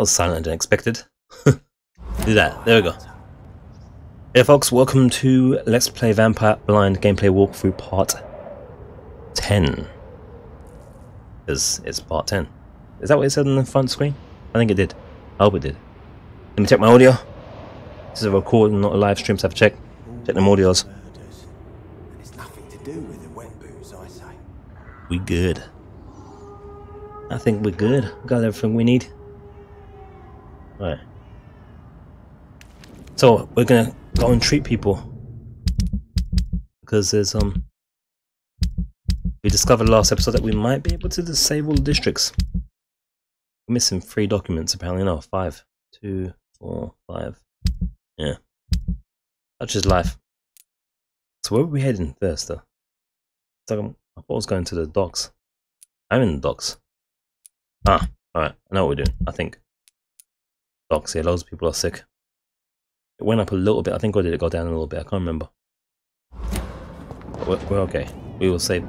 was silent and expected. Do that. There we go. Hey folks, welcome to Let's Play Vampire Blind Gameplay Walkthrough Part 10. Because it's Part 10. Is that what it said on the front screen? I think it did. I hope it did. Let me check my audio. This is a recording, not a live stream, so I have to check them audios. It's nothing to do with the wet booze, I say. We good. I think we're good. Got everything we need. Right. So we're gonna go and treat people because there's we discovered last episode that we might be able to disable the districts. We're missing 3 documents apparently. No, 5. 2, 4, 5. Yeah. Such is life. So where are we heading first though? It's like I thought I was going to the docks. I'm in the docks. Ah, alright, I know what we're doing, I think. Docks, yeah, loads of people are sick. It went up a little bit, I think, or did it go down a little bit? I can't remember. But we're okay. We will save.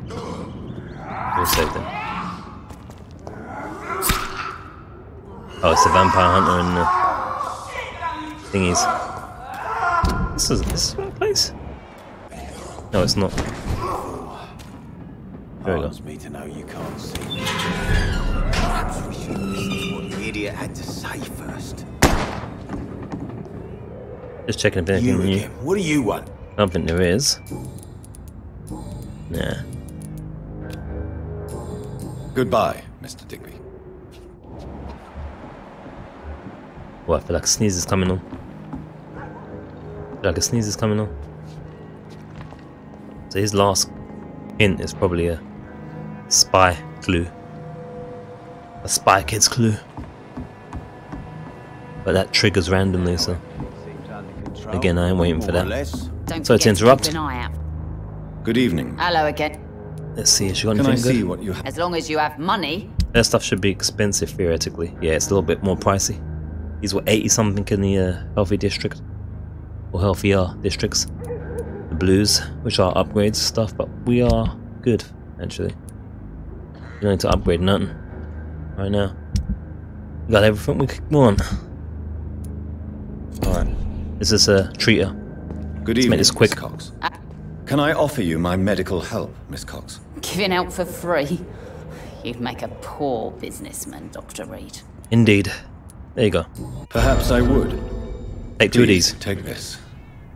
We'll save them. Oh, it's the vampire hunter and the thingies. This is the right place? No, it's not. There we go. Me to know you can't see. Perhaps we should listen to what the idiot had to say first. Just checking if anything new. What do you want? I don't think there is. Nah. Goodbye, Mr. Digby. What, I feel like a sneeze is coming on. I feel like a sneeze is coming on. So his last hint is probably a spy clue. A spy kid's clue. But that triggers randomly, so again I am waiting for that. Sorry to interrupt. Good evening. Hello again. Let's see if she got Can anything I see good. what you have? As long as you have money. That stuff should be expensive theoretically. Yeah, it's a little bit more pricey. These were 80 something in the healthy district. Or healthier districts. The blues, which are upgrades stuff, but we are good actually. You don't need to upgrade nothing right now. We got everything we want. Alright. This is a treater. Good Let's evening, make this quick. Miss Cox. Can I offer you my medical help, Miss Cox? Giving out for free. You'd make a poor businessman, Dr. Reid. Indeed. There you go. Perhaps I would. Take 2 of these. Take this.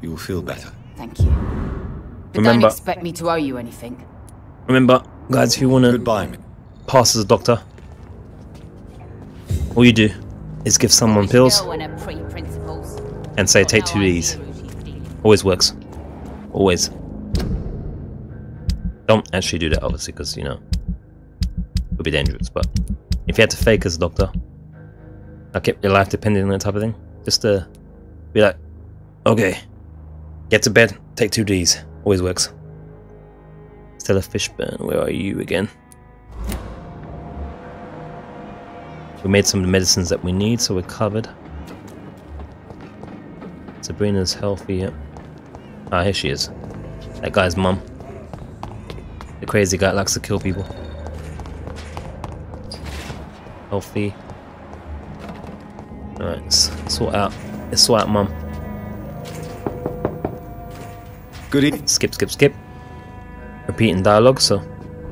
You will feel better. Thank you. But Remember- don't expect me to owe you anything. Remember, guys, if you want to Goodbye, me. pass as a doctor, all you do is give someone pills Girl and her pre-principles. and say Got take no 2 of idea these. who she's dealing with. Always works. Always. Don't actually do that, obviously, because, you know, it would be dangerous. But if you had to fake as a doctor, like your life depending on that type of thing, just be like, okay, get to bed, take 2 of these. Always works. Stella Fishburne, where are you again? We made some of the medicines that we need, so we're covered. Sabrina's healthy, yep. Ah, here she is. That guy's mum. The crazy guy that likes to kill people. Healthy. Alright, let's sort out mum. Good evening. Skip. Repeating dialogue, so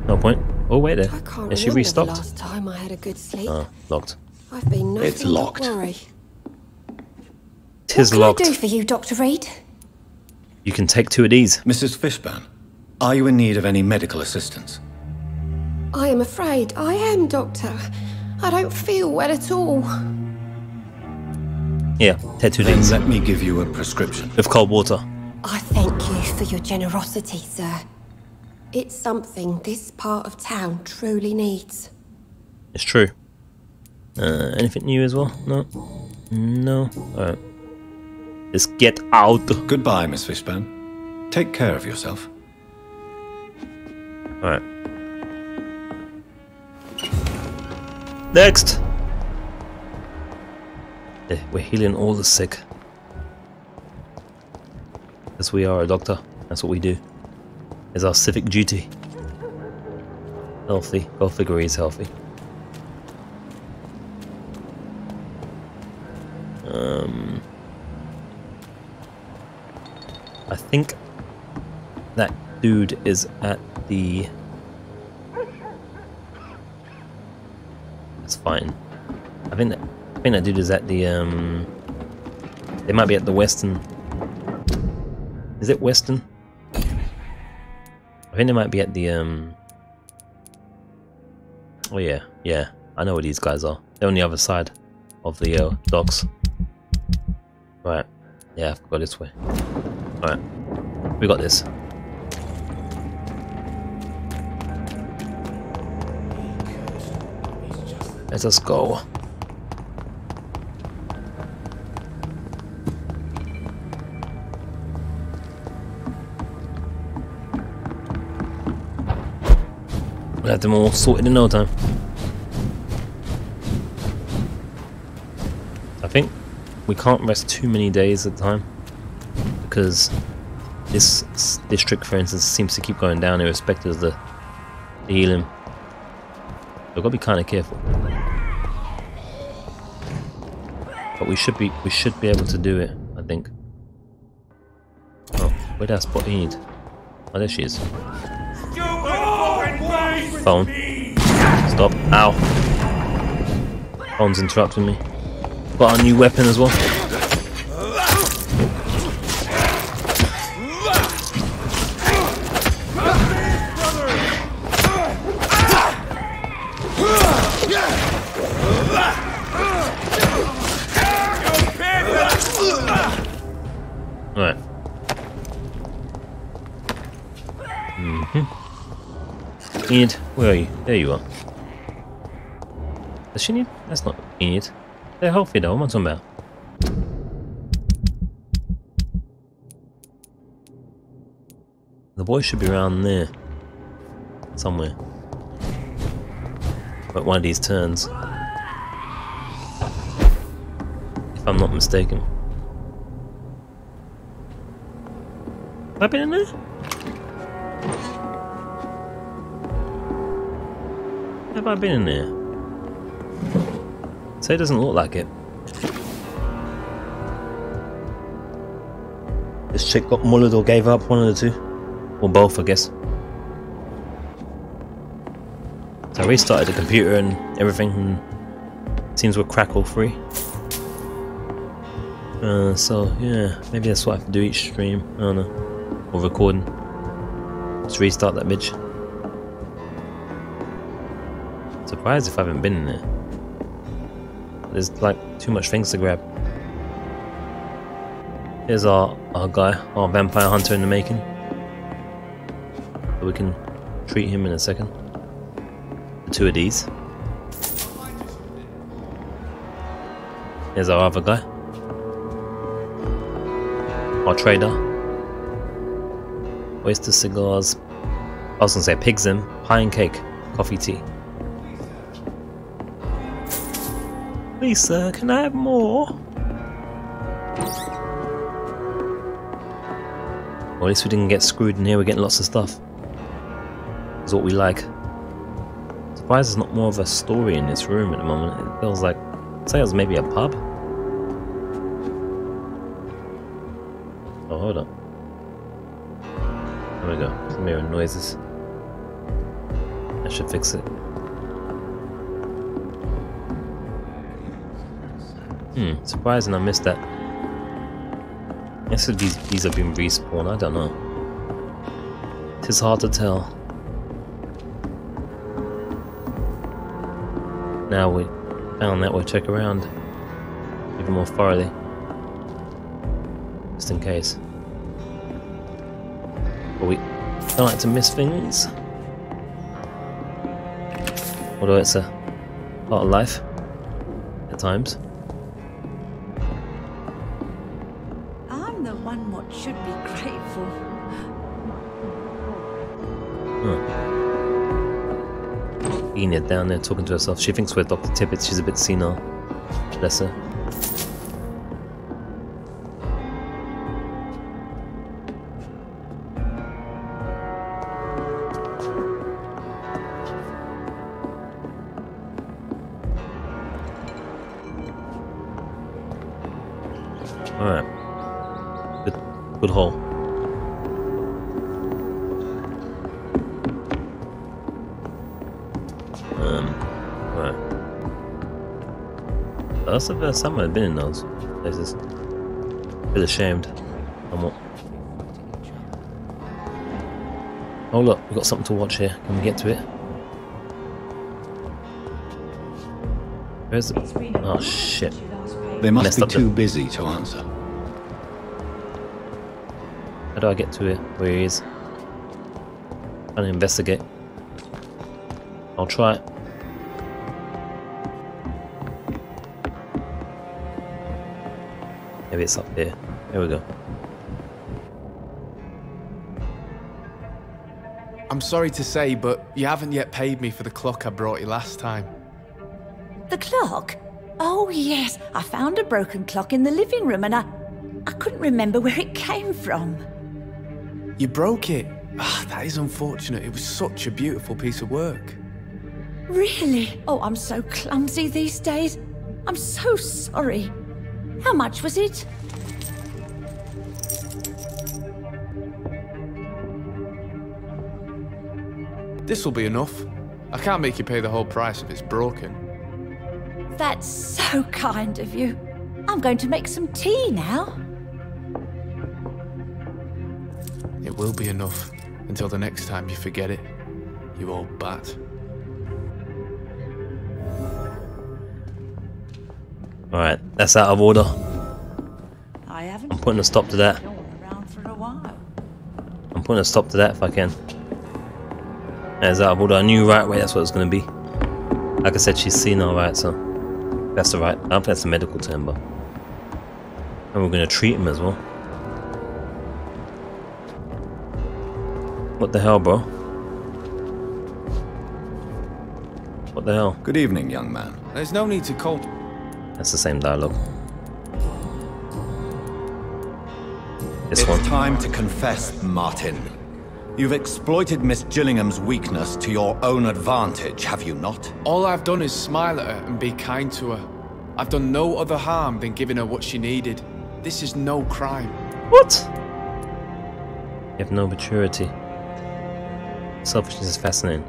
no point. Oh, wait there. I can't Is she remember restocked? the last time I had a good sleep. Oh, locked. I've been nothing It's locked. but worry. Tis What locked. can I do for you, Dr. Reid? You can take 2 of these. Mrs. Fishburne, are you in need of any medical assistance? I am afraid I am, Doctor. I don't feel well at all. Yeah, take 2 of Then these. let me give you a prescription. With cold water. I thank you for your generosity, sir. It's something this part of town truly needs. It's true. Anything new as well? No? No? Alright. Let's get out. Goodbye, Miss Fishburne. Take care of yourself. Alright. Next! Yeah, we're healing all the sick. Because we are a doctor. That's what we do. It's our civic duty. Healthy. Go figure he's healthy. I think that dude is at the... That's fine. I think that dude is at the they might be at the western. Is it western? I think they might be at the oh yeah, yeah. I know where these guys are. They're on the other side of the docks. Right. Yeah, I have to go this way. Alright. We got this. Let us go. We'll have them all sorted in no time. I think we can't rest too many days at a time because this district, for instance, seems to keep going down irrespective of the healing. We've got to be kind of careful. But we should be able to do it, I think. Oh, where'd I spot Reid? Oh, there she is. Phone. Stop. Ow. Phone's interrupting me. Got a new weapon as well. Alright. Reid, where are you? There you are. Does she need? That's not Reid. They're healthy though, what am I talking about? The boy should be around there. Somewhere. But one of these turns. If I'm not mistaken. Have I been in there? Have I been in there? So it doesn't look like it. This chick got mullered or gave up, one of the two. Or both, I guess. So I restarted the computer and everything, and it seems we're crackle free. So yeah, maybe that's what I have to do each stream. I don't know. Or recording. Just restart that bitch. Surprised if I haven't been in there. There's like too much things to grab. Here's our guy, our vampire hunter in the making. So we can treat him in a second. Two of these. Here's our other guy. Our trader. Oyster cigars. I was gonna say pigs in. Pie and cake. Coffee, tea. Please sir, can I have more? Well, at least we didn't get screwed in here, we're getting lots of stuff. That's what we like. Surprised there's not more of a story in this room at the moment. It feels like, I'd say it was maybe a pub. Oh, hold up. There we go, some mirror noises. That should fix it. Surprising I missed that. I guess these have been respawned, I don't know. It's hard to tell. Now we found that, we'll check around even more thoroughly. Just in case. But we don't like to miss things. Although it's a part of life at times. Should be grateful. Enid down there talking to herself. She thinks we're Dr. Tippett. She's a bit senile. Bless her. Alright. Good hole. Alright. That's the first time I've been in those places. Feel ashamed. Oh look, we've got something to watch here. Can we get to it? Where's the... Oh shit. They must be up too busy to answer. How do I get to it? Where he is? Trying to investigate. I'll try it. Maybe it's up there. Here we go. I'm sorry to say, but you haven't yet paid me for the clock I brought you last time. The clock? Oh, yes. I found a broken clock in the living room and I couldn't remember where it came from. You broke it? Ah, that is unfortunate. It was such a beautiful piece of work. Really? Oh, I'm so clumsy these days. I'm so sorry. How much was it? This will be enough. I can't make you pay the whole price if it's broken. That's so kind of you. I'm going to make some tea now. It will be enough until the next time you forget it, you old bat. Alright, that's out of order. I haven't I'm putting a stop to that. been around for a while. I'm putting a stop to that if I can. That's out of order. I knew right away that's what it was going to be. Like I said, she's seen alright, so that's the right. I don't think that's a medical term, but. And we're going to treat him as well. What the hell, bro? What the hell? Good evening, young man. There's no need to call. That's the same dialogue. This It's one. time to confess, Martin. You've exploited Miss Gillingham's weakness to your own advantage, have you not? All I've done is smile at her and be kind to her. I've done no other harm than giving her what she needed. This is no crime. What? You have no maturity. Selfishness is fascinating.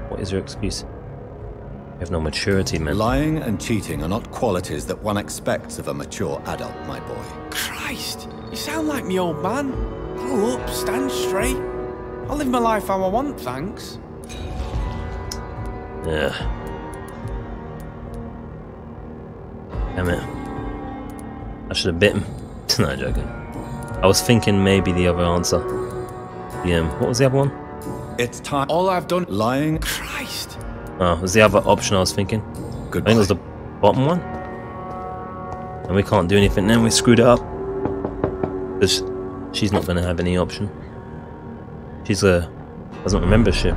What is your excuse? You have no maturity, man. Lying and cheating are not qualities that one expects of a mature adult, my boy. Christ, you sound like me old man. Grow up, stand straight. I'll live my life how I want, thanks. Yeah. Damn it. I should have bit him. No, joking. I was thinking maybe the other answer. What was the other one? It's time. All I've done. Lying. Christ. Oh, was the other option I was thinking. Goodbye. I think it was the bottom one. And we can't do anything then, we screwed it up. Because she's not going to have any option. She's doesn't remember shit.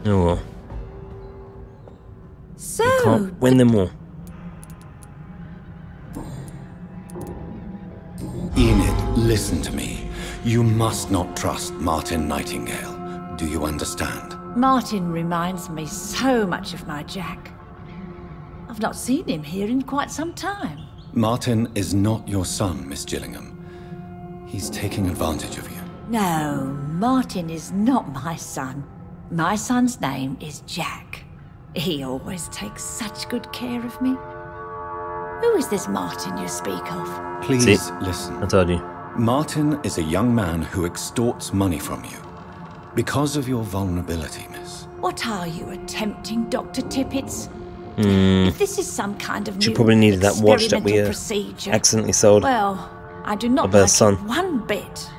Oh well. So, We can't win them all. Enid, listen to me. You must not trust Martin Nightingale. Do you understand? Martin reminds me so much of my Jack. I've not seen him here in quite some time. Martin is not your son, Miss Gillingham. He's taking advantage of you. No, Martin is not my son. My son's name is Jack. He always takes such good care of me. Who is this Martin you speak of? Please See? listen. I told you. Martin is a young man who extorts money from you. Because of your vulnerability, miss. What are you attempting, Dr. Tippets? If this is some kind of She new probably needed that watch that we experimental procedure, accidentally sold. well, I do not of her like son. it one bit.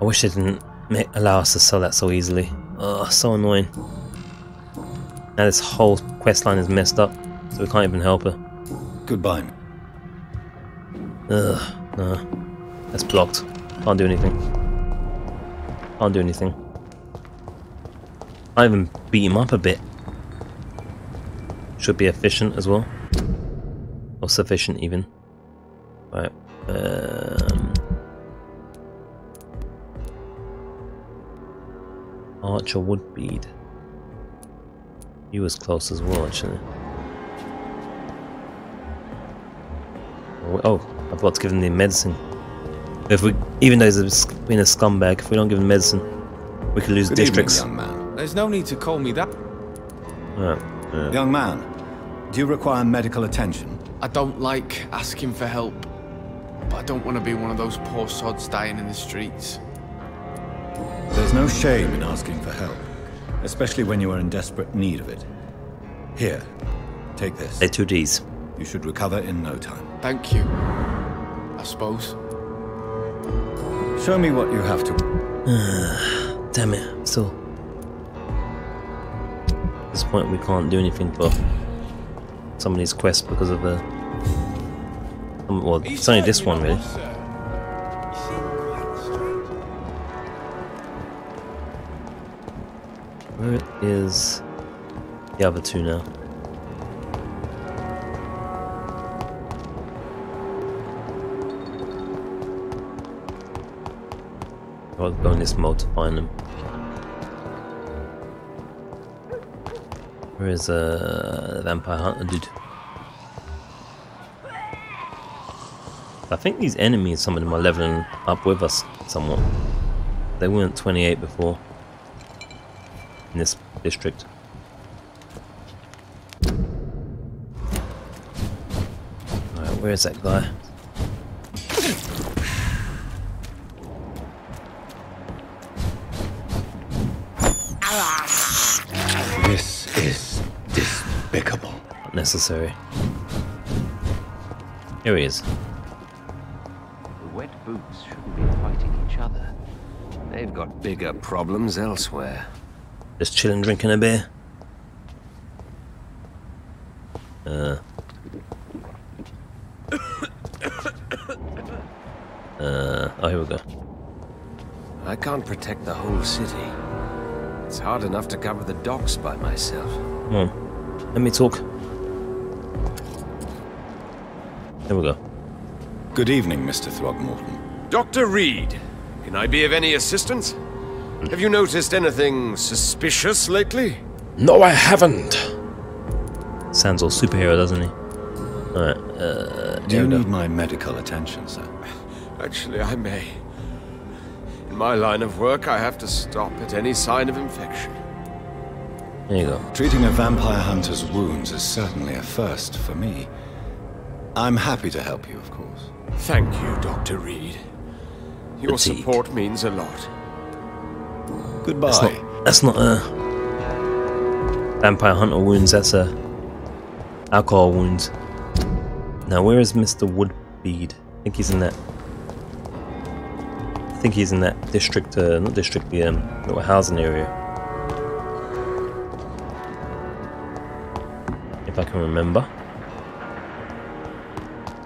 I wish they didn't allow us to sell that so easily. Ugh, so annoying. Now this whole quest line is messed up, so we can't even help her. Goodbye. Ugh, no. That's blocked. Can't do anything. Can't do anything. I even beat him up a bit. Should be efficient as well. Or sufficient even. Right. Archer Woodbead. He was close as well, actually. Oh, I forgot to give him the medicine. If we, even though he's been a scumbag, if we don't give him medicine, we could lose Good districts. evening, young man. There's no need to call me that. Young man, do you require medical attention? I don't like asking for help, but I don't want to be one of those poor sods dying in the streets. There's no shame in asking for help, especially when you are in desperate need of it. Here, take this. They're 2Ds. You should recover in no time. Thank you, I suppose. Show me what you have to... Damn it, still. At this point we can't do anything for some of these quests because of the... well, it's only this one really. Where is the other two now? I'll go in this mode to find them. Where is Vampire Hunter dude? I think these enemies, some of them are leveling up with us somewhat. They weren't 28 before in this district. Alright, where is that guy? This is despicable. Not necessary. Here he is. The wet boots shouldn't be fighting each other. They've got bigger problems elsewhere. Just chilling, drinking a beer. Oh, here we go. I can't protect the whole city. It's hard enough to cover the docks by myself. Come on, let me talk. There we go. Good evening, Mr. Throgmorton. Dr. Reid, can I be of any assistance? Have you noticed anything suspicious lately? No, I haven't. Sounds all superhero, doesn't he? Alright, Do you need my medical attention, sir? Actually, I may. In my line of work, I have to stop at any sign of infection. There you go. Treating a vampire hunter's wounds is certainly a first for me. I'm happy to help you, of course. Thank you, Dr. Reid. Your support means a lot. Goodbye. That's not vampire hunter wounds, that's alcohol wounds. Now where is Mr. Woodbead? I think he's in that. I think he's in that district, not district, the little housing area. If I can remember.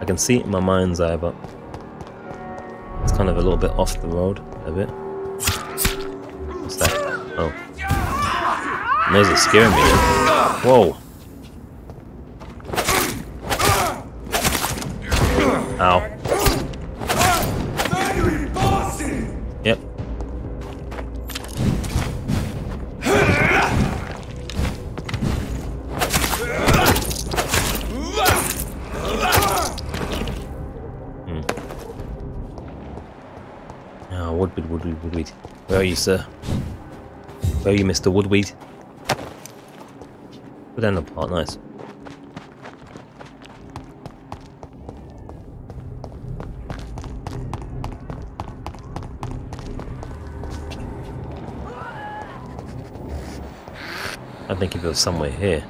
I can see it in my mind's eye, but it's kind of a little bit off the road, a bit. What's that? Oh. Those are scaring me. Whoa. Ow. Yep. Ah, Woodweed. Where are you, sir? Where are you, Mr. Woodweed? Put down the part, nice. I think if it was somewhere here.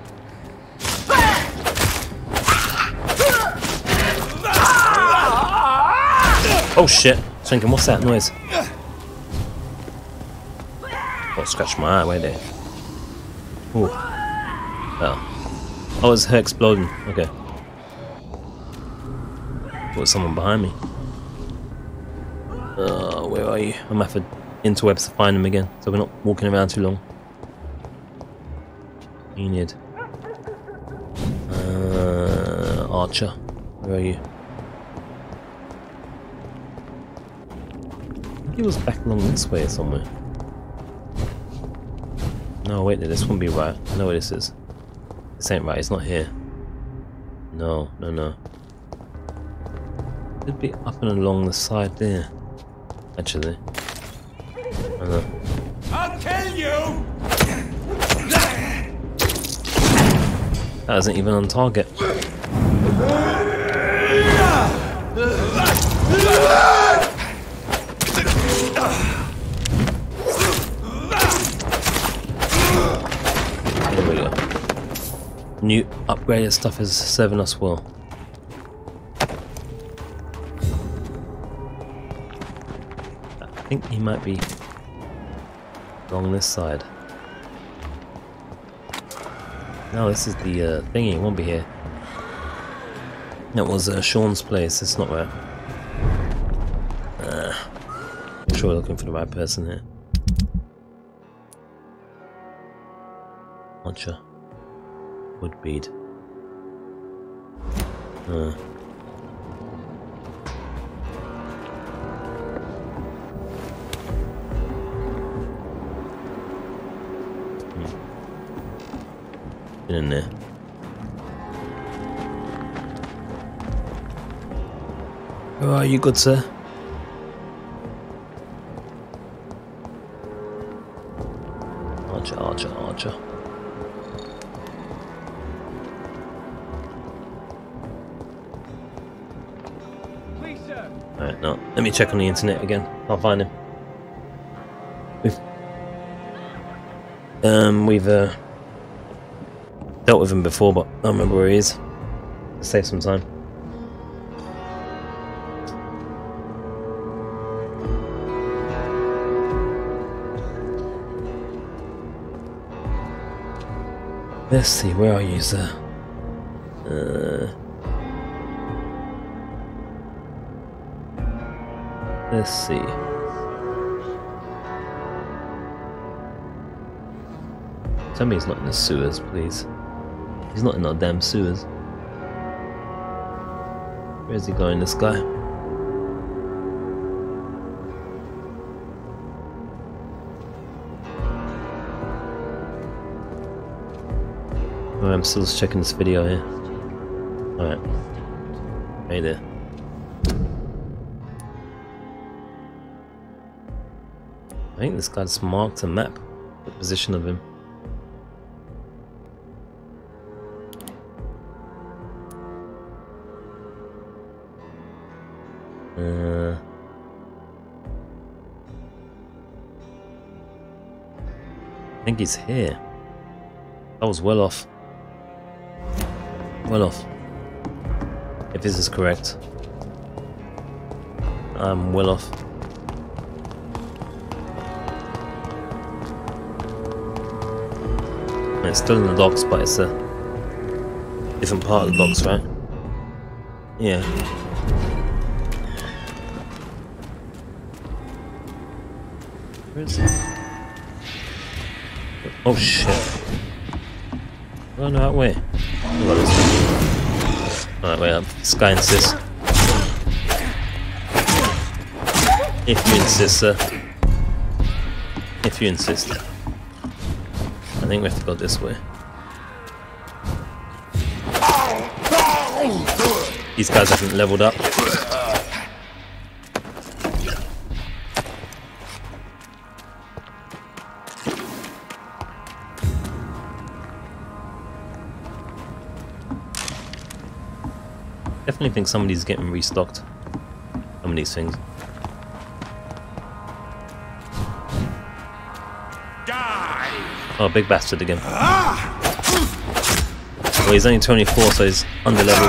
Oh shit! Thinking, what's that noise? Oh, scratch my eye right there. Ooh. Oh. Oh, it's her exploding. Okay. Was someone behind me? Where are you? I'm gonna have to interwebs to find them again, so we're not walking around too long. Enid. Archer. Where are you? I think he was back along this way somewhere. No, wait, this wouldn't be right. I know where this is. This ain't right, it's not here. No. Could be up and along the side there. Actually. I don't know. I'll kill you! That isn't even on target. There we go. New upgraded stuff is serving us well. I think he might be along this side. No, this is the thingy, it won't be here. That was Sean's place, it's not right. I'm sure we're looking for the right person here. Archer. Wood bead. In there. Where are you, good sir? Archer, archer, archer. Please, sir. Alright, no. Let me check on the internet again. I'll find him. We've dealt with him before, but I don't remember where he is. Let's save some time. Let's see, where are you, sir? Let's see. Tell me he's not in the sewers, please. He's not in our damn sewers. Where's he going, this guy? Oh, I'm still checking this video here. Alright. Right there. I think this guy's marked a map. The position of him. I think he's here. I was well off. Well off. If this is correct. I'm well off. It's still in the docks, but it's a different part of the docks, right? Yeah. Where is it? Oh shit. Run that way. Alright, wait up. This guy insists. If you insist, sir. If you insist. I think we have to go this way. These guys haven't leveled up. Definitely think somebody's getting restocked. Some of these things. Oh, big bastard again. Well, he's only 24, so he's under level.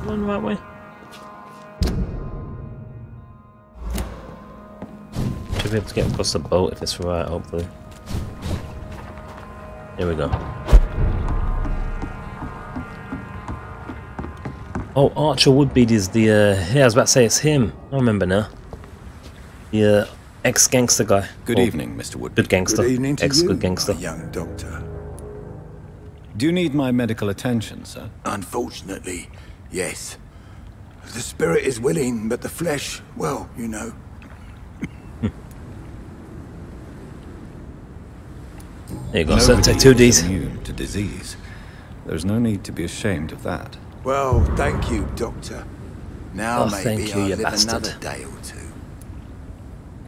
Run the right way. Should be able to get across the boat if it's right, hopefully. Here we go. Oh, Archer Woodbead is the, yeah, I was about to say it's him. I remember now. The ex-gangster guy. Good evening, Mr. Woodbead. Good gangster. Good evening to Ex-good you, gangster. my young doctor. Do you need my medical attention, sir? Unfortunately, yes. The spirit is willing, but the flesh, well, you know. There you go, so take 2 Ds. Immune to disease. There's no need to be ashamed of that. Well, thank you, Doctor. Now Oh, maybe thank you, I'll you live bastard. another day or two.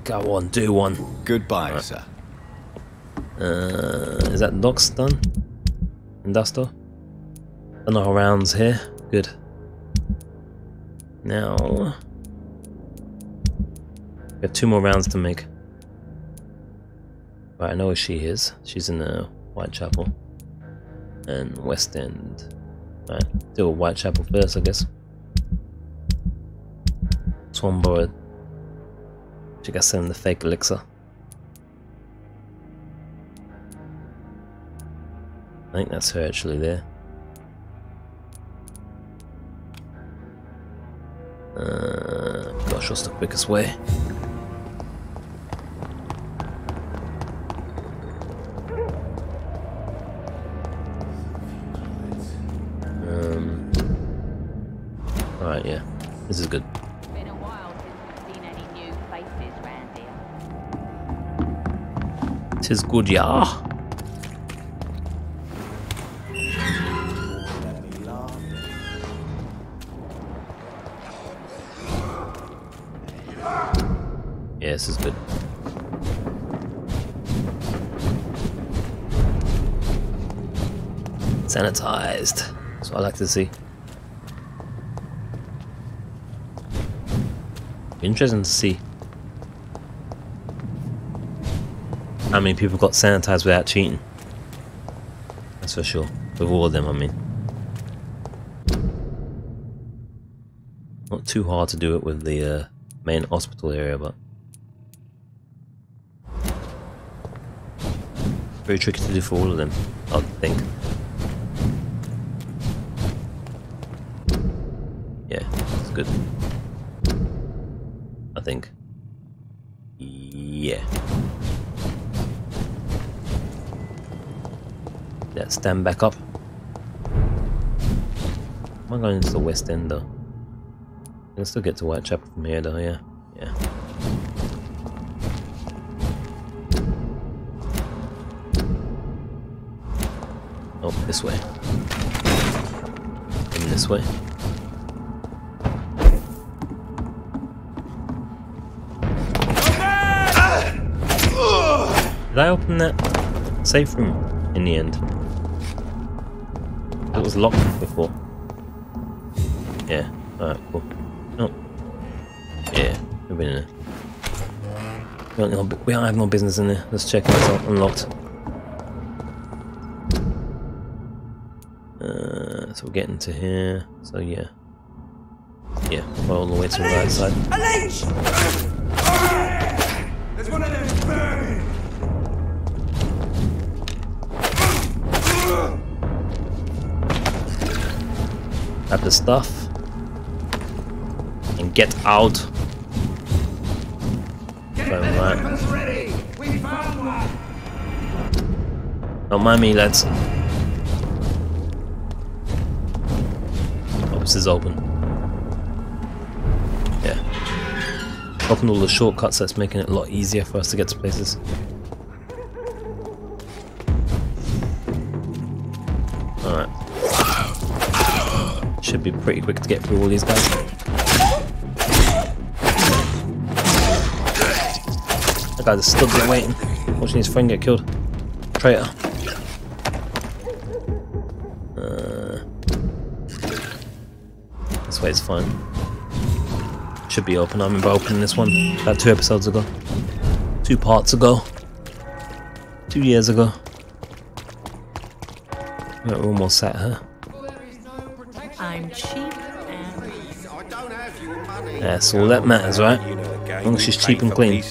Go on, do one. Goodbye, sir. Is that Doc's done? Induster? Done our rounds here. Good. Now we have 2 more rounds to make. Right, I know where she is. She's in the Whitechapel and West End. Right, do a Whitechapel first, I guess. Swanborough. She got sent the fake elixir. I think that's her actually there. Gosh, what's the quickest way? Alright, yeah. This is good. Been a while since we've seen any new faces round here. Tis good, yeah. Yeah, this is good. Sanitized. That's what I like to see. Interesting to see how many people got sanitized without cheating. That's for sure. With all of them, I mean. Not too hard to do it with the main hospital area, but very tricky to do for all of them, I think. Yeah, it's good. I think. Yeah. Let's stand back up. Am I going into the West End though? I can still get to Whitechapel from here though, yeah. Yeah. Oh, this way. And this way. Did I open that safe room in the end? It was locked before. Yeah, alright, cool. Oh. Yeah, we've been in there. We don't have no business in there. Let's check it out. Unlocked. So we're getting to here. So yeah. Yeah, we're all the way to the right side. There's one of them burning! Grab the stuff and get out. Right. Don't mind me, lads. Office is open. Yeah. Opened all the shortcuts, that's making it a lot easier for us to get to places. Alright. Should be pretty quick to get through all these guys. That guy just stood there waiting, watching his friend get killed. Traitor. This way is fine. Should be open. I remember opening this one about 2 episodes ago. 2 parts ago. 2 years ago. We're almost at her. I'm cheap and... That's all that matters, right? As long as she's cheap and clean.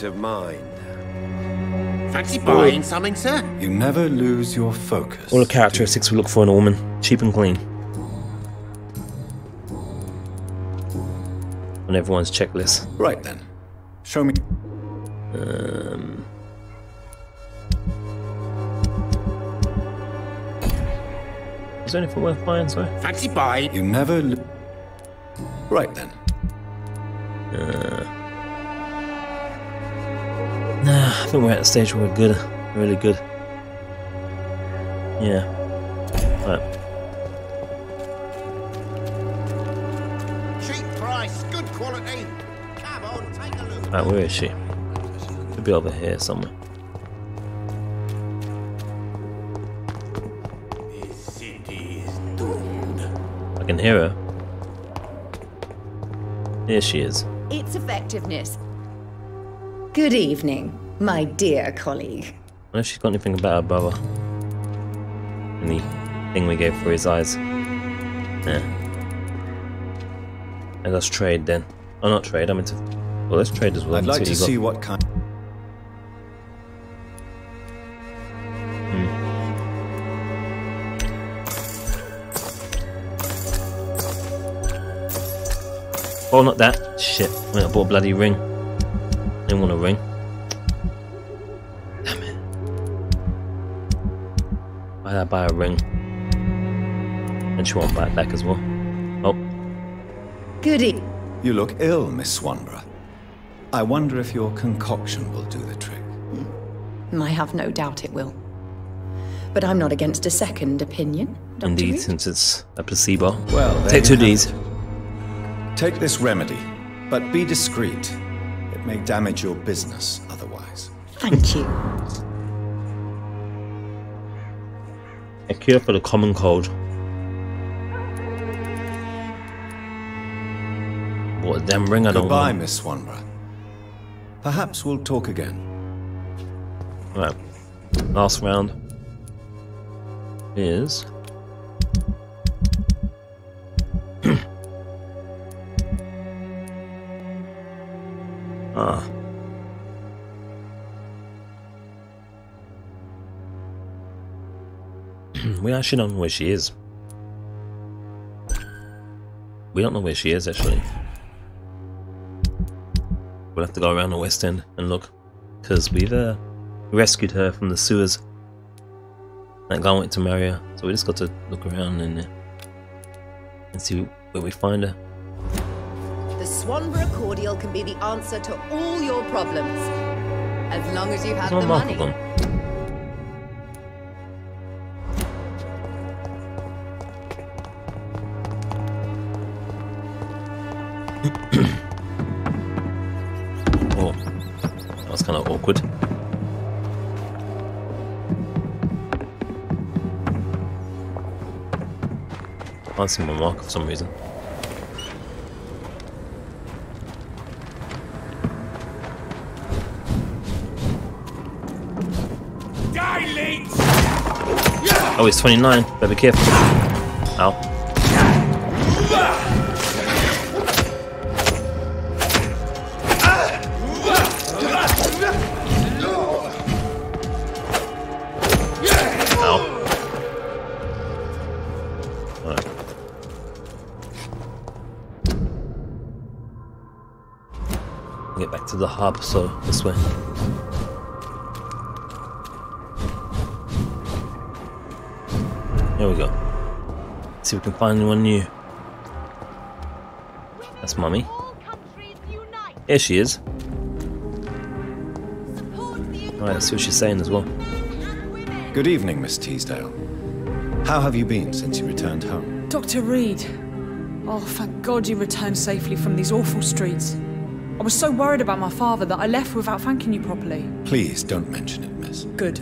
Fancy buying something, sir? You never lose your focus. All the characteristics we look for in a woman. Cheap and clean. On everyone's checklist. Right then. Show me. Is there anything worth buying, sorry? Fancy buying? You never. Right then. Nah, I think we're at the stage where we're good. Really good. Yeah. Right. Cheap price, good quality. Come on, take a look. Right, where is she? Could be over here somewhere. This city is doomed. I can hear her. Here she is. Its effectiveness. Good evening, my dear colleague. I wonder if she's got anything about her brother. Anything we gave for his eyes. Yeah. And let's trade then. Oh, not trade, I'm into... Well, let's trade as well. I'd like to see what kind... Oh, not that. Shit. I bought a bloody ring. Didn't want a ring. Damn it. Why did I buy a ring? And she won't buy it back as well. Oh. Goody. You look ill, Miss Swanborough. I wonder if your concoction will do the trick. I have no doubt it will. But I'm not against a second opinion, Dr. Indeed, Reid. since it's a placebo. Well, take 2 Ds. Take this remedy, but be discreet. It may damage your business otherwise. Thank you. A cure for the common cold. What a damn ring I don't Goodbye, want. Miss Swanborough. Perhaps we'll talk again. Right. Last round is... We actually don't know where she is. We don't know where she is actually. We'll have to go around the West End and look, because we've rescued her from the sewers. That guy wanted to marry her, so we just got to look around and see where we find her. The Swanborough cordial can be the answer to all your problems. As long as you have the money. Oh, that was kind of awkward. Can't see my mark for some reason. Oh, he's 29. Better be careful. Ow. Get back to the hub, so this way. Here we go. Let's see if we can find anyone new. That's Mummy. Here she is. Alright, let's see what she's saying as well. Good evening, Miss Teasdale. How have you been since you returned home? Dr. Reid. Oh, thank God you returned safely from these awful streets. I was so worried about my father that I left without thanking you properly. Please don't mention it, miss. Good.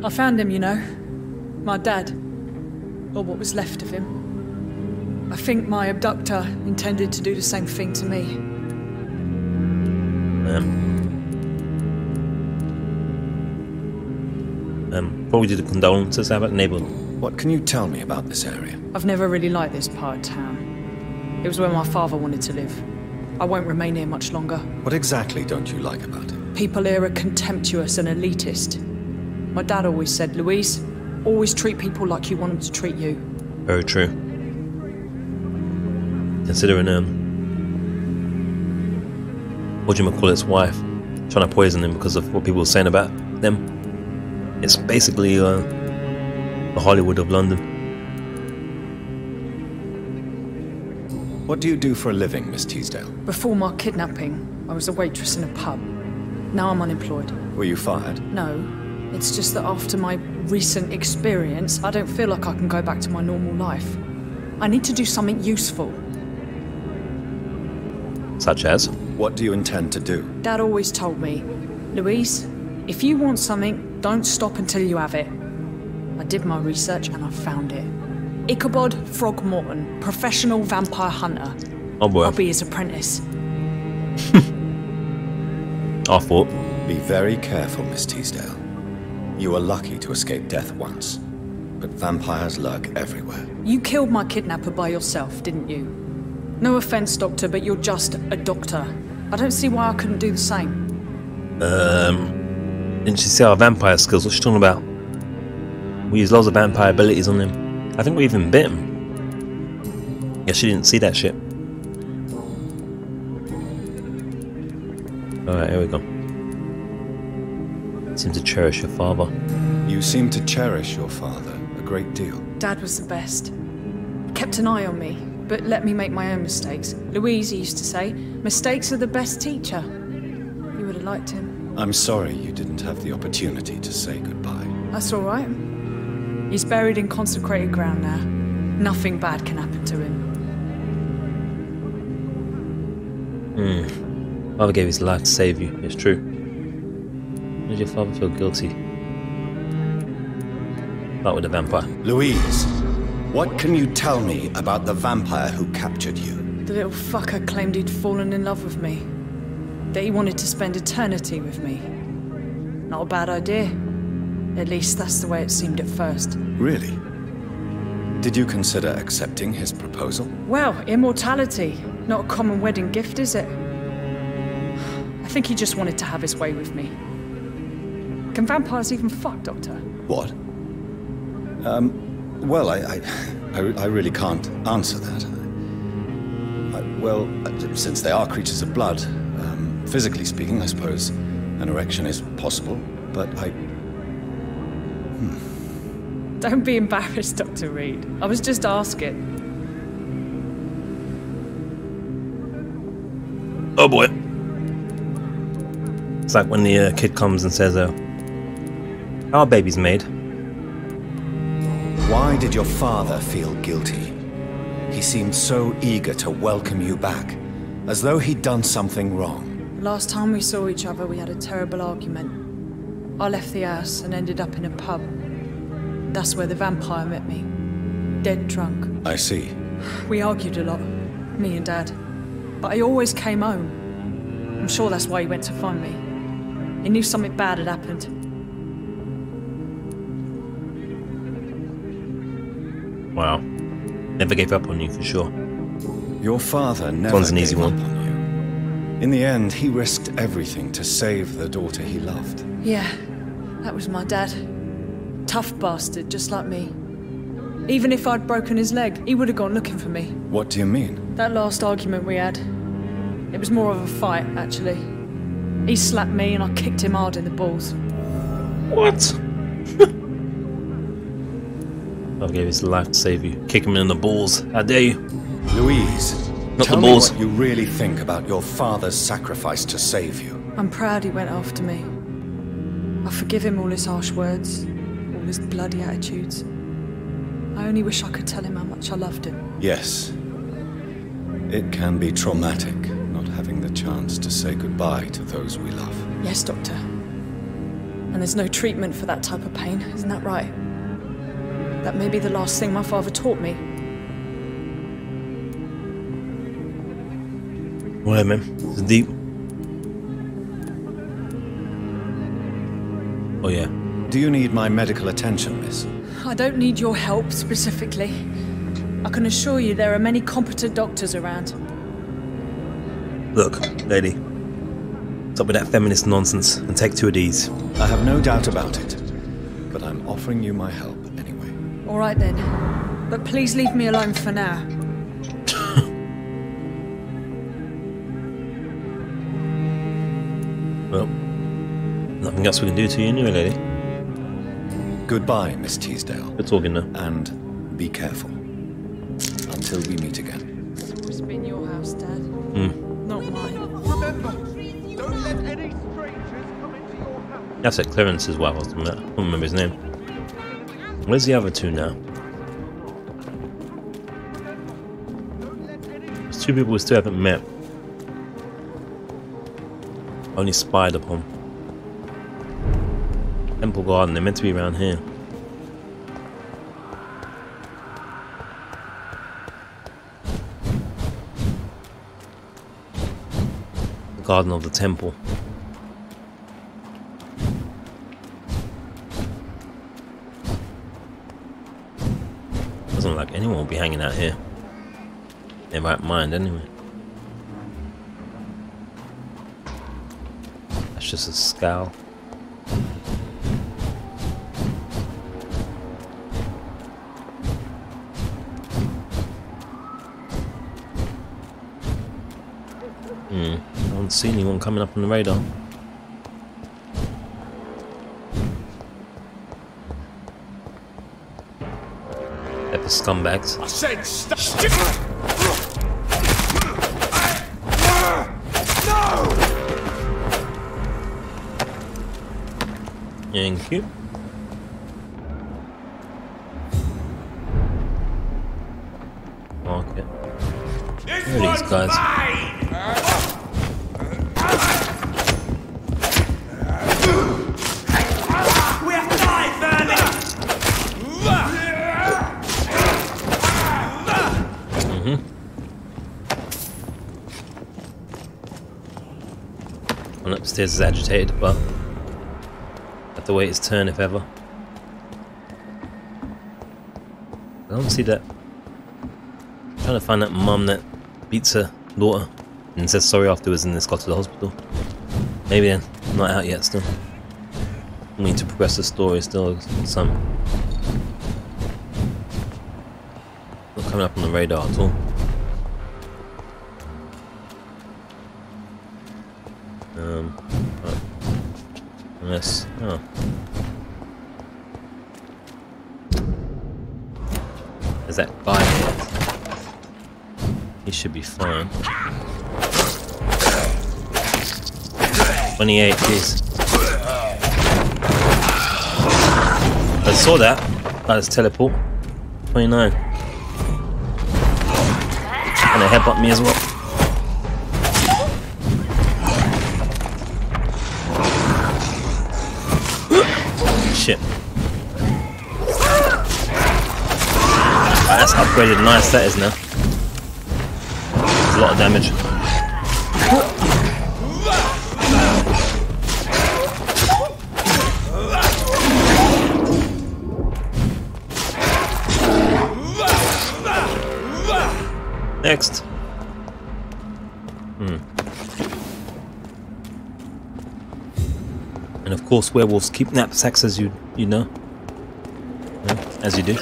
I found him, you know. My dad. Or what was left of him. I think my abductor intended to do the same thing to me. Before we do the condolences, how about the neighbourhood? What can you tell me about this area? I've never really liked this part of town. It was where my father wanted to live. I won't remain here much longer. What exactly don't you like about it? People here are contemptuous and elitist. My dad always said, Louise, always treat people like you want them to treat you. Very true. Considering whatchamacallit's wife trying to poison him because of what people were saying about them. It's basically the Hollywood of London. What do you do for a living, Miss Teasdale? Before my kidnapping, I was a waitress in a pub. Now I'm unemployed. Were you fired? No, It's just that after my recent experience, I don't feel like I can go back to my normal life. I need to do something useful. Such as? What do you intend to do? Dad always told me, Louise, if you want something, don't stop until you have it. I did my research and I found it. Ichabod Throgmorton, professional vampire hunter. Oh boy. I'll be his apprentice. I thought. Be very careful, Miss Teasdale. You were lucky to escape death once, but vampires lurk everywhere. You killed my kidnapper by yourself, didn't you? No offense, Doctor, but you're just a doctor. I don't see why I couldn't do the same. Didn't you see our vampire skills? What's she talking about? We use lots of vampire abilities on him. I think we even bit him. Guess she didn't see that shit. Alright, here we go. You seem to cherish your father. You seem to cherish your father a great deal. Dad was the best. He kept an eye on me, but let me make my own mistakes. Louise used to say, mistakes are the best teacher. You would have liked him. I'm sorry you didn't have the opportunity to say goodbye. That's all right. He's buried in consecrated ground now. Nothing bad can happen to him. Father gave his life to save you. It's true. Did your father feel guilty? Not with the vampire. Louise, what can you tell me about the vampire who captured you? The little fucker claimed he'd fallen in love with me. That he wanted to spend eternity with me. Not a bad idea. At least that's the way it seemed at first. Really? Did you consider accepting his proposal? Well, immortality. Not a common wedding gift, is it? I think he just wanted to have his way with me. Can vampires even fuck, Doctor? What? Well, I really can't answer that. Well, since they are creatures of blood, physically speaking, I suppose an erection is possible, but Don't be embarrassed, Dr. Reid. I was just asking. Oh boy. It's like when the kid comes and says, our baby's made. Why did your father feel guilty? He seemed so eager to welcome you back, as though he'd done something wrong. Last time we saw each other, we had a terrible argument. I left the house and ended up in a pub. That's where the vampire met me. Dead drunk. I see. We argued a lot, me and Dad. But I always came home. I'm sure that's why he went to find me. He knew something bad had happened. Wow. Never gave up on you, for sure. Your father never One's an easy gave one. up on you. In the end, he risked everything to save the daughter he loved. Yeah, that was my dad. Tough bastard, just like me. Even if I'd broken his leg, he would have gone looking for me. What do you mean? That last argument we had, it was more of a fight, actually. He slapped me and I kicked him hard in the balls. What? Father gave his life to save you. Kick him in the balls. How dare you? Louise, Not tell the me balls. what you really think about your father's sacrifice to save you. I'm proud he went after me. I forgive him all his harsh words, all his bloody attitudes. I only wish I could tell him how much I loved him. Yes. It can be traumatic, not having the chance to say goodbye to those we love. Yes, Doctor. And there's no treatment for that type of pain, isn't that right? That may be the last thing my father taught me. Well, man, it's deep. Oh yeah. Do you need my medical attention, miss? I don't need your help specifically. I can assure you there are many competent doctors around. Look, lady. Stop with that feminist nonsense and take two of these. I have no doubt about it, but I'm offering you my help anyway. All right then, but please leave me alone for now. Well, nothing else we can do to you anyway, lady. Goodbye, Miss Teasdale. Good talking now. And be careful. Until we meet again. It's been your house, Dad. Not mine. Remember, don't let any strangers come into your house. That's at Clarence's wife, I don't remember his name. Where's the other two now? There's two people we still haven't met. Only spied upon. Temple Garden, they're meant to be around here. The Garden of the Temple. Doesn't look like anyone will be hanging out here. They might mind anyway. That's just a skal. I haven't seen anyone coming up on the radar. They're the scumbags. I said stop! No! Thank you. Okay. Where are these guys? One upstairs is agitated, but have to wait his turn if ever. I don't see that. I'm trying to find that mum that beats her daughter and says sorry afterwards and has got to the hospital. Maybe then, not out yet still. We need to progress the story still. Some not coming up on the radar at all. Unless, oh. There's that guy here. He should be fine. 28, jeez. I saw that. Let's teleport. 29. And they headbutt me as well. Shit. That's upgraded nice, that is now. A lot of damage. Next. And of course werewolves keep knapsacks, as you know. Yeah, as you do.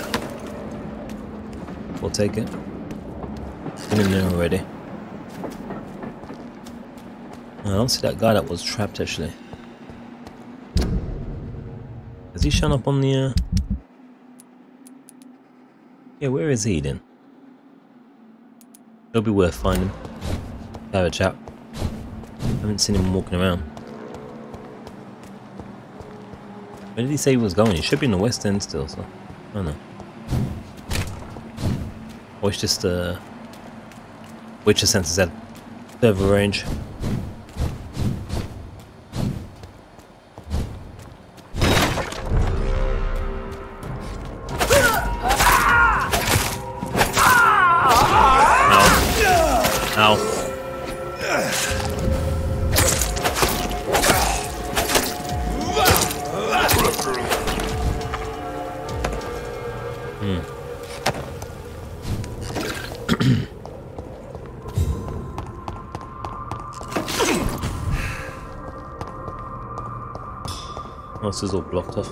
We'll take it. Been in there already. I don't see that guy that was trapped actually. Has he shown up on the yeah, where is he then? It'll be worth finding. Have a chat. I haven't seen him walking around. Where did he say he was going? He should be in the West End still, so I don't know. Or it's just Witcher senses at further range. Oh, this is all blocked off.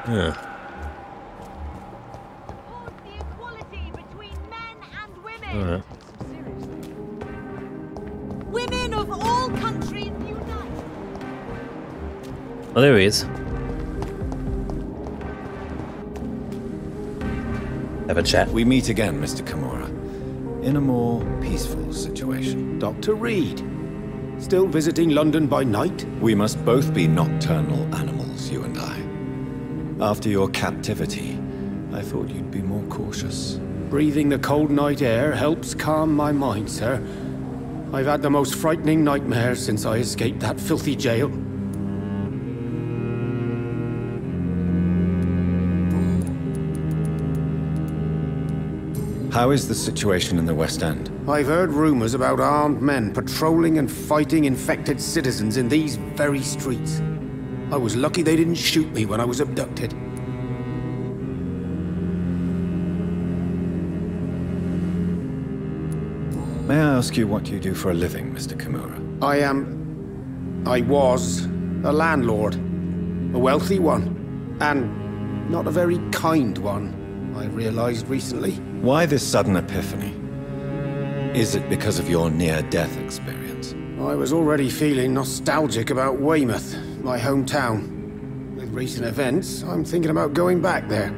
Yeah. Women of all countries unite! Oh, there he is. Have a chat. We meet again, Mr. Kimura, in a more peaceful situation. Dr. Reid, still visiting London by night? We must both be nocturnal animals, you and I. After your captivity, I thought you'd be more cautious. Breathing the cold night air helps calm my mind, sir. I've had the most frightening nightmares since I escaped that filthy jail. How is the situation in the West End? I've heard rumors about armed men patrolling and fighting infected citizens in these very streets. I was lucky they didn't shoot me when I was abducted. May I ask you what you do for a living, Mr. Kimura? I was a landlord. A wealthy one. And not a very kind one, I realized recently. Why this sudden epiphany? Is it because of your near-death experience? I was already feeling nostalgic about Weymouth, my hometown. With recent events, I'm thinking about going back there.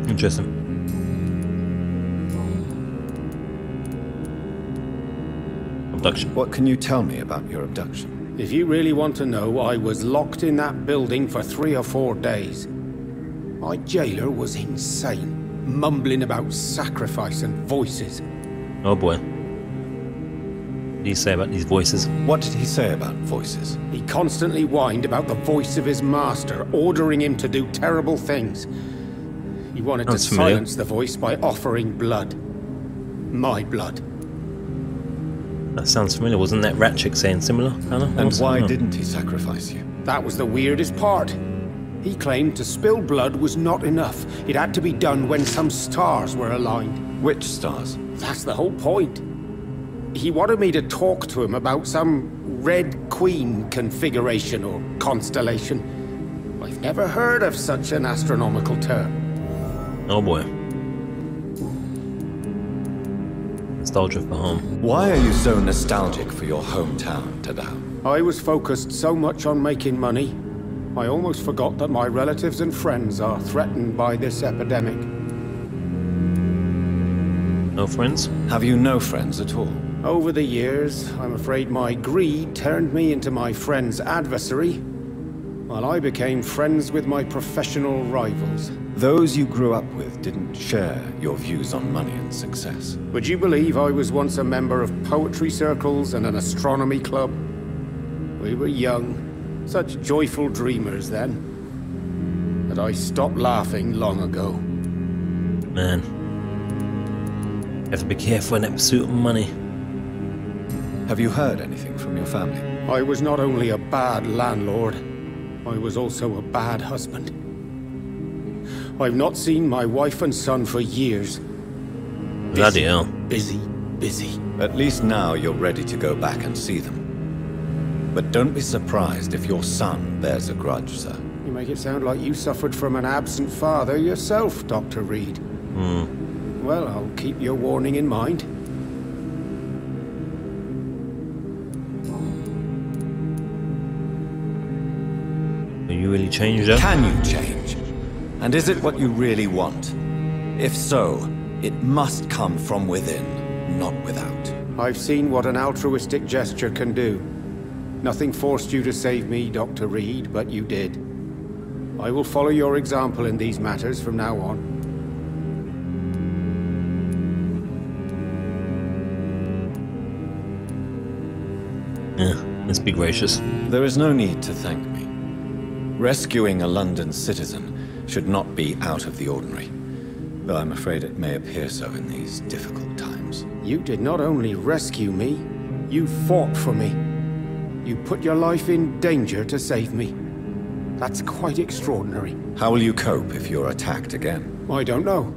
Interesting. Abduction. What can you tell me about your abduction? If you really want to know, I was locked in that building for 3 or 4 days. My jailer was insane, mumbling about sacrifice and voices. Oh boy. What did he say about these voices? What did he say about voices? He constantly whined about the voice of his master, ordering him to do terrible things. He wanted to silence the voice by offering blood. My blood. That sounds familiar. Wasn't that rat chick saying similar? And why didn't he sacrifice you? That was the weirdest part. He claimed to spill blood was not enough. It had to be done when some stars were aligned. Which stars? That's the whole point. He wanted me to talk to him about some Red Queen configuration or constellation. I've never heard of such an astronomical term. Oh boy. Nostalgia for home. Why are you so nostalgic for your hometown, Tadao? I was focused so much on making money, I almost forgot that my relatives and friends are threatened by this epidemic. No friends? Have you no friends at all? Over the years, I'm afraid my greed turned me into my friend's adversary, while I became friends with my professional rivals. Those you grew up with didn't share your views on money and success. Would you believe I was once a member of poetry circles and an astronomy club? We were young, such joyful dreamers then. But I stopped laughing long ago. Man. You have to be careful in that pursuit of money. Have you heard anything from your family? I was not only a bad landlord, I was also a bad husband. I've not seen my wife and son for years. Bloody hell. Busy. At least now you're ready to go back and see them. But don't be surprised if your son bears a grudge, sir. You make it sound like you suffered from an absent father yourself, Dr. Reid. Well, I'll keep your warning in mind. Are you really changed up? Can you change? And is it what you really want? If so, it must come from within, not without. I've seen what an altruistic gesture can do. Nothing forced you to save me, Dr. Reid, but you did. I will follow your example in these matters from now on. Yeah, let's be gracious. There is no need to thank me. Rescuing a London citizen should not be out of the ordinary, though I'm afraid it may appear so in these difficult times. You did not only rescue me, you fought for me. You put your life in danger to save me. That's quite extraordinary. How will you cope if you're attacked again? I don't know.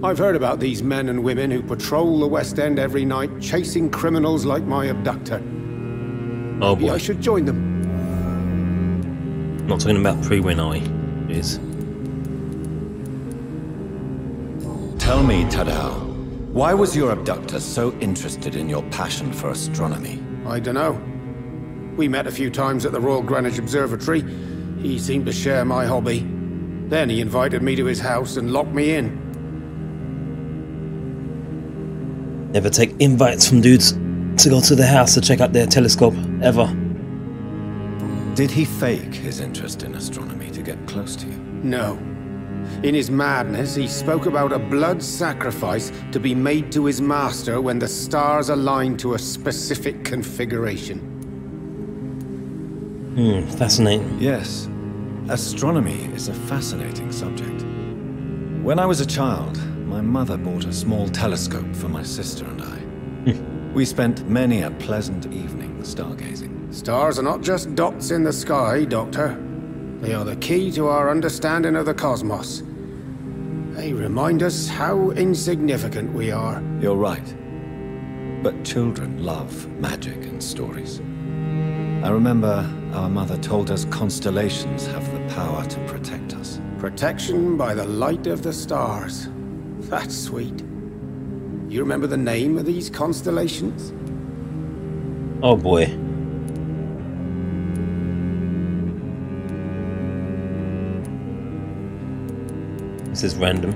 I've heard about these men and women who patrol the West End every night, chasing criminals like my abductor. Oh Maybe boy. I should join them. Not talking about pre-win, are we? Jeez. Tell me, Tadao, Why was your abductor so interested in your passion for astronomy? I dunno. We met a few times at the Royal Greenwich Observatory. He seemed to share my hobby. Then he invited me to his house and locked me in. Never take invites from dudes to go to the house to check out their telescope, ever. Did he fake his interest in astronomy to get close to you? No. In his madness, he spoke about a blood sacrifice to be made to his master when the stars aligned to a specific configuration. Fascinating. Yes. Astronomy is a fascinating subject. When I was a child, my mother bought a small telescope for my sister and I. We spent many a pleasant evening stargazing. Stars are not just dots in the sky, Doctor. They are the key to our understanding of the cosmos. They remind us how insignificant we are. You're right. But children love magic and stories. I remember our mother told us constellations have the power to protect us. Protection by the light of the stars. That's sweet. You remember the name of these constellations? Oh boy. This is random.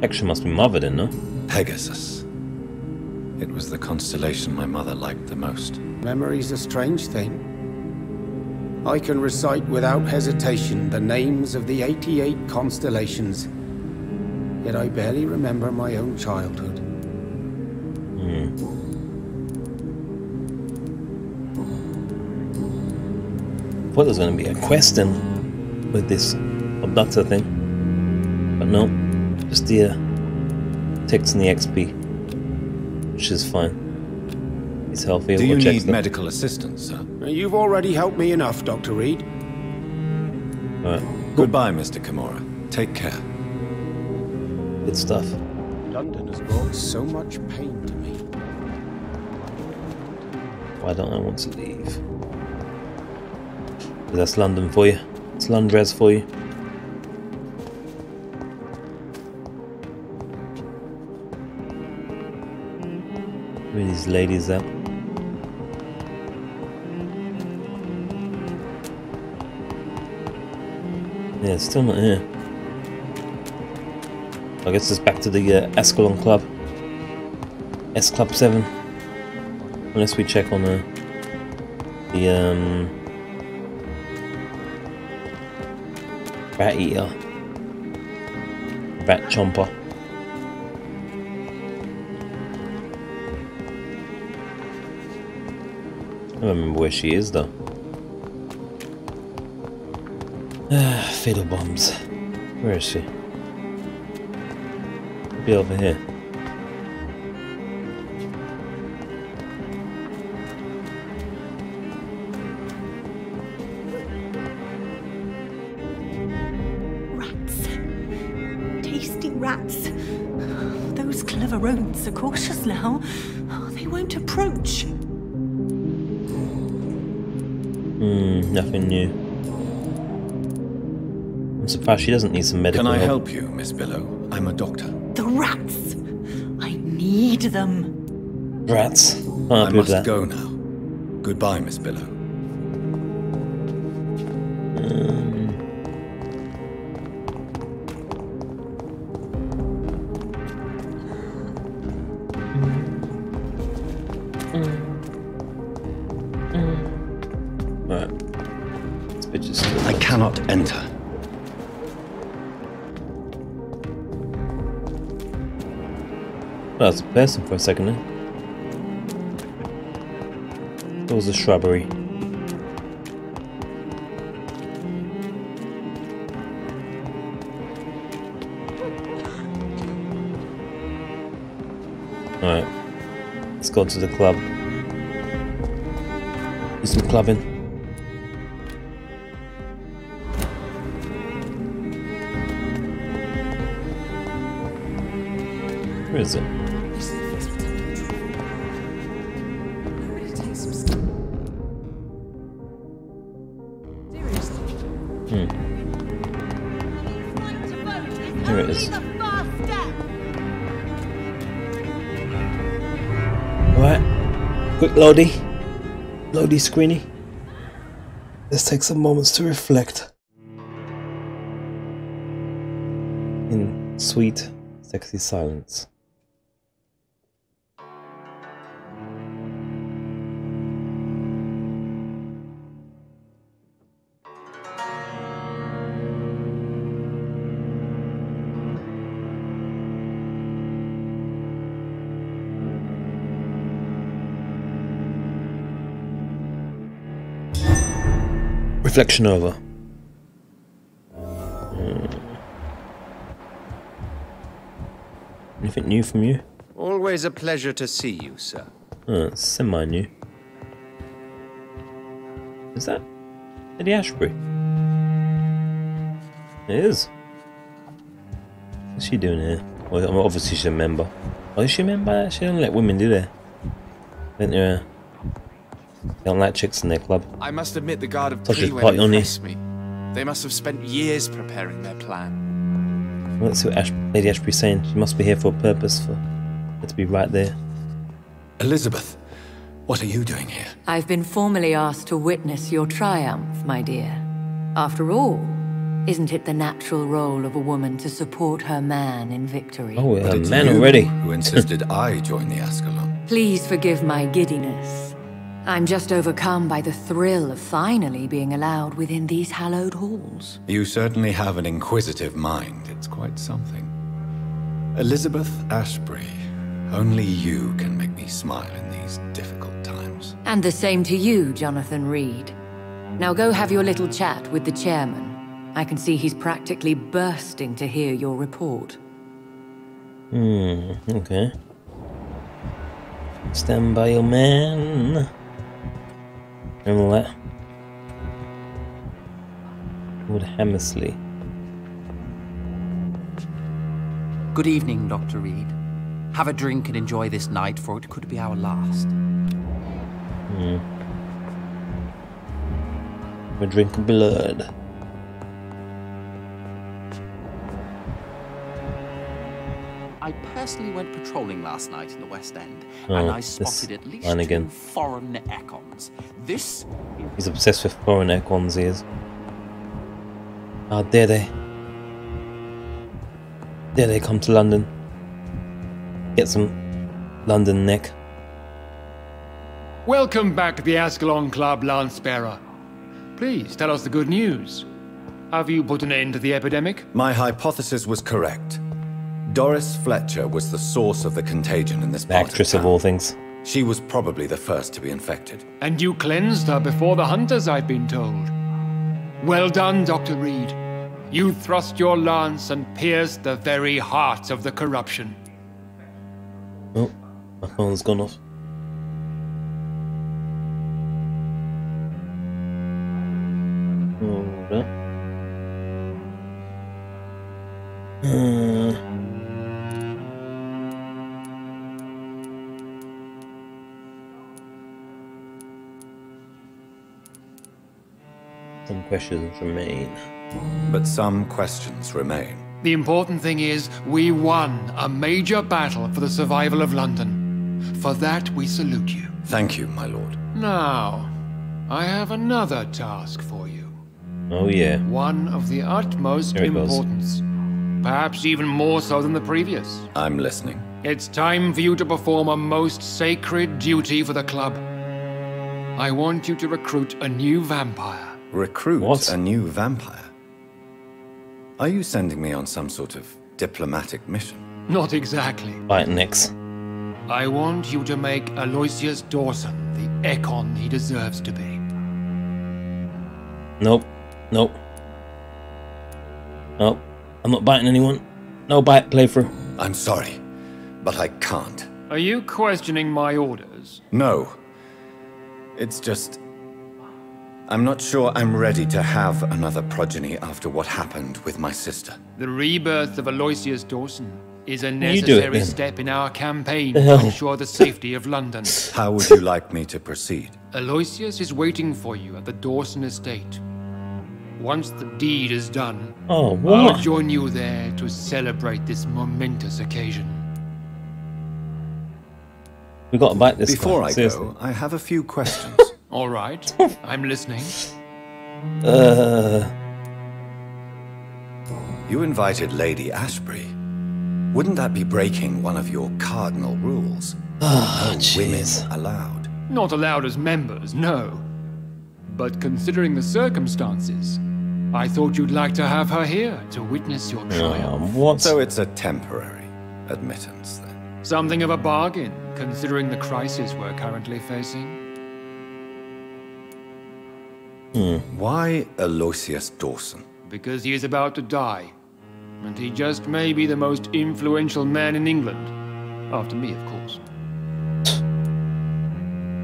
Actually must be Mother then, no? Pegasus. It was the constellation my mother liked the most. Memory's a strange thing. I can recite without hesitation the names of the 88 constellations, yet I barely remember my own childhood. I thought there was going to be a quest then with this abductor thing, but no, just the text and the XP, which is fine. He's healthy. Do you need medical assistance, sir? You've already helped me enough, Dr. Reid. Alright. Goodbye, Mr. Kimura. Take care. Good stuff. London has brought so much pain to me. Why don't I want to leave? But that's London for you. It's Londres for you. Where are these ladies at? Yeah, it's still not here. I guess it's back to the Ascalon Club. S Club 7. Unless we check on the Rat Eater. Rat Chomper. I don't remember where she is though. Fatal bombs. Where is she? Be over here. Rats. Tasty rats. Those clever rodents are cautious now. They won't approach. Nothing new. I'm surprised she doesn't need some medical help. Can I help. help you, Miss Billow? I'm a doctor. The rats. I need them. Rats. I must go now. Goodbye, Miss Billow. Right. This bitch is still... I cannot enter. Well, that's a person for a second then. There was a shrubbery. Alright. Let's go to the club. Do some clubbing. Where is it? Here it is. Quick loady. Loady screeny. Let's take some moments to reflect. In sweet, sexy silence. Reflection over. Anything new from you? Always a pleasure to see you, sir. It's semi-new. Is that Lady Ashbury? It is. What's she doing here? Well, obviously she's a member. Oh, is she a member? She don't let women, do they? They don't like chicks in their club. I must admit the Guard of Such as Priwen party only. impressed me. They must have spent years preparing their plan. Well, let's see what Lady Ashbury's saying. She must be here for a purpose, for her to be right there. Elizabeth, what are you doing here? I've been formally asked to witness your triumph, my dear. After all, isn't it the natural role of a woman to support her man in victory? Oh, we're But a it's man you already. who insisted I join the Ascalon. Please forgive my giddiness. I'm just overcome by the thrill of finally being allowed within these hallowed halls. You certainly have an inquisitive mind. It's quite something. Elizabeth Ashbury, only you can make me smile in these difficult times. And the same to you, Jonathan Reid. Now go have your little chat with the chairman. I can see he's practically bursting to hear your report. Okay. Stand by your man. Remember that? Lord Hammersley. Good evening, Dr. Reid. Have a drink and enjoy this night, for it could be our last. A drink of blood. I personally went patrolling last night in the West End, Oh, and I this spotted at least line again. 2 foreign econs. This He's obsessed with foreign econs, he is. How dare they? Dare they come to London? Get some London neck. Welcome back to the Ascalon Club, Lancebearer. Please tell us the good news. Have you put an end to the epidemic? My hypothesis was correct. Doris Fletcher was the source of the contagion in this part Actress of of town. all things. She was probably the first to be infected. And you cleansed her before the hunters, I've been told. Well done, Dr. Reid. You thrust your lance and pierced the very heart of the corruption. Oh, my phone's gone off. Hold up. Some questions remain. But some questions remain. The important thing is, we won a major battle for the survival of London. For that, we salute you. Thank you, my lord. Now, I have another task for you. Oh yeah. One of the utmost There it goes. importance. Perhaps even more so than the previous. I'm listening. It's time for you to perform a most sacred duty for the club. I want you to recruit a new vampire. Recruit a new vampire? Are you sending me on some sort of diplomatic mission? Not exactly. Right, next. I want you to make Aloysius Dawson the Econ he deserves to be. Nope. Nope. Nope. I'm not biting anyone. No bite playthrough. I'm sorry, but I can't. Are you questioning my orders? No. It's just... I'm not sure I'm ready to have another progeny after what happened with my sister. The rebirth of Aloysius Dawson is a You do it, necessary then. step in our campaign The to hell? ensure the safety of London. How would you like me to proceed? Aloysius is waiting for you at the Dawson estate. Once the deed is done, Oh, I'll what? join you there to celebrate this momentous occasion. We got to bite this Before guy. I Seriously. go, I have a few questions. All right, I'm listening. You invited Lady Ashbury. Wouldn't that be breaking one of your cardinal rules? No women allowed. Not allowed as members, no. But considering the circumstances, I thought you'd like to have her here to witness your triumph. What? So it's a temporary admittance, then? Something of a bargain, considering the crisis we're currently facing. Why Aloysius Dawson? Because he is about to die. And he just may be the most influential man in England. After me, of course.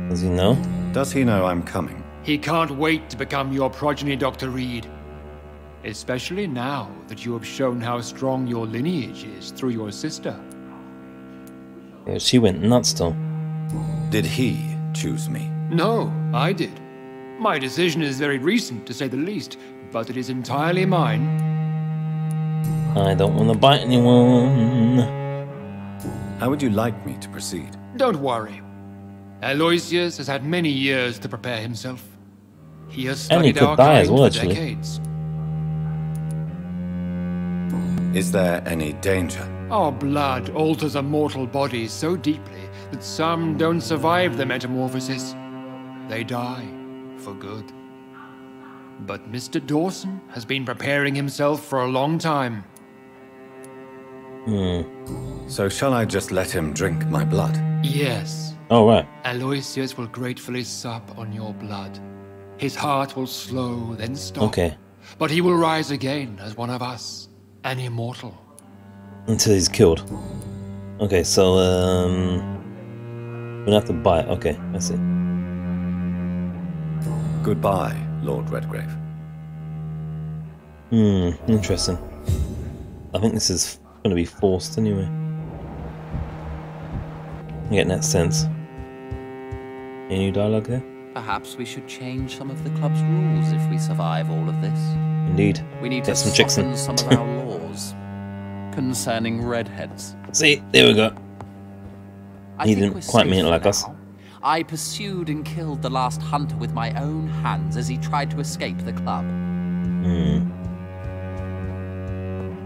Does he know? Does he know I'm coming? He can't wait to become your progeny, Dr. Reid. Especially now that you have shown how strong your lineage is through your sister. Yeah, she went nuts though. Did he choose me? No, I did. My decision is very recent, to say the least, but it is entirely mine. I don't want to bite anyone. How would you like me to proceed? Don't worry. Aloysius has had many years to prepare himself. He has studied our kind for decades. Is there any danger? Our blood alters a mortal body so deeply that some don't survive the metamorphosis. They die for good. But Mr. Dawson has been preparing himself for a long time. So shall I just let him drink my blood? Yes. Oh, right. Aloysius will gratefully sup on your blood. His heart will slow, then stop. Okay. But he will rise again as one of us, an immortal. Until he's killed. Okay, so we'll have to bite. Okay, I see. Goodbye, Lord Redgrave. Interesting. I think this is going to be forced anyway. I'm getting that sense. Any new dialogue there? Perhaps we should change some of the club's rules if we survive all of this. Indeed. We need Get to some chicks soften in. some of our laws concerning redheads. See, there we go. I He think didn't we're quite mean it safe like now. us. I pursued and killed the last hunter with my own hands as he tried to escape the club.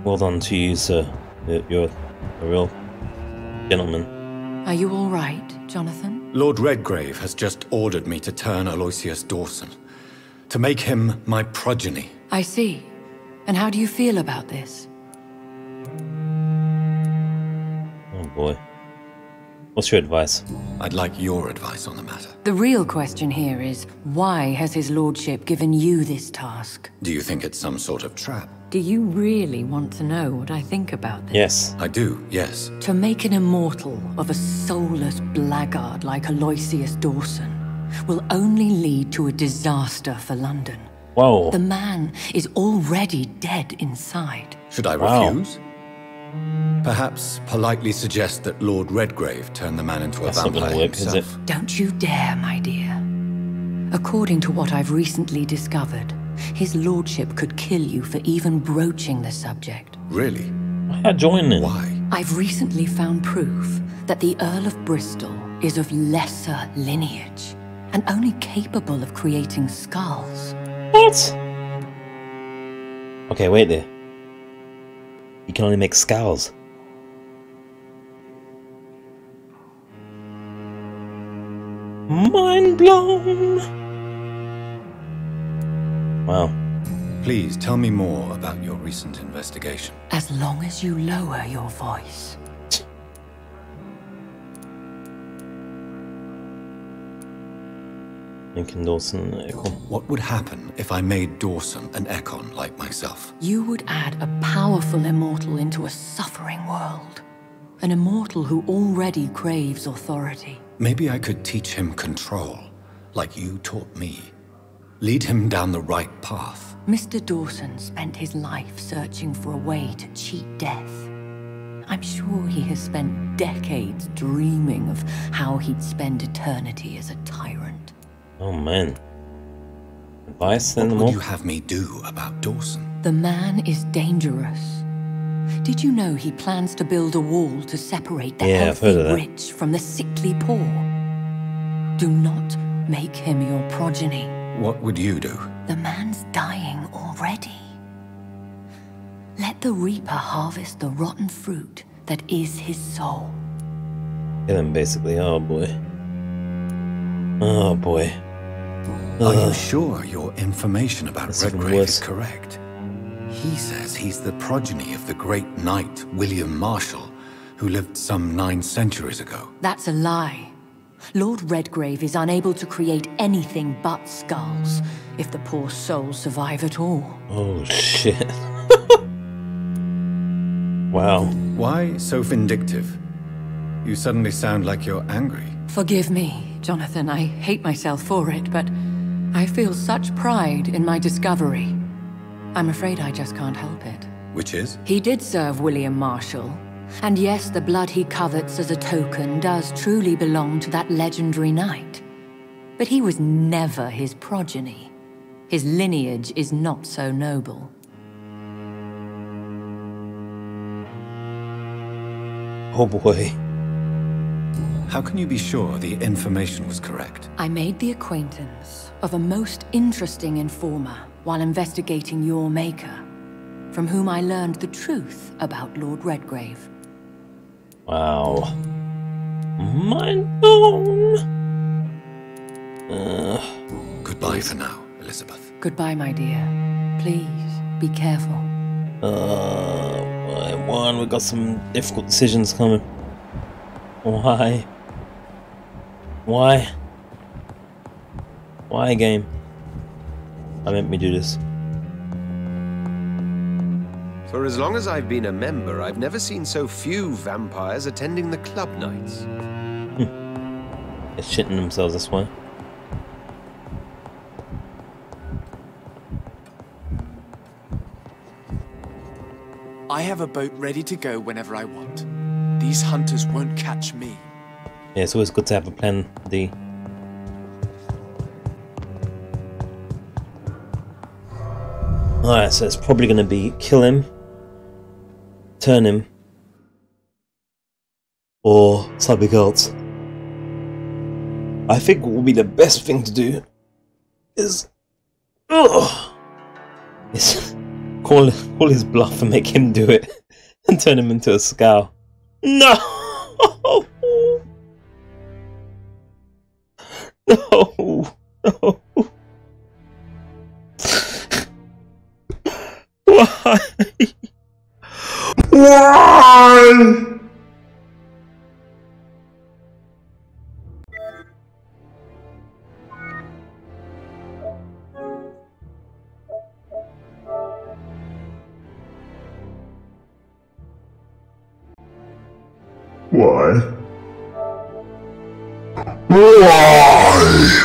Well done to you, sir. You're a real gentleman. Are you all right, Jonathan? Lord Redgrave has just ordered me to turn Aloysius Dawson, to make him my progeny. I see. And how do you feel about this? Oh boy. What's your advice? I'd like your advice on the matter. The real question here is, why has his lordship given you this task? Do you think it's some sort of trap? Do you really want to know what I think about this? Yes. I do, yes. To make an immortal of a soulless blackguard like Aloysius Dawson will only lead to a disaster for London. Whoa. The man is already dead inside. Should I refuse? Perhaps politely suggest that Lord Redgrave turn the man into That's a not vampire gonna work, is himself. it? Don't you dare, my dear. According to what I've recently discovered, his lordship could kill you for even broaching the subject. Really? I join in. Why? I've recently found proof that the Earl of Bristol is of lesser lineage and only capable of creating skals. What? Okay, wait there. You can only make skals. Mind blown. Wow. Please tell me more about your recent investigation. As long as you lower your voice. Lincoln Dawson, Econ. What would happen if I made Dawson an Econ like myself? You would add a powerful immortal into a suffering world. An immortal who already craves authority. Maybe I could teach him control, like you taught me. Lead him down the right path. Mr. Dawson spent his life searching for a way to cheat death. I'm sure he has spent decades dreaming of how he'd spend eternity as a tyrant. Oh man. Advice then What more? would you have me do about Dawson? The man is dangerous. Did you know he plans to build a wall to separate the healthy rich from the sickly poor? Do not make him your progeny. What would you do? The man's dying already. Let the reaper harvest the rotten fruit that is his soul. Kill him, basically. Oh boy. Oh boy. Are you sure your information about Redgrave is correct? He says he's the progeny of the great knight William Marshall, who lived some 9 centuries ago. That's a lie. Lord Redgrave is unable to create anything but skals, if the poor souls survive at all. Oh shit. Wow. Why so vindictive? You suddenly sound like you're angry. Forgive me, Jonathan. I hate myself for it, but I feel such pride in my discovery. I'm afraid I just can't help it. Which is? He did serve William Marshall. And yes, the blood he covets as a token does truly belong to that legendary knight. But he was never his progeny. His lineage is not so noble. Oh boy. How can you be sure the information was correct? I made the acquaintance of a most interesting informer while investigating your maker, from whom I learned the truth about Lord Redgrave. Wow. Mind blown. Goodbye for now, Elizabeth. Goodbye, my dear. Please, be careful. One, we've got some difficult decisions coming. Why? Why? Why, game? I meant me do this. For as long as I've been a member, I've never seen so few vampires attending the club nights. They're shitting themselves, that's why. I have a boat ready to go whenever I want. These hunters won't catch me. Yeah, it's always good to have a plan D. Alright, so it's probably going to be kill him, turn him, or something else. I think what will be the best thing to do is call his bluff and make him do it and turn him into a skal. No! No! No! Why? Why? Why? Why?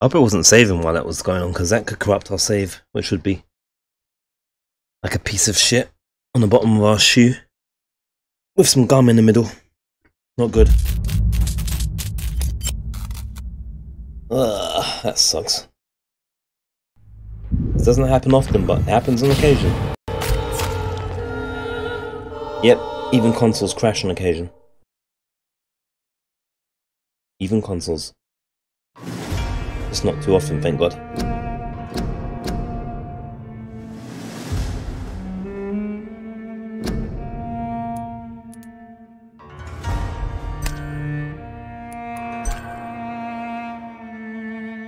I hope it wasn't saving while that was going on, because that could corrupt our save, which would be like a piece of shit on the bottom of our shoe with some gum in the middle. Not good. Ugh, that sucks. This doesn't happen often, but it happens on occasion. Yep, even consoles crash on occasion. Even consoles. It's not too often, thank God.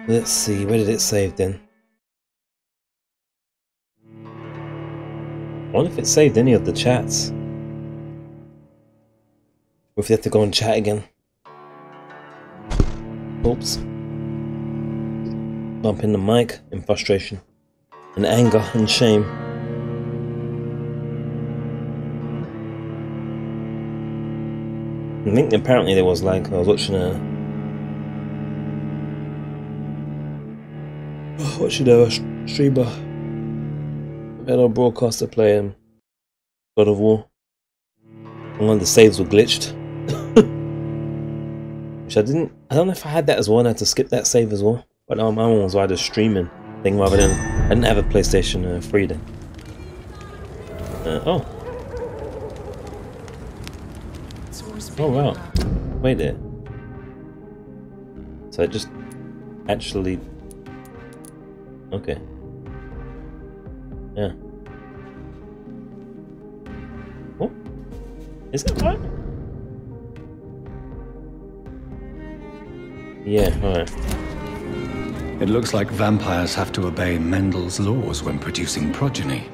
Let's see, where did it save then? I wonder if it saved any of the chats. Or if you have to go and chat again. Oops. Bumping the mic in frustration and anger and shame. I think apparently there was like, I was watching a streamer, had a broadcaster playing God of War. And one of the saves were glitched. Which I don't know if I had that as well, and I had to skip that save as well. But my one was either streaming thing rather than, I didn't have a PlayStation 3 then. Oh. Oh wow. Wait there. So it just actually... Okay. Yeah. Oh? Is that right? Yeah, alright. It looks like vampires have to obey Mendel's laws when producing progeny.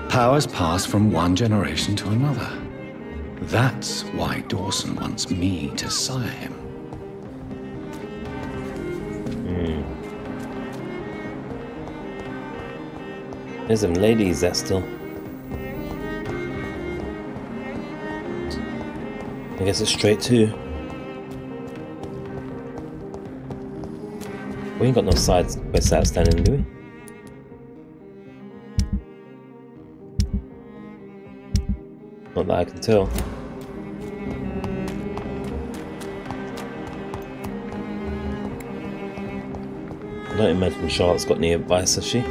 Powers pass from one generation to another. That's why Dawson wants me to sire him. There's some ladies that still. I guess it's straight to. We ain't got no side quests outstanding, do we? Not that I can tell. I don't imagine Charlotte's got any advice, has she?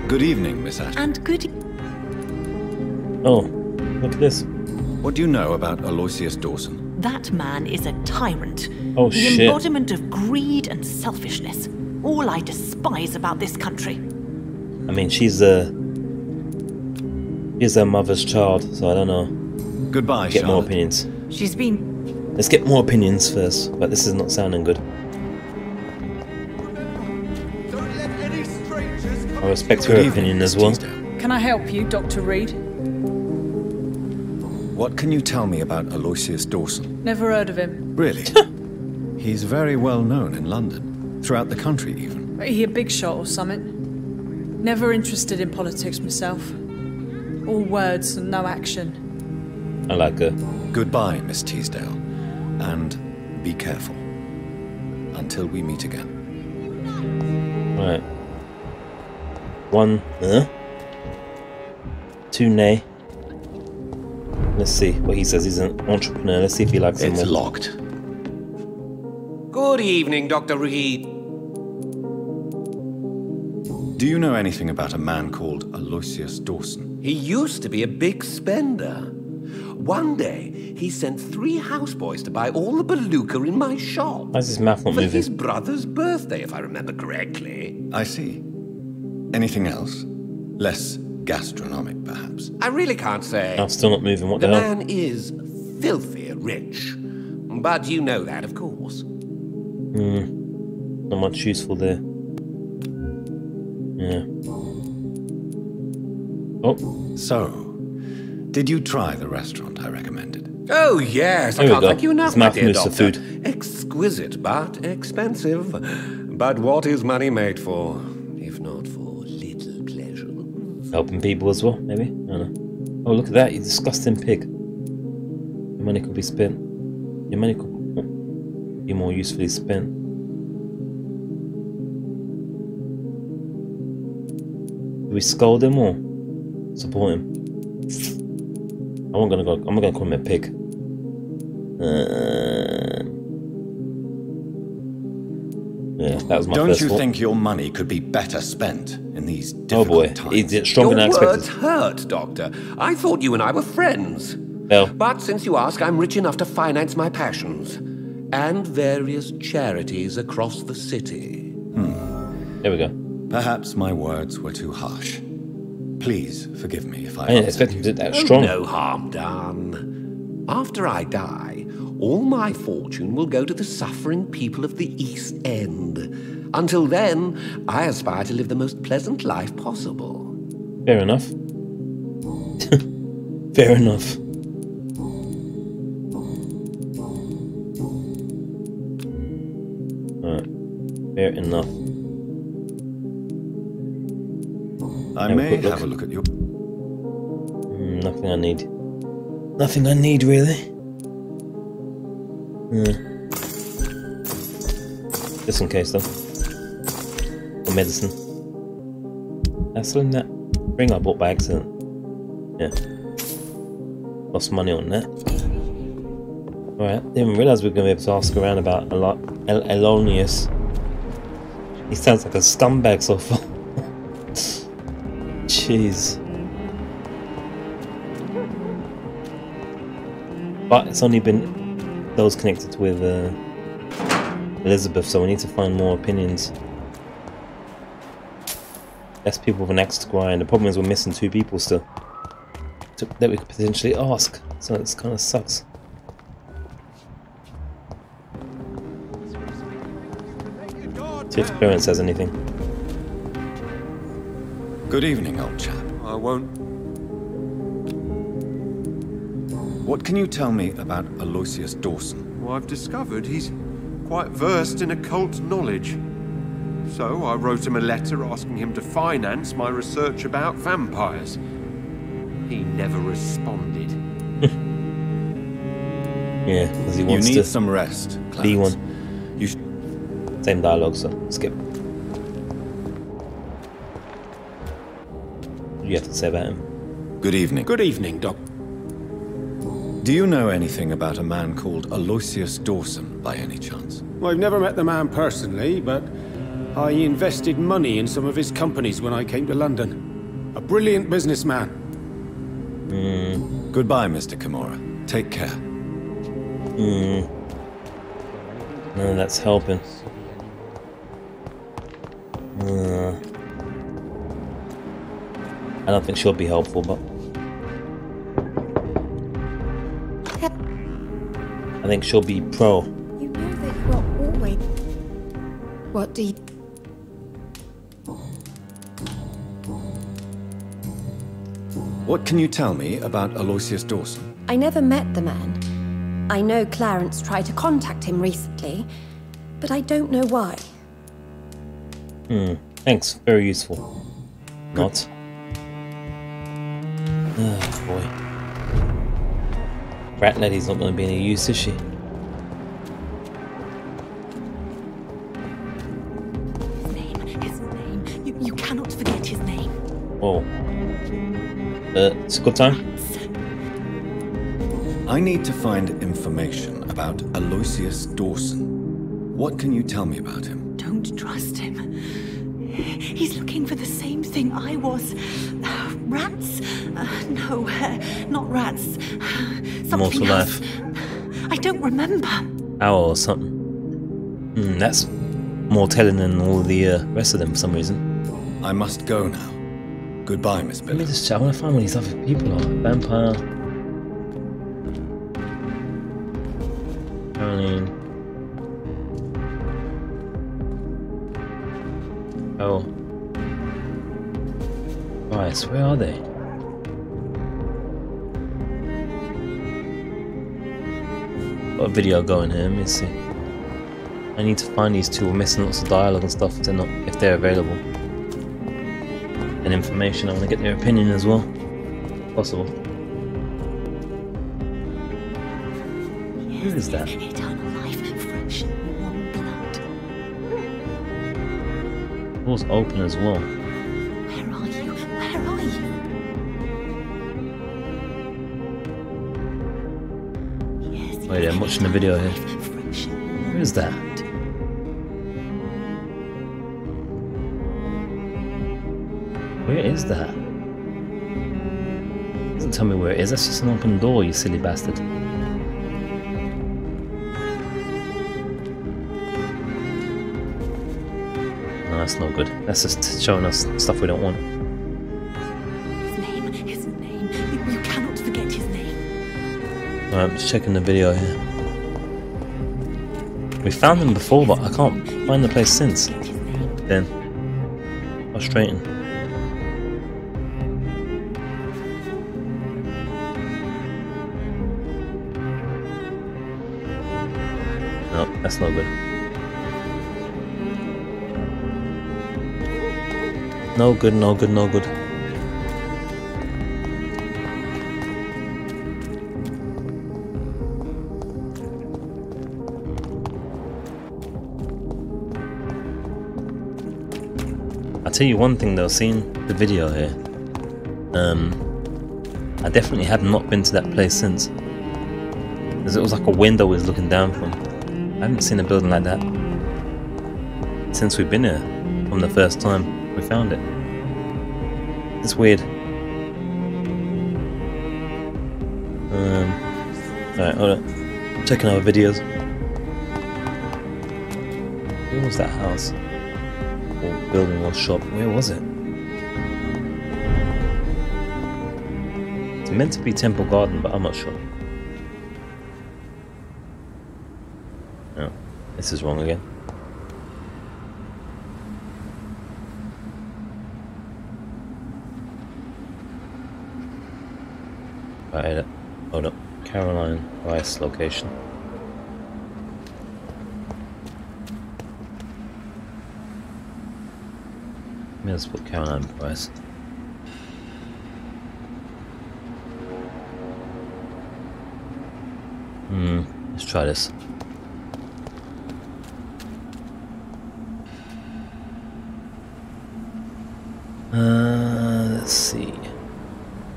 Good evening, Miss Ashton. And good. Oh, look at this. What do you know about Aloysius Dawson? That man is a tyrant. Oh, the shit. embodiment of greed and selfishness. All I despise about this country. I mean, she's her mother's child, so I don't know. Goodbye, Get more Charlotte. opinions. She's been... Let's get more opinions first, but this is not sounding good. I respect her opinion as well. Can I help you, Dr. Reid? What can you tell me about Aloysius Dawson? Never heard of him. Really? He's very well known in London, throughout the country even. He a big shot or something? Never interested in politics myself. All words and no action. I like her. Goodbye, Miss Teasdale. And be careful. Until we meet again. Right. 1, two nay. Let's see what he says. He's an entrepreneur. Let's see if he likes him more. It's locked. Good evening, Dr. Reid. Do you know anything about a man called Aloysius Dawson? He used to be a big spender. One day, he sent 3 houseboys to buy all the beluga in my shop. Why is his mouth not for moving? his brother's birthday, if I remember correctly. I see. Anything else? Less gastronomic, perhaps? I really can't say. I'm still not moving. What the The hell? man is filthy rich. But you know that, of course. Not much useful there. Yeah. Oh. So, did you try the restaurant I recommended? Oh, yes. I There we can't go. thank you enough, His my mouth dear moves for doctor. food. Exquisite, but expensive. But what is money made for, if not for little pleasure? Helping people as well, maybe? I don't know. Oh, look at that. You disgusting pig. Your money could be spent. Your money could be more usefully spent. Do we scold him or support him? I'm not gonna call him a pig. Yeah, that was my Don't first you thought. think your money could be better spent in these Oh boy, difficult he's times? stronger than I Your expected. words hurt, Doctor. I thought you and I were friends. Well, But since you ask, I'm rich enough to finance my passions. And various charities across the city. there we go. Perhaps my words were too harsh. Please forgive me if I... I didn't expect him to do that Oh, strong. no harm done. After I die, all my fortune will go to the suffering people of the East End. Until then, I aspire to live the most pleasant life possible. Fair enough. Fair enough. Alright. Fair enough. I Have a may quick look. have a look at your... Nothing I need. Nothing I need, really. Just in case, though. For medicine. That's that ring I bought by accident. Yeah. Lost money on that. Alright, didn't realise we were going to be able to ask around about Elonius. He sounds like a scumbag so far. Jeez. But it's only been those connected with Elizabeth, so we need to find more opinions. Less people with an axe to grind. The problem is we're missing 2 people still that we could potentially ask, so it kind of sucks. See if Clarence says anything. Good evening, old chap. I won't. What can you tell me about Aloysius Dawson? Well, I've discovered he's quite versed in occult knowledge. So I wrote him a letter asking him to finance my research about vampires. He never responded. Yeah, because he wants to. You need some rest, Clarence. Be one. You Same dialogue, so skip. What do you have to say about him? Good evening. Good evening, Doc. Do you know anything about a man called Aloysius Dawson, by any chance? Well, I've never met the man personally, but I invested money in some of his companies when I came to London. A brilliant businessman. Goodbye, Mr. Kimura. Take care. No, that's helping. I don't think she'll be helpful, but I think she'll be pro. You know that you are always... What do you... What can you tell me about Aloysius Dawson? I never met the man. I know Clarence tried to contact him recently, but I don't know why. Thanks, very useful. Not. Oh boy. Rat Lady's not going to be any use, is she? His name. You cannot forget his name. Oh. It's a good time. I need to find information about Aloysius Dawson. What can you tell me about him? Don't trust him. He's looking for the same thing I was. Rats? No, not rats. Something else. I don't remember. Owl or something. That's more telling than all the rest of them for some reason. I must go now. Goodbye, Miss Billy. Let me just check. I want to find where these other people are. Vampire. Caroline. Oh. Right, where are they? Got a video going here, let me see. I need to find these 2. We're missing lots of dialogue and stuff if they're available. And information, I want to get their opinion as well. If possible. Who is that? Eternal life, fresh, warm blood. Door's open as well. Where are you? Where are you? Yes, Wait, I'm watching the video here. Who is that? Where is that? Doesn't tell me where it is. That's just an open door, you silly bastard. No, that's not good. That's just showing us stuff we don't want. His name. You cannot forget his name. Alright, I'm just checking the video here. We found them before, but I can't find the place since then. Frustrating. No, that's not good. No good, no good, no good. I'll tell you one thing though, seeing the video here, I definitely have not been to that place since. Because it was like a window we was looking down from. I haven't seen a building like that since we've been here, from the first time we found it. It's weird. Alright, hold on. Checking our videos. Where was that house? Or building or shop? Where was it? It's meant to be Temple Garden, but I'm not sure. Oh, this is wrong again. Right, hold up. Caroline Rice location. Let's put Caroline Price. Let's try this. Let's see.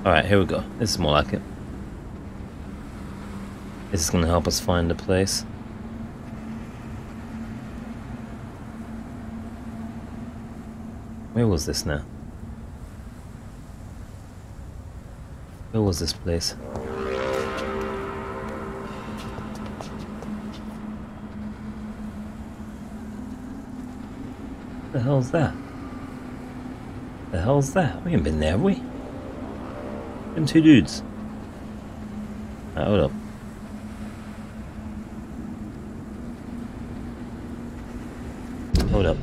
Alright, here we go. This is more like it. This is going to help us find the place. Where was this now? Where was this place? What the hell's that? The hell's that? We ain't been there, have we? Them two dudes. Right, hold up. Hold up.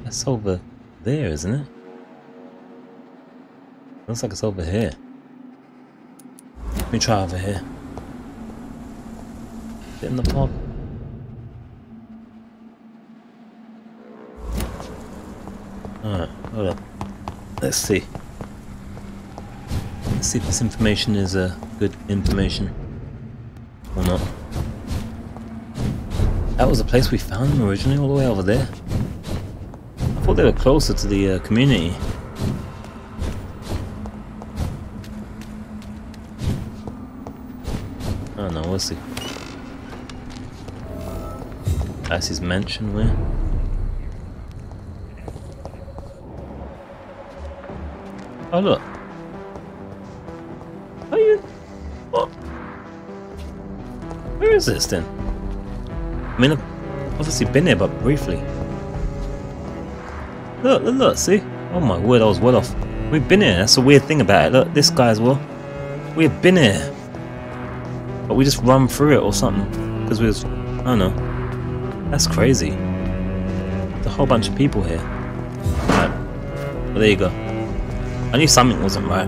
That's over there, isn't it? Looks like it's over here. Let me try over here. Is it in the park? Alright, hold up. Let's see. Let's see if this information is good information or not. That was the place we found them originally, all the way over there. I thought they were closer to the community. I don't know, we'll see. That's his mansion, where? Oh look. Are you? What? Where is this then? I mean, I've obviously been here, but briefly. Look, look, look, see? Oh my word, I was well off. We've been here, that's the weird thing about it. Look, this guy as well. We've been here. But we just run through it or something. Because we was, I don't know. That's crazy. There's a whole bunch of people here. Right. Well, there you go. I knew something wasn't right.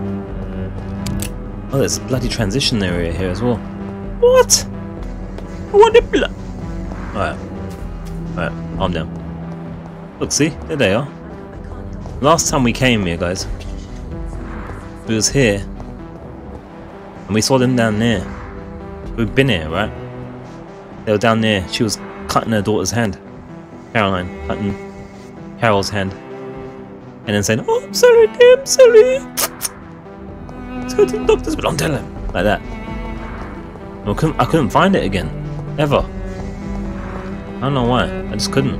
Oh, there's a bloody transition area here as well. What? What the blood? Alright. Alright, calm down. Look, see? There they are. Last time we came here, guys, we was here. And we saw them down there. We've been here, right? They were down there. She was cutting her daughter's hand. Caroline cutting Carol's hand. And then saying, oh, I'm sorry, dear, I'm sorry. Let's go to the doctors, but don't tell him. Like that. I couldn't find it again. Ever. I don't know why. I just couldn't.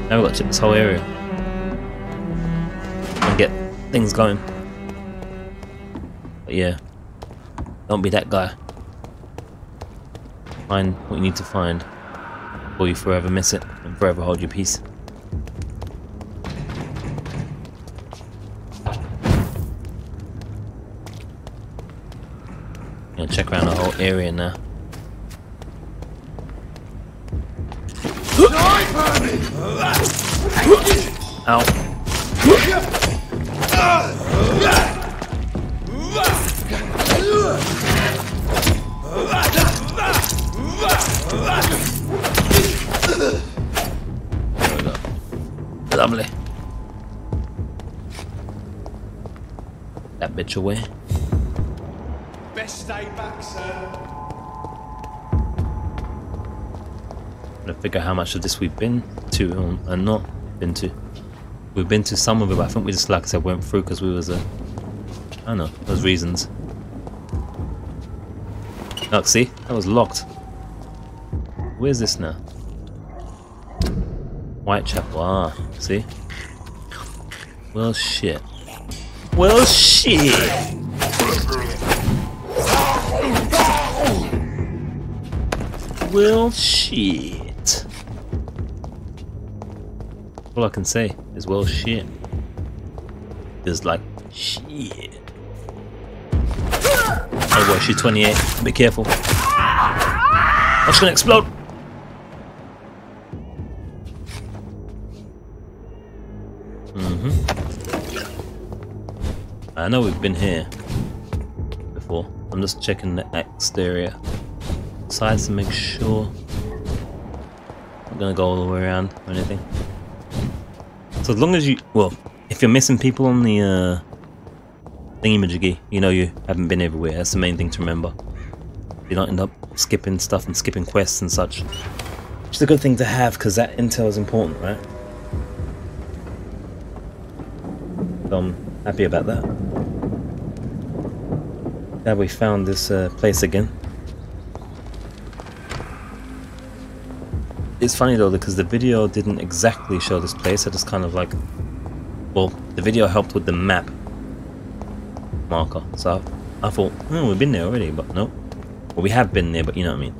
Now we've got to check this whole area. And get things going. But yeah. Don't be that guy. Find what you need to find. Or you forever miss it. And forever hold your peace. Gonna check around the whole area now. Ow. Lovely. That bitch away. Best day back, sir. I'm gonna figure out how much of this we've been to and not been to. We've been to some of it, but I think we just, like I said, went through because we was I don't know, those reasons. Look, see? That was locked. Where's this now? Whitechapel. Ah, see? Well, shit. Well, shit! Well, shit. All I can say is, well, shit. There's like, shit. Oh boy, she's 28. Be careful. Oh, she's gonna explode! I know we've been here before. I'm just checking the exterior sides to make sure I'm not gonna go all the way around or anything. So as long as you, well, if you're missing people on the thingy-majiggy, you know you haven't been everywhere. That's the main thing to remember. You don't end up skipping stuff and skipping quests and such. Which is a good thing to have, because that intel is important, right? So I'm happy about that. Now we found this place again. It's funny though, because the video didn't exactly show this place. I just kind of like, well, the video helped with the map marker. So I thought, oh, we've been there already, but no. Well, we have been there, but you know what I mean.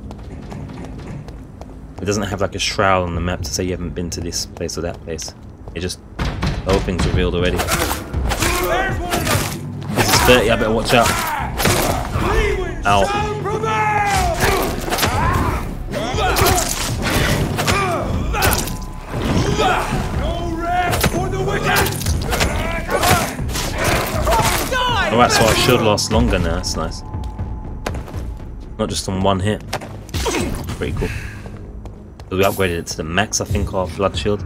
It doesn't have like a shroud on the map to say you haven't been to this place or that place. It just, the whole thing's revealed already. This is 30, I better watch out. Ow. Alright, so our shield lasts longer now, that's nice. Not just on one hit. Pretty cool. So we upgraded it to the max, I think, our blood shield.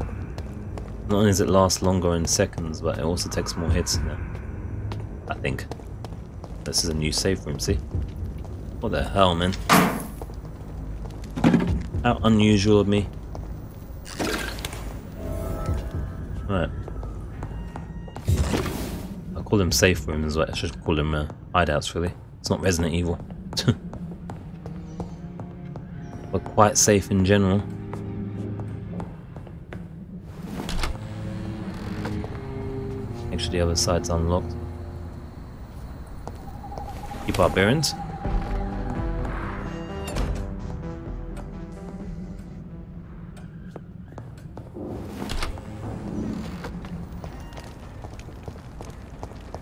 Not only does it last longer in seconds, but it also takes more hits now. I think. This is a new safe room, see? What the hell, man? How unusual of me. Right. I call them safe rooms, but I should call them hideouts, really. It's not Resident Evil. But quite safe in general. Make sure the other side's unlocked. Keep our bearings.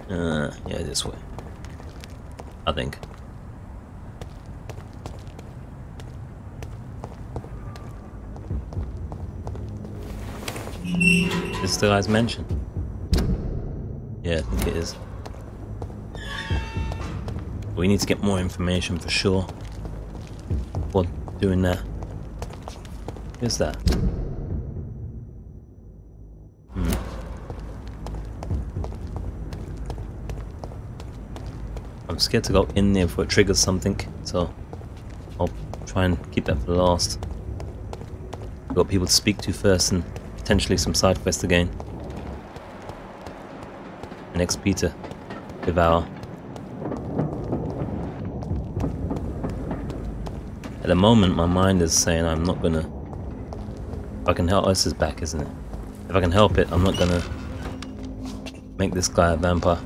Yeah, this way. I think. Is the guy's mention? Yeah, I think it is. We need to get more information for sure. What doing that? Who's that? I'm scared to go in there before it triggers something, so I'll try and keep that for last. I've got people to speak to first and potentially some side quests again. An XP to devour. At the moment my mind is saying I'm not gonna, if I can help, this is back, isn't it? If I can help it, I'm not gonna make this guy a vampire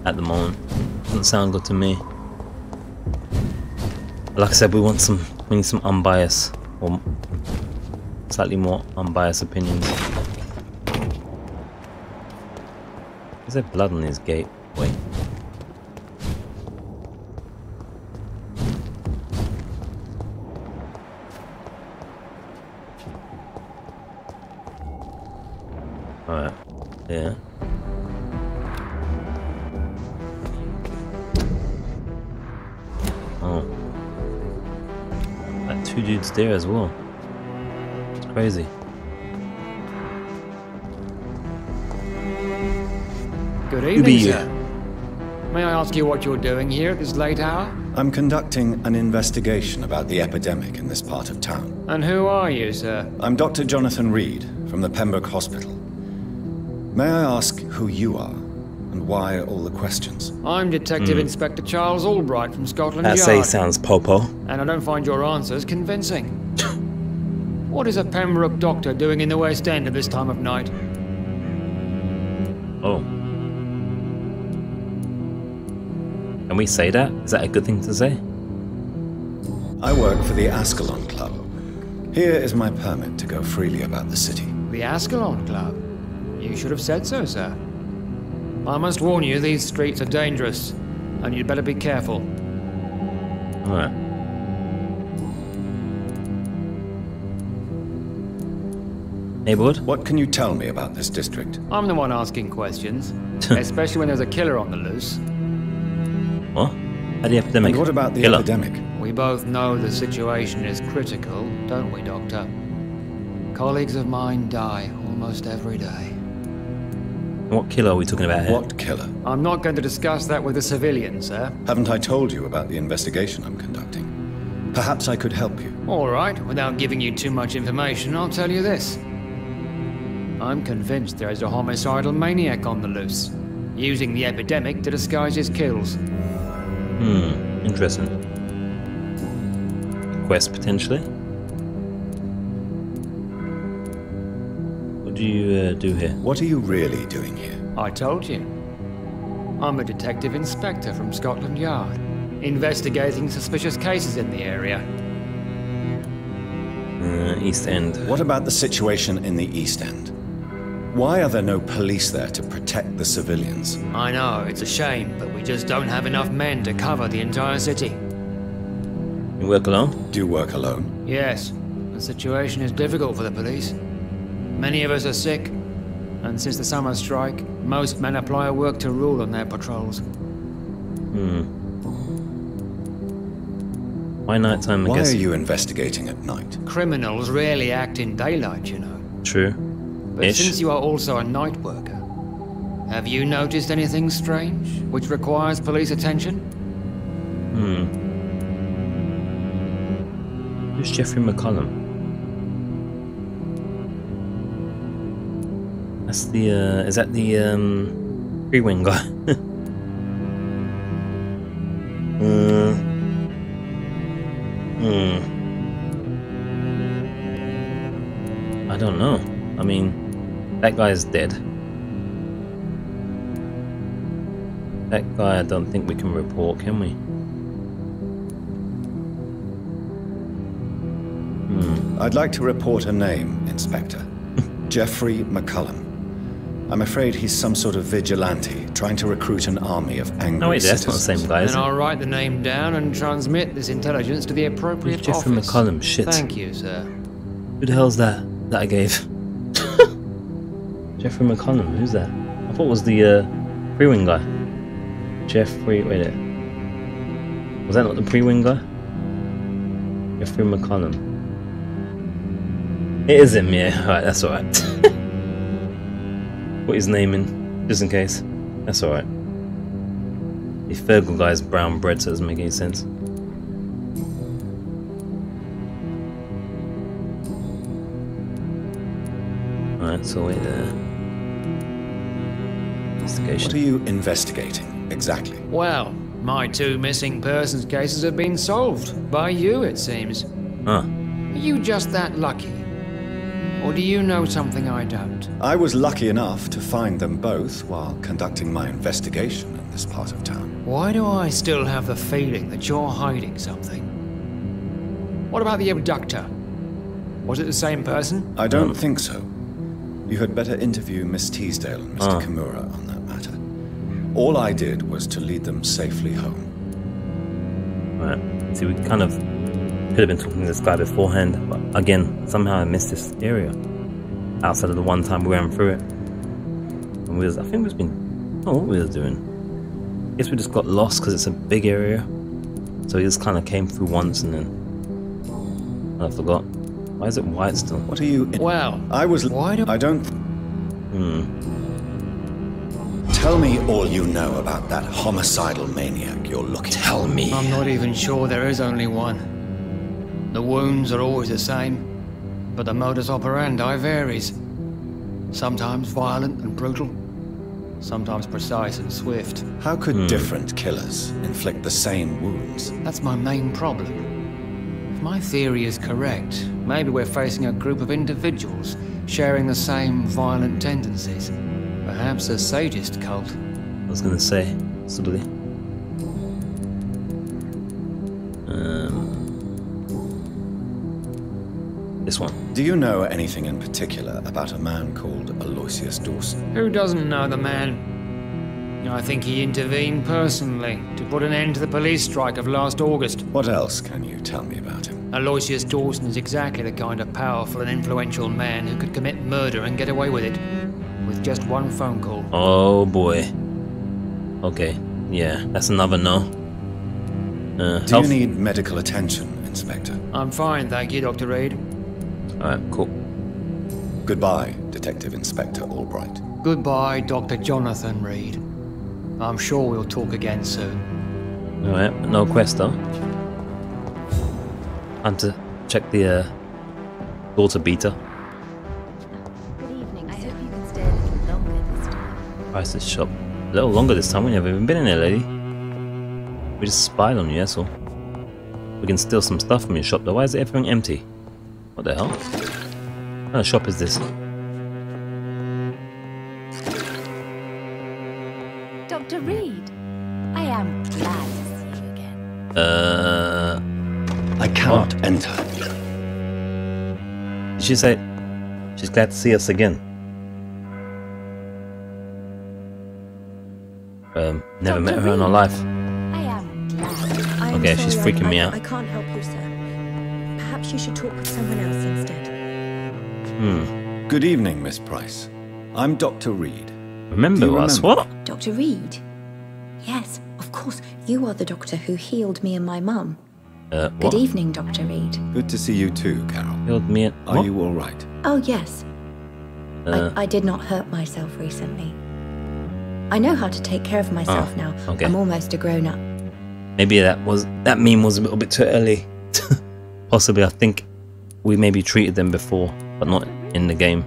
at the moment. Doesn't sound good to me. Like I said, we need some unbiased, or slightly more unbiased opinions. Is there blood on his gate? Wait. Alright, yeah. Oh. That two dudes there as well. It's crazy. Good evening, sir. May I ask you what you're doing here at this late hour? I'm conducting an investigation about the epidemic in this part of town. And who are you, sir? I'm Dr. Jonathan Reid from the Pembroke Hospital. May I ask who you are And why all the questions? I'm Detective Inspector Charles Albright from Scotland Yard. That sounds popo. And I don't find your answers convincing. What is a Pembroke doctor doing in the West End at this time of night? Oh. Can we say that? Is that a good thing to say? I work for the Ascalon Club. Here is my permit to go freely about the city. The Ascalon Club? You should have said so, sir. I must warn you, these streets are dangerous, and you'd better be careful. Alright. Neighborhood? What can you tell me about this district? I'm the one asking questions, especially when there's a killer on the loose. What? The epidemic. And what about the killer? epidemic? We both know the situation is critical, don't we, Doctor? Colleagues of mine die almost every day. What killer are we talking about here? What killer? I'm not going to discuss that with the civilians, sir. Haven't I told you about the investigation I'm conducting? Perhaps I could help you. All right, without giving you too much information, I'll tell you this. I'm convinced there is a homicidal maniac on the loose, using the epidemic to disguise his kills. Interesting. Quest, potentially? What do you do here? What are you really doing here? I told you. I'm a detective inspector from Scotland Yard, investigating suspicious cases in the area. East End. What about the situation in the East End? Why are there no police there to protect the civilians? I know, it's a shame, but we just don't have enough men to cover the entire city. You work alone? Do you work alone? Yes. The situation is difficult for the police. Many of us are sick, and since the summer strike, most men apply a work to rule on their patrols. Why nighttime, I Why guess? are you investigating at night? Criminals rarely act in daylight, you know. True. But since you are also a night worker, have you noticed anything strange which requires police attention? Who's Jeffrey McCollum? That's the, is that the, Free-wing guy? I don't know. I mean, that guy is dead. That guy, I don't think we can report, can we? I'd like to report a name, Inspector. Jeffrey McCullum. I'm afraid he's some sort of vigilante, trying to recruit an army of angry No, wait, that's citizens. not the same guy, is Then it? I'll write the name down and transmit this intelligence to the appropriate Who's Jeffrey office. McCollum? Shit. Thank you, sir. Who the hell's that I gave? Jeffrey McCollum, who's that? I thought it was the Free-wing guy. Jeffrey, wait a minute. Was that not the Free-wing guy? Jeffrey McCollum. It is him, yeah. Alright, that's alright. Put his name in, just in case. That's alright. The Fergal guy's brown bread, so it doesn't make any sense. Alright, so wait there. Investigation. What are you investigating, exactly? Well, my 2 missing persons cases have been solved. By you, it seems. Ah. Are you just that lucky? Or do you know something I don't? I was lucky enough to find them both while conducting my investigation in this part of town. Why do I still have the feeling that you're hiding something? What about the abductor? Was it the same person? I don't think so. You had better interview Miss Teasdale and Mr. Kimura on that matter. All I did was to lead them safely home. Right. See, we kind of could have been talking to this guy beforehand, but again, somehow I missed this area. Outside of the one time we ran through it. And we was, I think we've been, oh, what we was doing. I guess we just got lost because it's a big area. So we just kind of came through once and then I forgot. Why is it white still? What are you... Well, I was... Why do... I don't... Tell me all you know about that homicidal maniac you're looking for. Tell me. I'm not even sure there is only one. The wounds are always the same, but the modus operandi varies. Sometimes violent and brutal, sometimes precise and swift. How could different killers inflict the same wounds? That's my main problem. If my theory is correct, maybe we're facing a group of individuals sharing the same violent tendencies. Perhaps a sadist cult. I was gonna say, possibly. This one. Do you know anything in particular about a man called Aloysius Dawson? Who doesn't know the man? I think he intervened personally to put an end to the police strike of last August. What else can you tell me about him? Aloysius Dawson is exactly the kind of powerful and influential man who could commit murder and get away with it. With just one phone call. Oh boy. Okay. Yeah, that's another no. Do you need medical attention, Inspector? I'm fine, thank you, Dr. Reid. Alright, cool. Goodbye, Detective Inspector Albright. Goodbye, Dr. Jonathan Reid. I'm sure we'll talk again soon. Alright, no quest though. Time to check the daughter beta. Good evening. I hope you can stay a little longer this time. Price's shop. A little longer this time. We never even been in there, lady. We just spied on you, that's all. We can steal some stuff from your shop though. Why is everything empty? What the hell? What kind of shop is this? Dr. Reid, I am glad to see you again. I cannot enter. Did she say she's glad to see us again? Never met her in her life. I am glad. I'm Okay, she's sorry, freaking me out. I can't help you, sir. Perhaps you should talk with someone else instead. Good evening, Miss Price. I'm Dr. Reid. Remember us? What? Dr. Reid? Yes, of course. You are the doctor who healed me and my mum. What? Good evening, Dr. Reid. Good to see you too, Carol. Healed me at... Are you all right? Oh, yes. I did not hurt myself recently. I know how to take care of myself now. Okay. I'm almost a grown-up. Maybe that meme was a little bit too early. Possibly, I think we maybe treated them before, but not in the game.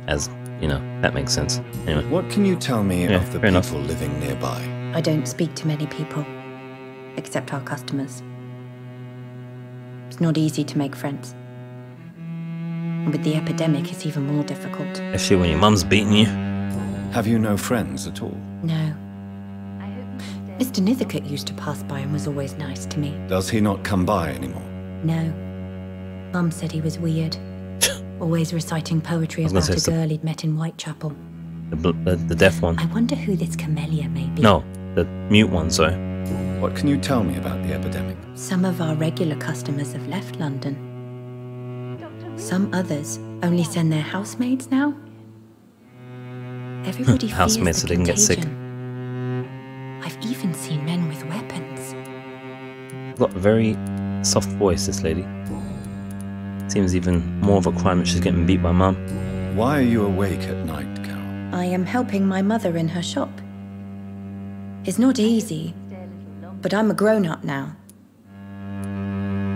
As, you know, that makes sense. Anyway. What can you tell me of the people living nearby? I don't speak to many people, except our customers. It's not easy to make friends. And with the epidemic, it's even more difficult. Especially when your mum's beating you. Have you no friends at all? No. Mr. Nithercote used to pass by and was always nice to me. Does he not come by anymore? No. Mum said he was weird. Always reciting poetry about a girl he'd met in Whitechapel. The deaf one. I wonder who this camellia may be. No, the mute one, sorry. What can you tell me about the epidemic? Some of our regular customers have left London. Some others only send their housemaids now. Everybody fears Housemates so they can get sick. I've even seen men with weapons. Got a very soft voice, this lady. Seems even more of a crime that she's getting beat by mum. Why are you awake at night, Carol? I am helping my mother in her shop. It's not easy, but I'm a grown-up now.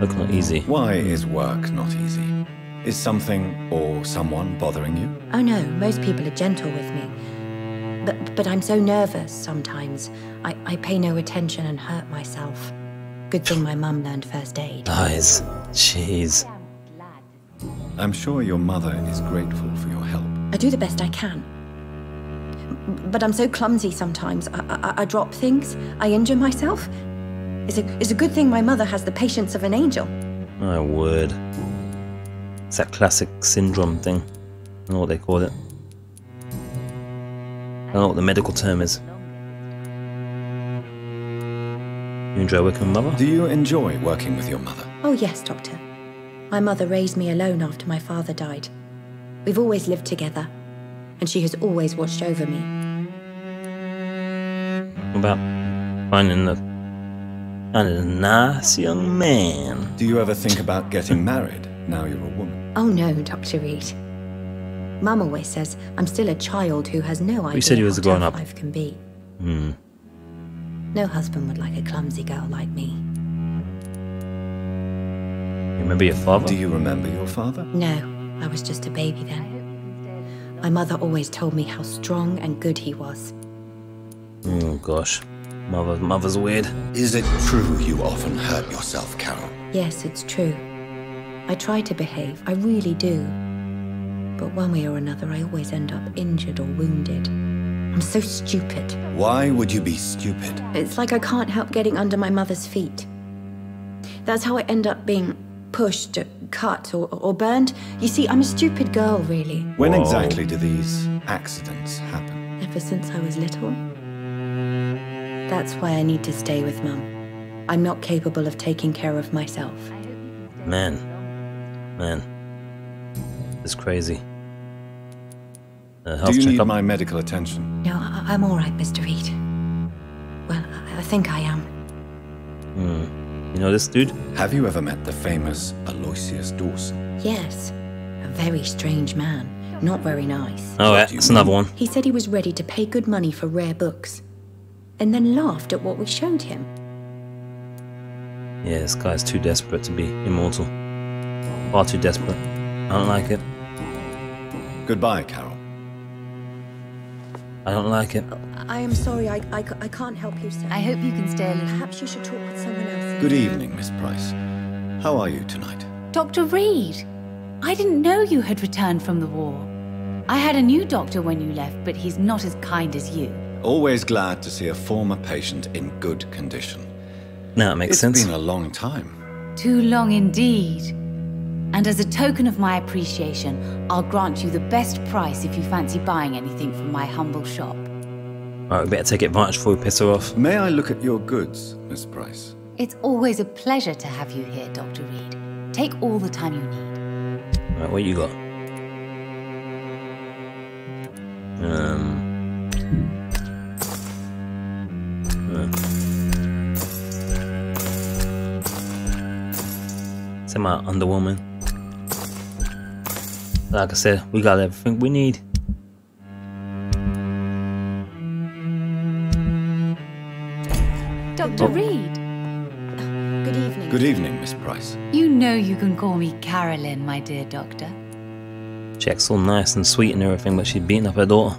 Look, not easy. Why is work not easy? Is something or someone bothering you? Oh no, most people are gentle with me. But I'm so nervous sometimes. I pay no attention and hurt myself. Good thing my mum learned first aid. Lies. Jeez. I'm sure your mother is grateful for your help. I do the best I can. But I'm so clumsy sometimes. I drop things. I injure myself. It's a good thing my mother has the patience of an angel. My word. It's that classic syndrome thing. I don't know what they call it. I don't know what the medical term is. You enjoy working with mother? Do you enjoy working with your mother? Oh yes, Doctor. My mother raised me alone after my father died. We've always lived together, and she has always watched over me. What about finding a nice young man? Do you ever think about getting married now you're a woman? Oh no, Dr. Reid. Mum always says I'm still a child who has no idea You said he was how grown tough up. life can be. Hmm. No husband would like a clumsy girl like me. You remember your father? Do you remember your father? No, I was just a baby then. My mother always told me how strong and good he was. Oh gosh. Mother's weird. Is it true you often hurt yourself, Carol? Yes, it's true. I try to behave, I really do. But one way or another, I always end up injured or wounded. I'm so stupid. Why would you be stupid? It's like I can't help getting under my mother's feet. That's how I end up being pushed, cut, or burned. You see, I'm a stupid girl, really. When exactly do these accidents happen? Ever since I was little. That's why I need to stay with Mum. I'm not capable of taking care of myself. Man. It's crazy. Do you need my medical attention? No, I'm all right, Mr. Reid. Well, I think I am. You know this dude? Have you ever met the famous Aloysius Dawson? Yes. A very strange man. Not very nice. Oh, that's another one. He said he was ready to pay good money for rare books. And then laughed at what we showed him. Yeah, this guy's too desperate to be immortal. Far too desperate. I don't like it. Goodbye, Carol. I don't like it. I am sorry, I can't help you, sir. I hope you can stay a little. Perhaps you should talk with someone else. Good evening, Miss Price. How are you tonight? Dr. Reid, I didn't know you had returned from the war. I had a new doctor when you left, but he's not as kind as you. Always glad to see a former patient in good condition. Now it makes sense. It's been a long time. Too long indeed. And as a token of my appreciation, I'll grant you the best price if you fancy buying anything from my humble shop. Alright, we better take advantage before we piss her off. May I look at your goods, Miss Price? It's always a pleasure to have you here, Dr. Reid. Take all the time you need. Alright, what you got? Semi Underwoman. Like I said, we got everything we need. Dr. Reid. Good evening. Good evening, Miss Price. You know you can call me Carolyn, my dear doctor. She acts all nice and sweet and everything, but she's beating up her daughter.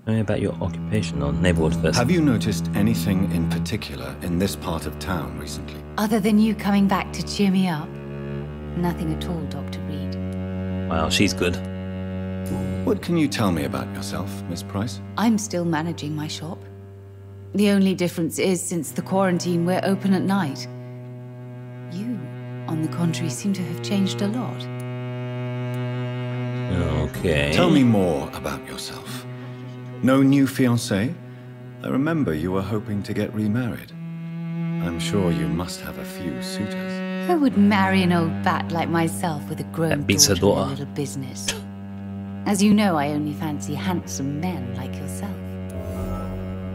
Tell me about your occupation or neighborhood first. Have you noticed anything in particular in this part of town recently? Other than you coming back to cheer me up? Nothing at all, Dr. Reid. Wow, she's good. What can you tell me about yourself, Miss Price? I'm still managing my shop. The only difference is, since the quarantine, we're open at night. You, on the contrary, seem to have changed a lot. Okay. Tell me more about yourself. No new fiancé? I remember you were hoping to get remarried. I'm sure you must have a few suitors. Who would marry an old bat like myself with a grown beats her daughter and daughter. a little business? As you know, I only fancy handsome men like yourself.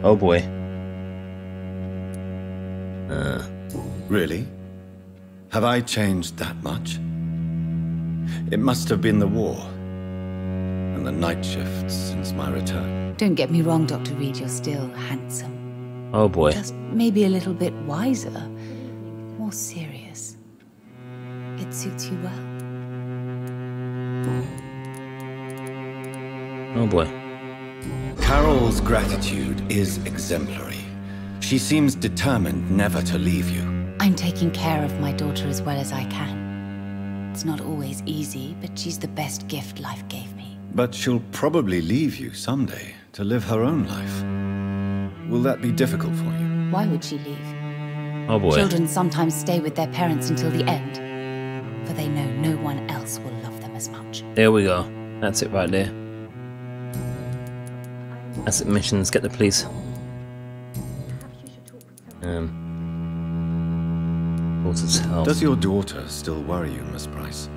Oh boy. Really? Have I changed that much? It must have been the war and the night shifts since my return. Don't get me wrong, Dr. Reid, you're still handsome. Oh boy. Just maybe a little bit wiser, more serious. It suits you well. Oh boy. Carol's gratitude is exemplary. She seems determined never to leave you. I'm taking care of my daughter as well as I can. It's not always easy, but she's the best gift life gave me. But she'll probably leave you someday to live her own life. Will that be difficult for you? Why would she leave? Oh boy. Children sometimes stay with their parents until the end, for they know no one else will love them as much. There we go. That's it right there. Asset missions, get the police. Daughter's health. Does your daughter still worry you, Miss Price?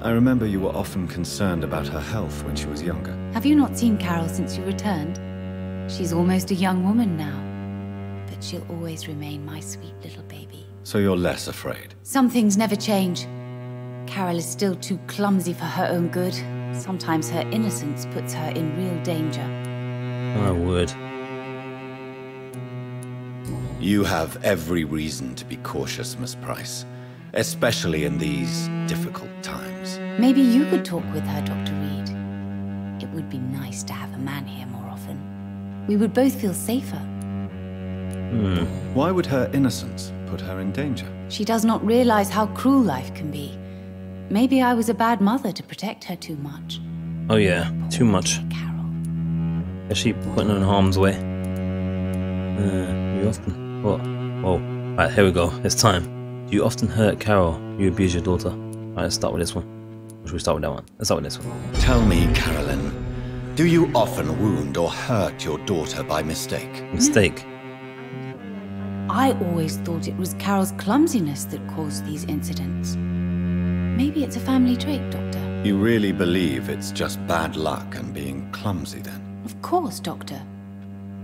I remember you were often concerned about her health when she was younger. Have you not seen Carol since you returned? She's almost a young woman now, but she'll always remain my sweet little baby. So you're less afraid? Some things never change. Carol is still too clumsy for her own good. Sometimes her innocence puts her in real danger. My word. You have every reason to be cautious, Miss Price. especially in these difficult times. Maybe you could talk with her, Dr. Reid. It would be nice to have a man here more often. We would both feel safer. Why would her innocence put her in danger? She does not realize how cruel life can be. Maybe I was a bad mother to protect her too much. Oh yeah, too much. Is she putting her in harm's way? You often... What? Oh, right, here we go. It's time. Do you often hurt Carol? You abuse your daughter? Alright, let's start with this one. Or should we start with that one? Let's start with this one. Tell me, Carolyn, do you often wound or hurt your daughter by mistake? Mistake? I always thought it was Carol's clumsiness that caused these incidents. Maybe it's a family trait, Doctor. You really believe it's just bad luck and being clumsy then? Of course, Doctor.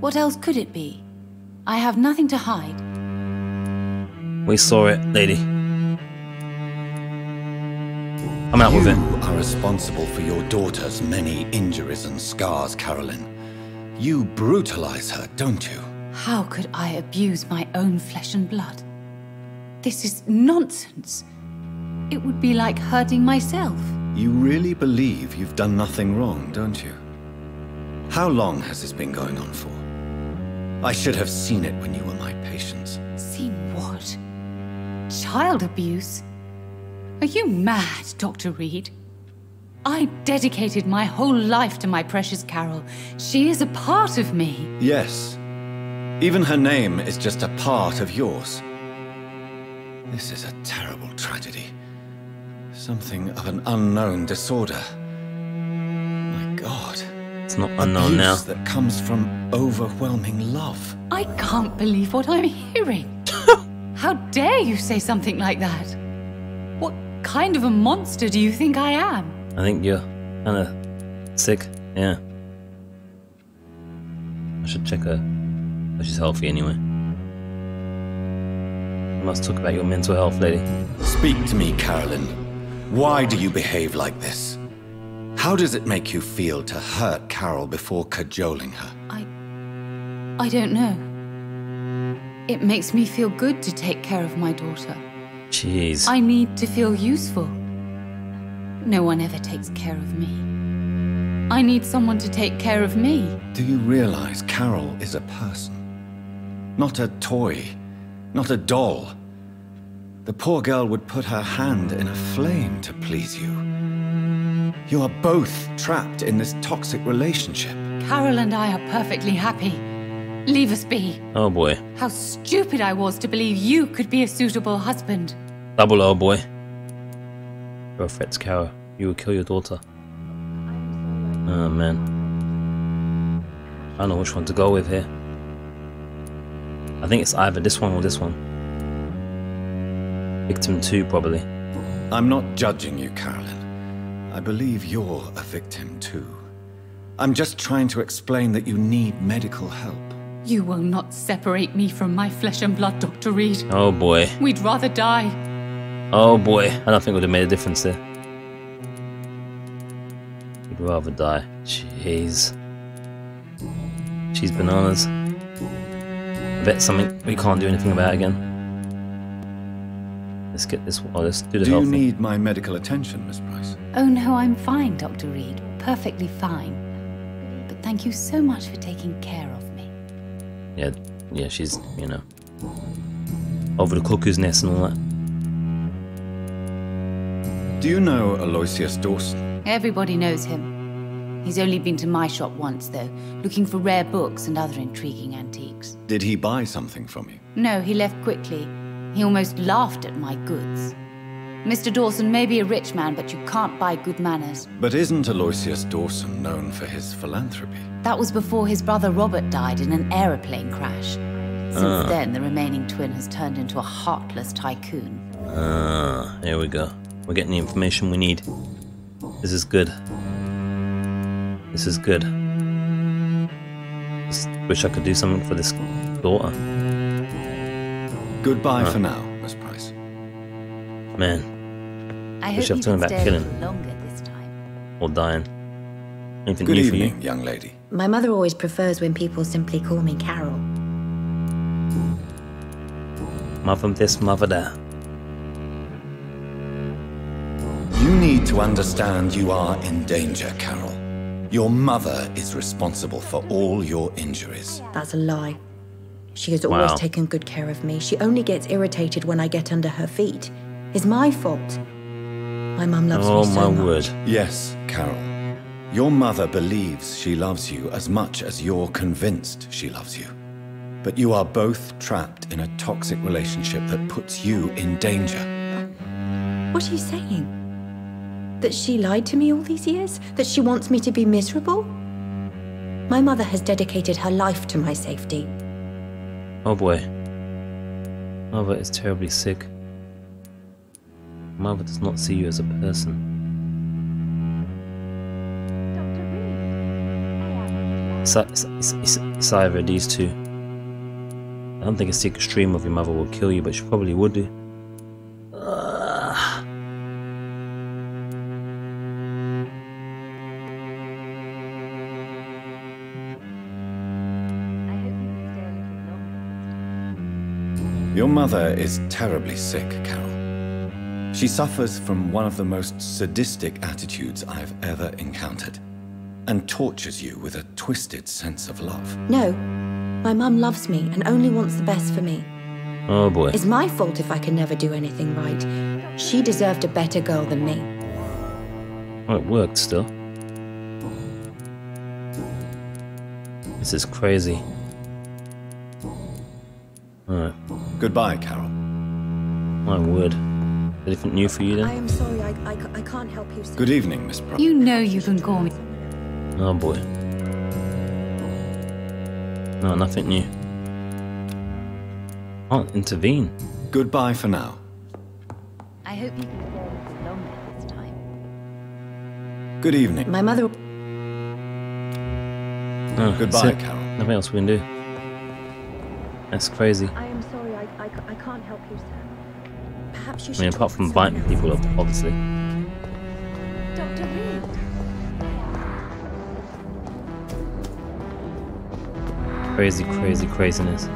What else could it be? I have nothing to hide. We saw it, lady. I'm out with it. You are responsible for your daughter's many injuries and scars, Carolyn. You brutalize her, don't you? How could I abuse my own flesh and blood? This is nonsense. It would be like hurting myself. You really believe you've done nothing wrong, don't you? How long has this been going on for? I should have seen it when you were my patients. Seen what? Child abuse? Are you mad, Dr. Reid? I dedicated my whole life to my precious Carol. She is a part of me. Yes. Even her name is just a part of yours. This is a terrible tragedy. Something of an unknown disorder. My God. It's not unknown now. That comes from overwhelming love. I can't believe what I'm hearing. How dare you say something like that? What kind of a monster do you think I am? I think you're kind of sick, yeah. I should check her. But she's healthy anyway. We must talk about your mental health, lady. Speak to me, Carolyn. Why do you behave like this? How does it make you feel to hurt Carol before cajoling her? I don't know. It makes me feel good to take care of my daughter. Jeez. I need to feel useful. No one ever takes care of me. I need someone to take care of me. Do you realize Carol is a person? Not a toy, not a doll. The poor girl would put her hand in a flame to please you. You are both trapped in this toxic relationship. Carol and I are perfectly happy. Leave us be. Oh boy. How stupid I was to believe you could be a suitable husband. Double oh boy. Your threats, Carol. You will kill your daughter. Oh man. I don't know which one to go with here. I think it's either this one or this one. Victim 2, probably. I'm not judging you, Carolyn. I believe you're a victim too. I'm just trying to explain that you need medical help. You will not separate me from my flesh and blood, Dr. Reid. Oh boy. We'd rather die. Oh boy. I don't think it would have made a difference there. We'd rather die. Jeez. She's bananas. I bet something we can't do anything about again. Let's get this one. Oh, let's do the health thing. Do you need my medical attention, Miss Price? Oh no, I'm fine, Dr. Reid. Perfectly fine. But thank you so much for taking care of me. Yeah, she's, you know, over the cuckoo's nest and all that. Do you know Aloysius Dawson? Everybody knows him. He's only been to my shop once, though, looking for rare books and other intriguing antiques. Did he buy something from you? No, he left quickly. He almost laughed at my goods. Mr. Dawson may be a rich man, but you can't buy good manners. But isn't Aloysius Dawson known for his philanthropy? That was before his brother Robert died in an aeroplane crash. Since then, the remaining twin has turned into a heartless tycoon. Here we go. We're getting the information we need. This is good. This is good. Just wish I could do something for this daughter. Goodbye for now, Miss Price. Man. I wish hope I you turn can back stay killing. longer this time. Or dying. Anything Good new evening, for you? young lady. My mother always prefers when people simply call me Carol. Mother this, mother that. You need to understand you are in danger, Carol. Your mother is responsible for all your injuries. That's a lie. She has always taken good care of me. She only gets irritated when I get under her feet. It's my fault. My mum loves me so much. Word. Yes, Carol. Your mother believes she loves you as much as you're convinced she loves you. But you are both trapped in a toxic relationship that puts you in danger. What are you saying? That she lied to me all these years? That she wants me to be miserable? My mother has dedicated her life to my safety. Oh boy. Mother is terribly sick. Mother does not see you as a person. It's either of these two. I don't think a secret stream of your mother will kill you, but she probably would do. Your mother is terribly sick, Carol. She suffers from one of the most sadistic attitudes I've ever encountered, and tortures you with a twisted sense of love. No, my mum loves me and only wants the best for me. Oh boy. It's my fault if I can never do anything right. She deserved a better girl than me. Oh, it worked still. This is crazy. Alright. Goodbye, Carol. My word. Anything new for you then? I am sorry, I can't help you, sir. Good evening, Miss Pro. You know you can call me. Oh boy. No, nothing new. Can't intervene. Goodbye for now. I hope you can stay longer this time. Good evening. My mother... Oh, goodbye, Carol. Nothing else we can do. That's crazy. I am sorry, I can't help you, sir. Perhaps you should... I mean, apart from biting people, obviously. Dr. Reid. Crazy craziness.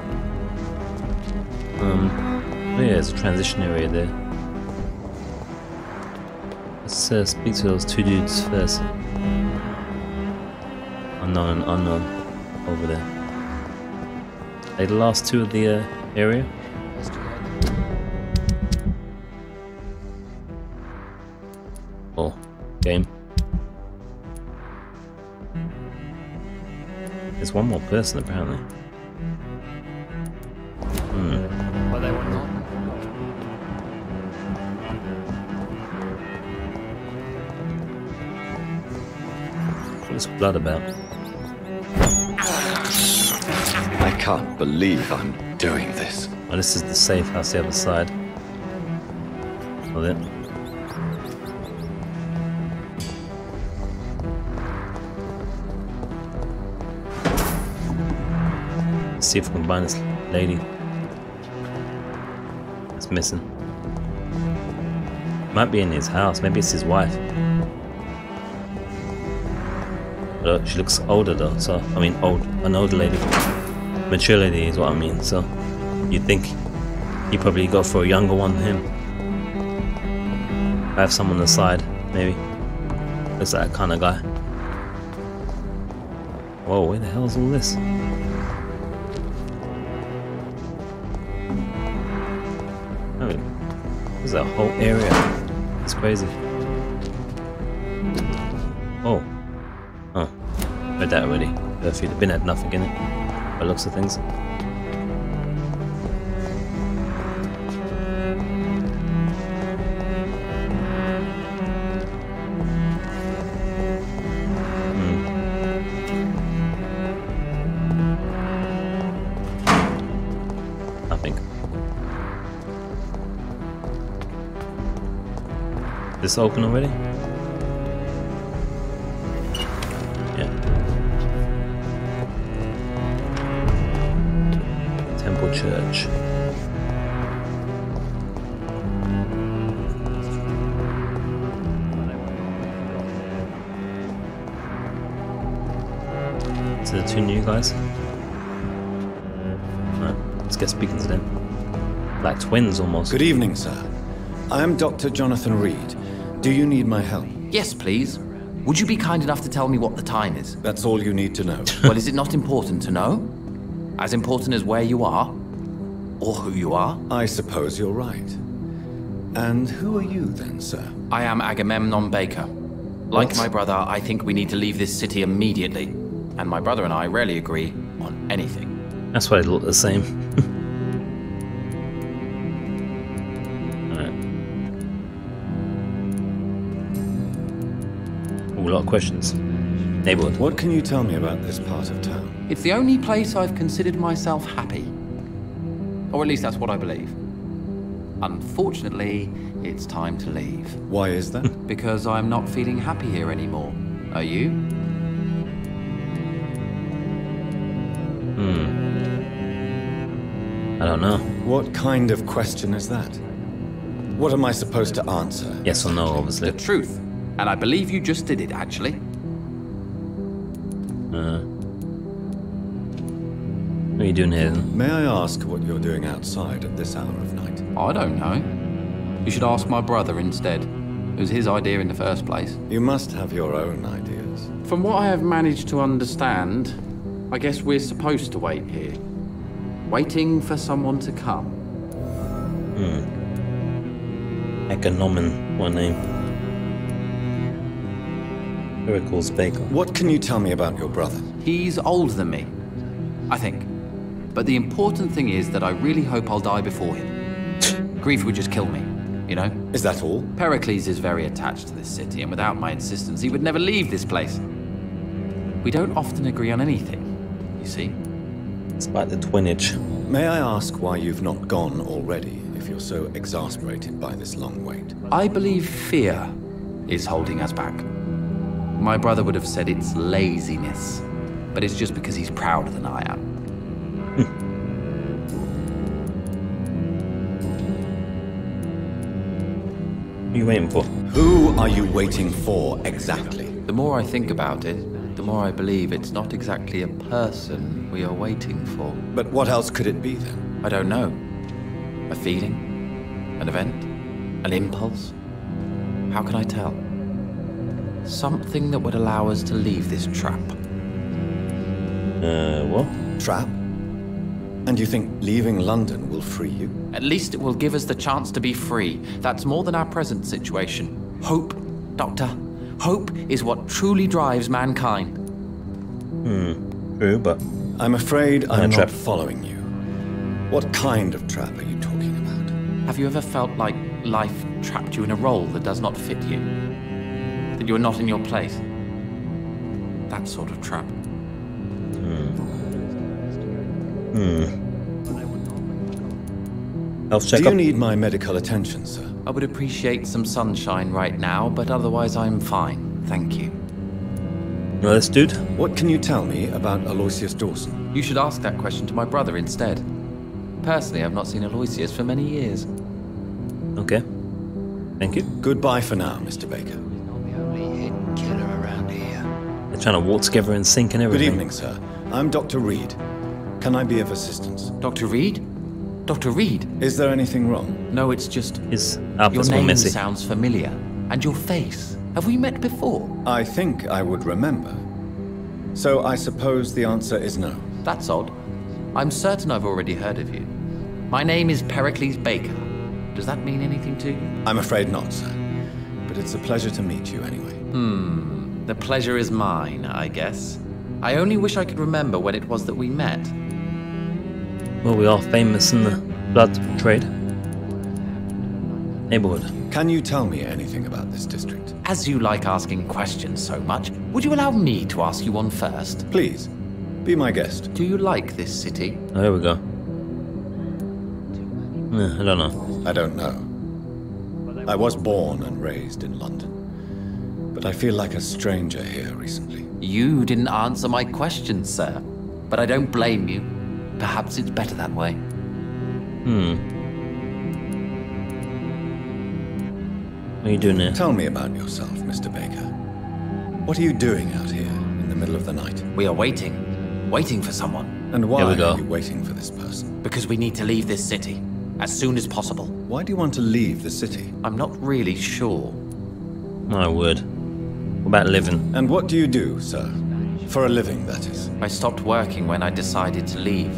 Oh yeah, there's a transition area there. Let's speak to those two dudes first. Unknown and unknown over there. Are they the last two of the area? Oh, game. There's one more person apparently. But they were not. What's blood about? I can't believe I'm doing this. Oh, this is the safe house, the other side of it. Let's see if we can find this lady. It's missing. Might be in his house. Maybe it's his wife. But she looks older though. So I mean, an older lady, mature lady is what I mean. So you'd think he'd probably go for a younger one than him. I have someone on the side, maybe. Looks like that kind of guy. Whoa, where the hell is all this? There's a whole area. It's crazy. Oh. Oh. Read that already. Perfect. The bin had nothing in it. By looks of things. This open already? Yeah. Temple Church. So the two new guys? Alright, let's get speaking to them. Like twins almost. Good evening, sir. I am Dr. Jonathan Reid, Do you need my help? Yes, please. Would you be kind enough to tell me what the time is? That's all you need to know. Well, is it not important to know? As important as where you are? Or who you are? I suppose you're right. And who are you then, sir? I am Agamemnon Baker. Like my brother, I think we need to leave this city immediately. And my brother and I rarely agree on anything. That's why they look the same. Alright. Ooh, a lot of questions. Neighborhood. What can you tell me about this part of town? It's the only place I've considered myself happy. Or at least that's what I believe. Unfortunately, it's time to leave. Why is that? Because I'm not feeling happy here anymore. Are you? I don't know. What kind of question is that? What am I supposed to answer? Yes or no, obviously. The truth. And I believe you just did it, actually. What are you doing here then? May I ask what you're doing outside at this hour of night? I don't know. You should ask my brother instead. It was his idea in the first place. You must have your own ideas. From what I have managed to understand, I guess we're supposed to wait here. Waiting for someone to come. Economen, what name? Miracles Baker. What can you tell me about your brother? He's older than me, I think. But the important thing is that I really hope I'll die before him. Grief would just kill me, you know? Is that all? Pericles is very attached to this city, and without my insistence, he would never leave this place. We don't often agree on anything, you see? Despite the twinage. May I ask why you've not gone already, if you're so exasperated by this long wait? I believe fear is holding us back. My brother would have said it's laziness, but it's just because he's prouder than I am. What are you waiting for? Who are you waiting for, exactly? The more I think about it, the more I believe it's not exactly a person we are waiting for. But what else could it be, then? I don't know. A feeling? An event? An impulse? How can I tell? Something that would allow us to leave this trap. What? Trap? And you think leaving London will free you? At least it will give us the chance to be free. That's more than our present situation. Hope, Doctor. Hope is what truly drives mankind. True, but... I'm afraid I'm not following you. What kind of trap are you talking about? Have you ever felt like life trapped you in a role that does not fit you? That you are not in your place? That sort of trap. Health checkup. Do you need my medical attention, sir? I would appreciate some sunshine right now, but otherwise I'm fine. Thank you. Know this dude? What can you tell me about Aloysius Dawson? You should ask that question to my brother instead. Personally, I've not seen Aloysius for many years. Okay. Thank you. Goodbye for now, Mr. Baker. They're trying to walk together in sync and everything. Good evening, sir. I'm Dr. Reid. Can I be of assistance? Dr. Reid? Dr. Reid? Is there anything wrong? No, it's just... your name sounds familiar. And your face. Have we met before? I think I would remember. So I suppose the answer is no. That's odd. I'm certain I've already heard of you. My name is Pericles Baker. Does that mean anything to you? I'm afraid not, sir. But it's a pleasure to meet you anyway. The pleasure is mine, I guess. I only wish I could remember when it was that we met. Well, we are famous in the blood trade. Neighborhood. Can you tell me anything about this district? As you like asking questions so much, would you allow me to ask you one first? Please, be my guest. Do you like this city? Oh, here we go. I don't know. I don't know. I was born and raised in London, but I feel like a stranger here recently. You didn't answer my question, sir. But I don't blame you. Perhaps it's better that way. What are you doing here? Tell me about yourself, Mr. Baker. What are you doing out here in the middle of the night? We are waiting. Waiting for someone. And why are you waiting for this person? Because we need to leave this city. As soon as possible. Why do you want to leave the city? I'm not really sure. My word. What about living? And what do you do, sir? For a living, that is. I stopped working when I decided to leave.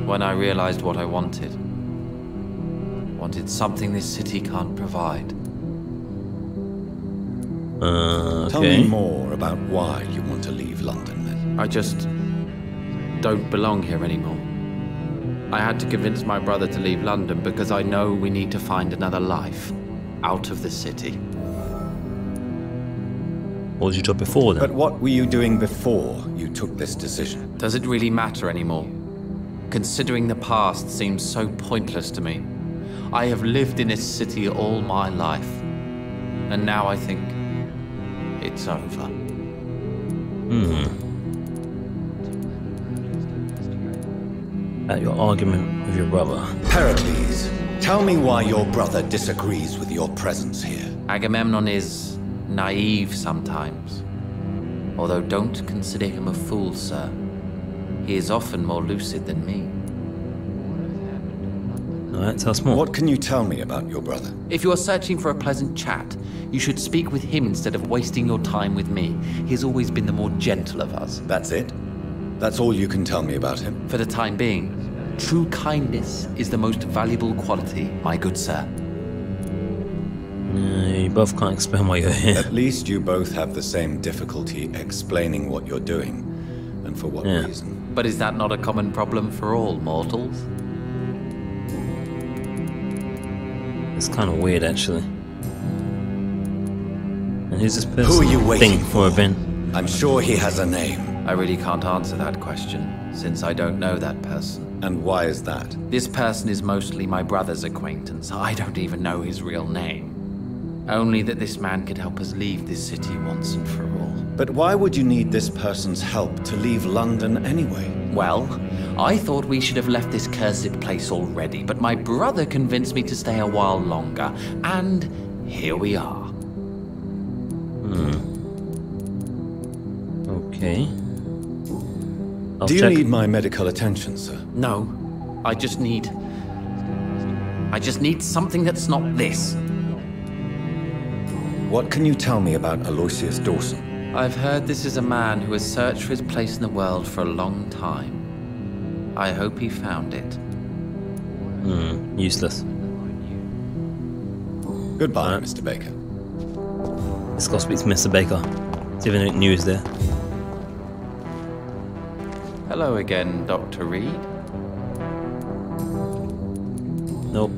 When I realized what I wanted. Wanted something this city can't provide. Okay. Tell me more about why you want to leave London, then. I just don't belong here anymore. I had to convince my brother to leave London because I know we need to find another life out of the city. What was your job before, then? But what were you doing before you took this decision? Does it really matter anymore? Considering the past seems so pointless to me. I have lived in this city all my life, and now I think it's over. About your argument with your brother. Pericles, tell me why your brother disagrees with your presence here. Agamemnon is naive sometimes. Although don't consider him a fool, sir. He is often more lucid than me. Alright, tell us more. What can you tell me about your brother? If you are searching for a pleasant chat, you should speak with him instead of wasting your time with me. He has always been the more gentle of us. That's it? That's all you can tell me about him? For the time being, true kindness is the most valuable quality, my good sir. You both can't explain why you're here. At least you both have the same difficulty explaining what you're doing, and for what reason. But is that not a common problem for all mortals? It's kind of weird, actually. And who's this person? Who are you waiting for? Ben? I'm sure he has a name. I really can't answer that question, since I don't know that person. And why is that? This person is mostly my brother's acquaintance. I don't even know his real name. Only that this man could help us leave this city once and for all. But why would you need this person's help to leave London anyway? Well, I thought we should have left this cursed place already, but my brother convinced me to stay a while longer, and here we are. Okay. Do you need my medical attention, sir? No. I just need something that's not this. What can you tell me about Aloysius Dawson? I've heard this is a man who has searched for his place in the world for a long time. I hope he found it. Useless. Goodbye, Mr. Baker. Let's go speak to Mr. Baker. See if any news there. Hello again, Dr. Reid. Nope.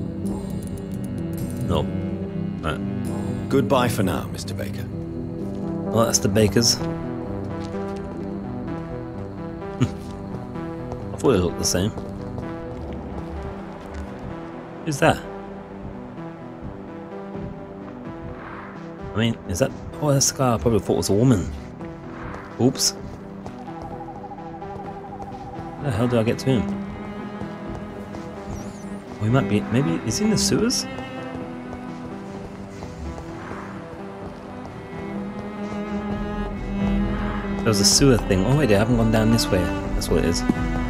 Nope. Right. Goodbye for now, Mr. Baker. Well, that's the Bakers. I thought they looked the same. Who's that? I mean, is that... Oh, that's the guy I probably thought was a woman. Oops. How the hell do I get to him? Oh, he might be... Maybe... Is he in the sewers? There was a sewer thing. Oh wait, they haven't gone down this way. That's what it is.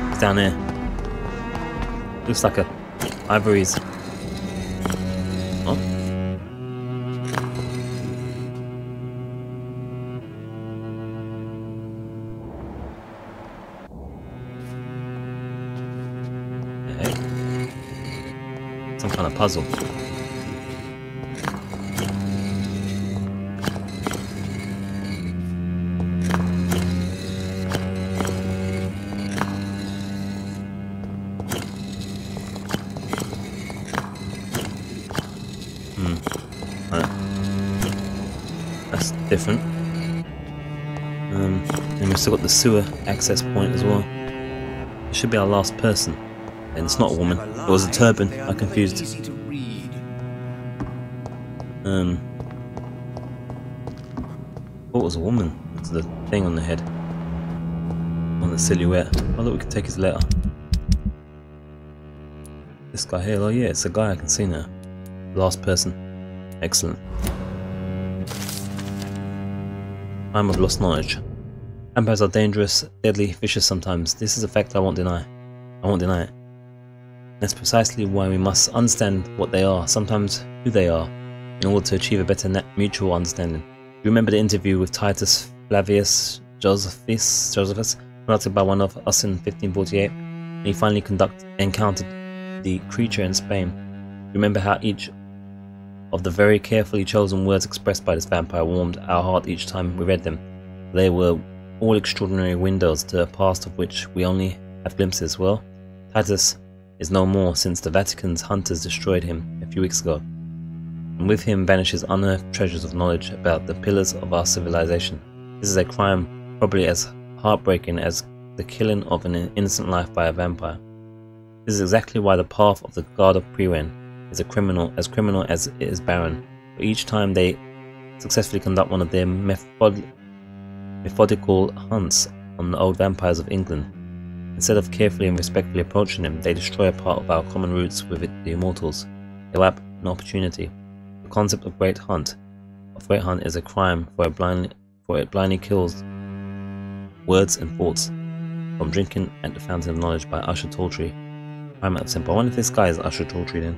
It's down there. Looks like a ivories. Oh. Okay. Some kind of puzzle. Different. And we've still got the sewer access point as well. It should be our last person. And it's not a woman. It was a turban. I confused. What was a woman? It's the thing on the head. On the silhouette. Oh look, we can take his letter. This guy here, oh yeah, it's a guy I can see now. Last person. Excellent. Time of lost knowledge. Vampires are dangerous, deadly, vicious sometimes. This is a fact I won't deny. I won't deny it. That's precisely why we must understand what they are, sometimes who they are. in order to achieve a better mutual understanding. You remember the interview with Titus Flavius Josephus, conducted by one of us in 1548, and he finally encountered the creature in Spain. You remember how each of the very carefully chosen words expressed by this vampire warmed our heart each time we read them. They were all extraordinary windows to a past of which we only have glimpses. Well, Titus is no more since the Vatican's hunters destroyed him a few weeks ago, and with him vanishes unearthed treasures of knowledge about the pillars of our civilization. This is a crime probably as heartbreaking as the killing of an innocent life by a vampire. This is exactly why the path of the Guard of Priwen is criminal as it is barren. For each time they successfully conduct one of their methodical hunts on the old vampires of England, instead of carefully and respectfully approaching them, they destroy a part of our common roots with the immortals. They lap an opportunity. The concept of great hunt is a crime, for it blindly kills words and thoughts. From drinking at the fountain of knowledge by Usher Tawtry. Crime out of Simple. I wonder if this guy is Usher Tawtry then.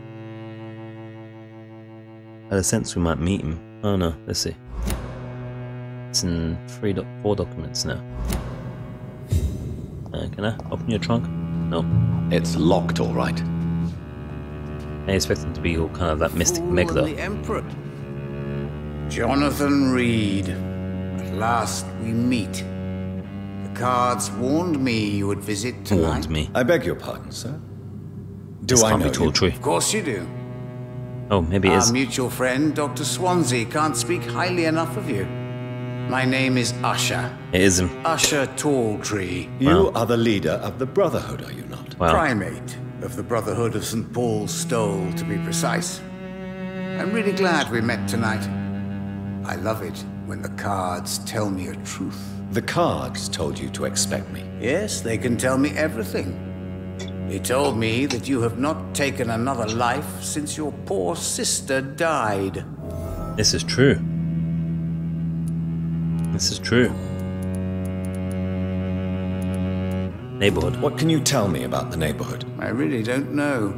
I had a sense we might meet him. Oh no, let's see. It's in 4 documents now. Can I open your trunk? No. It's locked, all right. I expect him to be all kind of that mystic meg though. The Emperor. Jonathan Reid. At last we meet. The cards warned me you would visit tonight. Warned me. I beg your pardon, sir. Do I know you? Of course you do. Oh, maybe it is. Our mutual friend, Dr. Swansea, can't speak highly enough of you. My name is Usher. It is him. Usher Talltree. You are the leader of the Brotherhood, are you not? Wow. Primate of the Brotherhood of St. Paul's Stole, to be precise. I'm really glad we met tonight. I love it when the cards tell me a truth. The cards told you to expect me. Yes, they can tell me everything. They told me that you have not taken another life since your poor sister died. This is true. This is true. Neighborhood. What can you tell me about the neighborhood? I really don't know.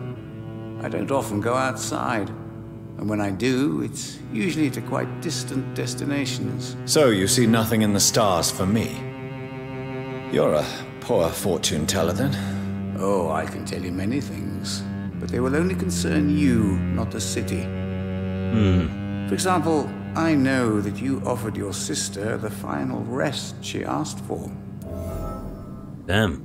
I don't often go outside. And when I do, it's usually to quite distant destinations. So you see nothing in the stars for me? You're a poor fortune teller then? Oh, I can tell you many things. But they will only concern you, not the city. For example, I know that you offered your sister the final rest she asked for. Damn.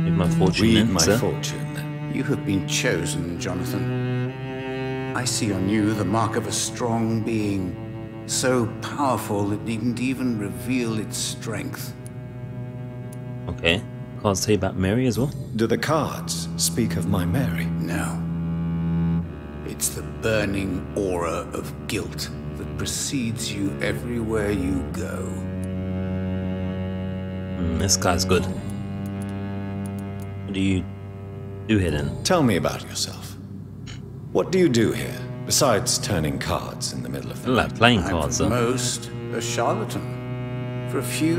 Read my fortune. Read then, my sir. fortune then. You have been chosen, Jonathan. I see on you the mark of a strong being, so powerful it needn't even reveal its strength. Okay. Cards tell you about Mary as well? Do the cards speak of my Mary? No. It's the burning aura of guilt that precedes you everywhere you go. This guy's good. What do you do here then? Tell me about yourself. What do you do here, besides turning cards in the middle of the like playing cards, I'm for though. most a charlatan. For a few,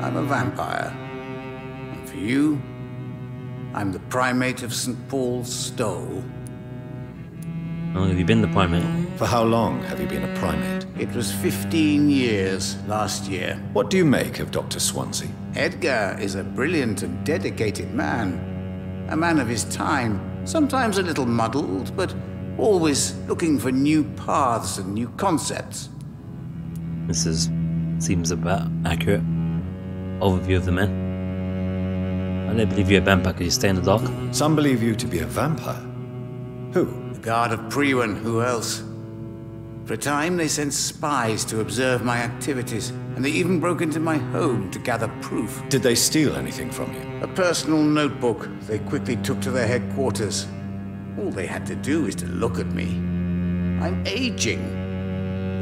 I'm a vampire. And for you, I'm the primate of St. Paul's Stole. How long have you been the primate? For how long have you been a primate? It was 15 years last year. What do you make of Dr. Swansea? Edgar is a brilliant and dedicated man. A man of his time, sometimes a little muddled, but always looking for new paths and new concepts. This seems about accurate overview of the man. I don't believe you're a vampire because you stay in the dark. Some believe you to be a vampire. Who? The Guard of Priwen, who else? For a time, they sent spies to observe my activities, and they even broke into my home to gather proof. Did they steal anything from you? A personal notebook they quickly took to their headquarters. All they had to do is to look at me. I'm aging.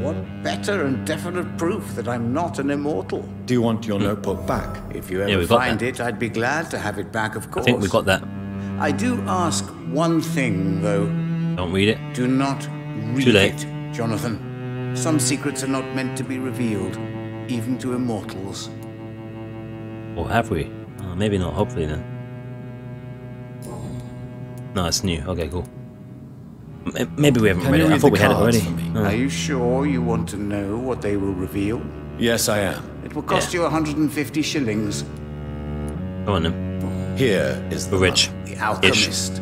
What better and definite proof that I'm not an immortal? Do you want your notebook back? If you ever find it, I'd be glad to have it back, of course. I think we got that. I do ask one thing, though. Don't read it. Do not read Too late. it, Jonathan. Some secrets are not meant to be revealed, even to immortals. Or have we? Maybe not, hopefully then. No, it's new. Okay, cool. Maybe we haven't read it. I thought we had it already. Are you sure you want to know what they will reveal? Yes, I am. It will cost you 150 shillings. Go on then. Here is the rich. The alchemist.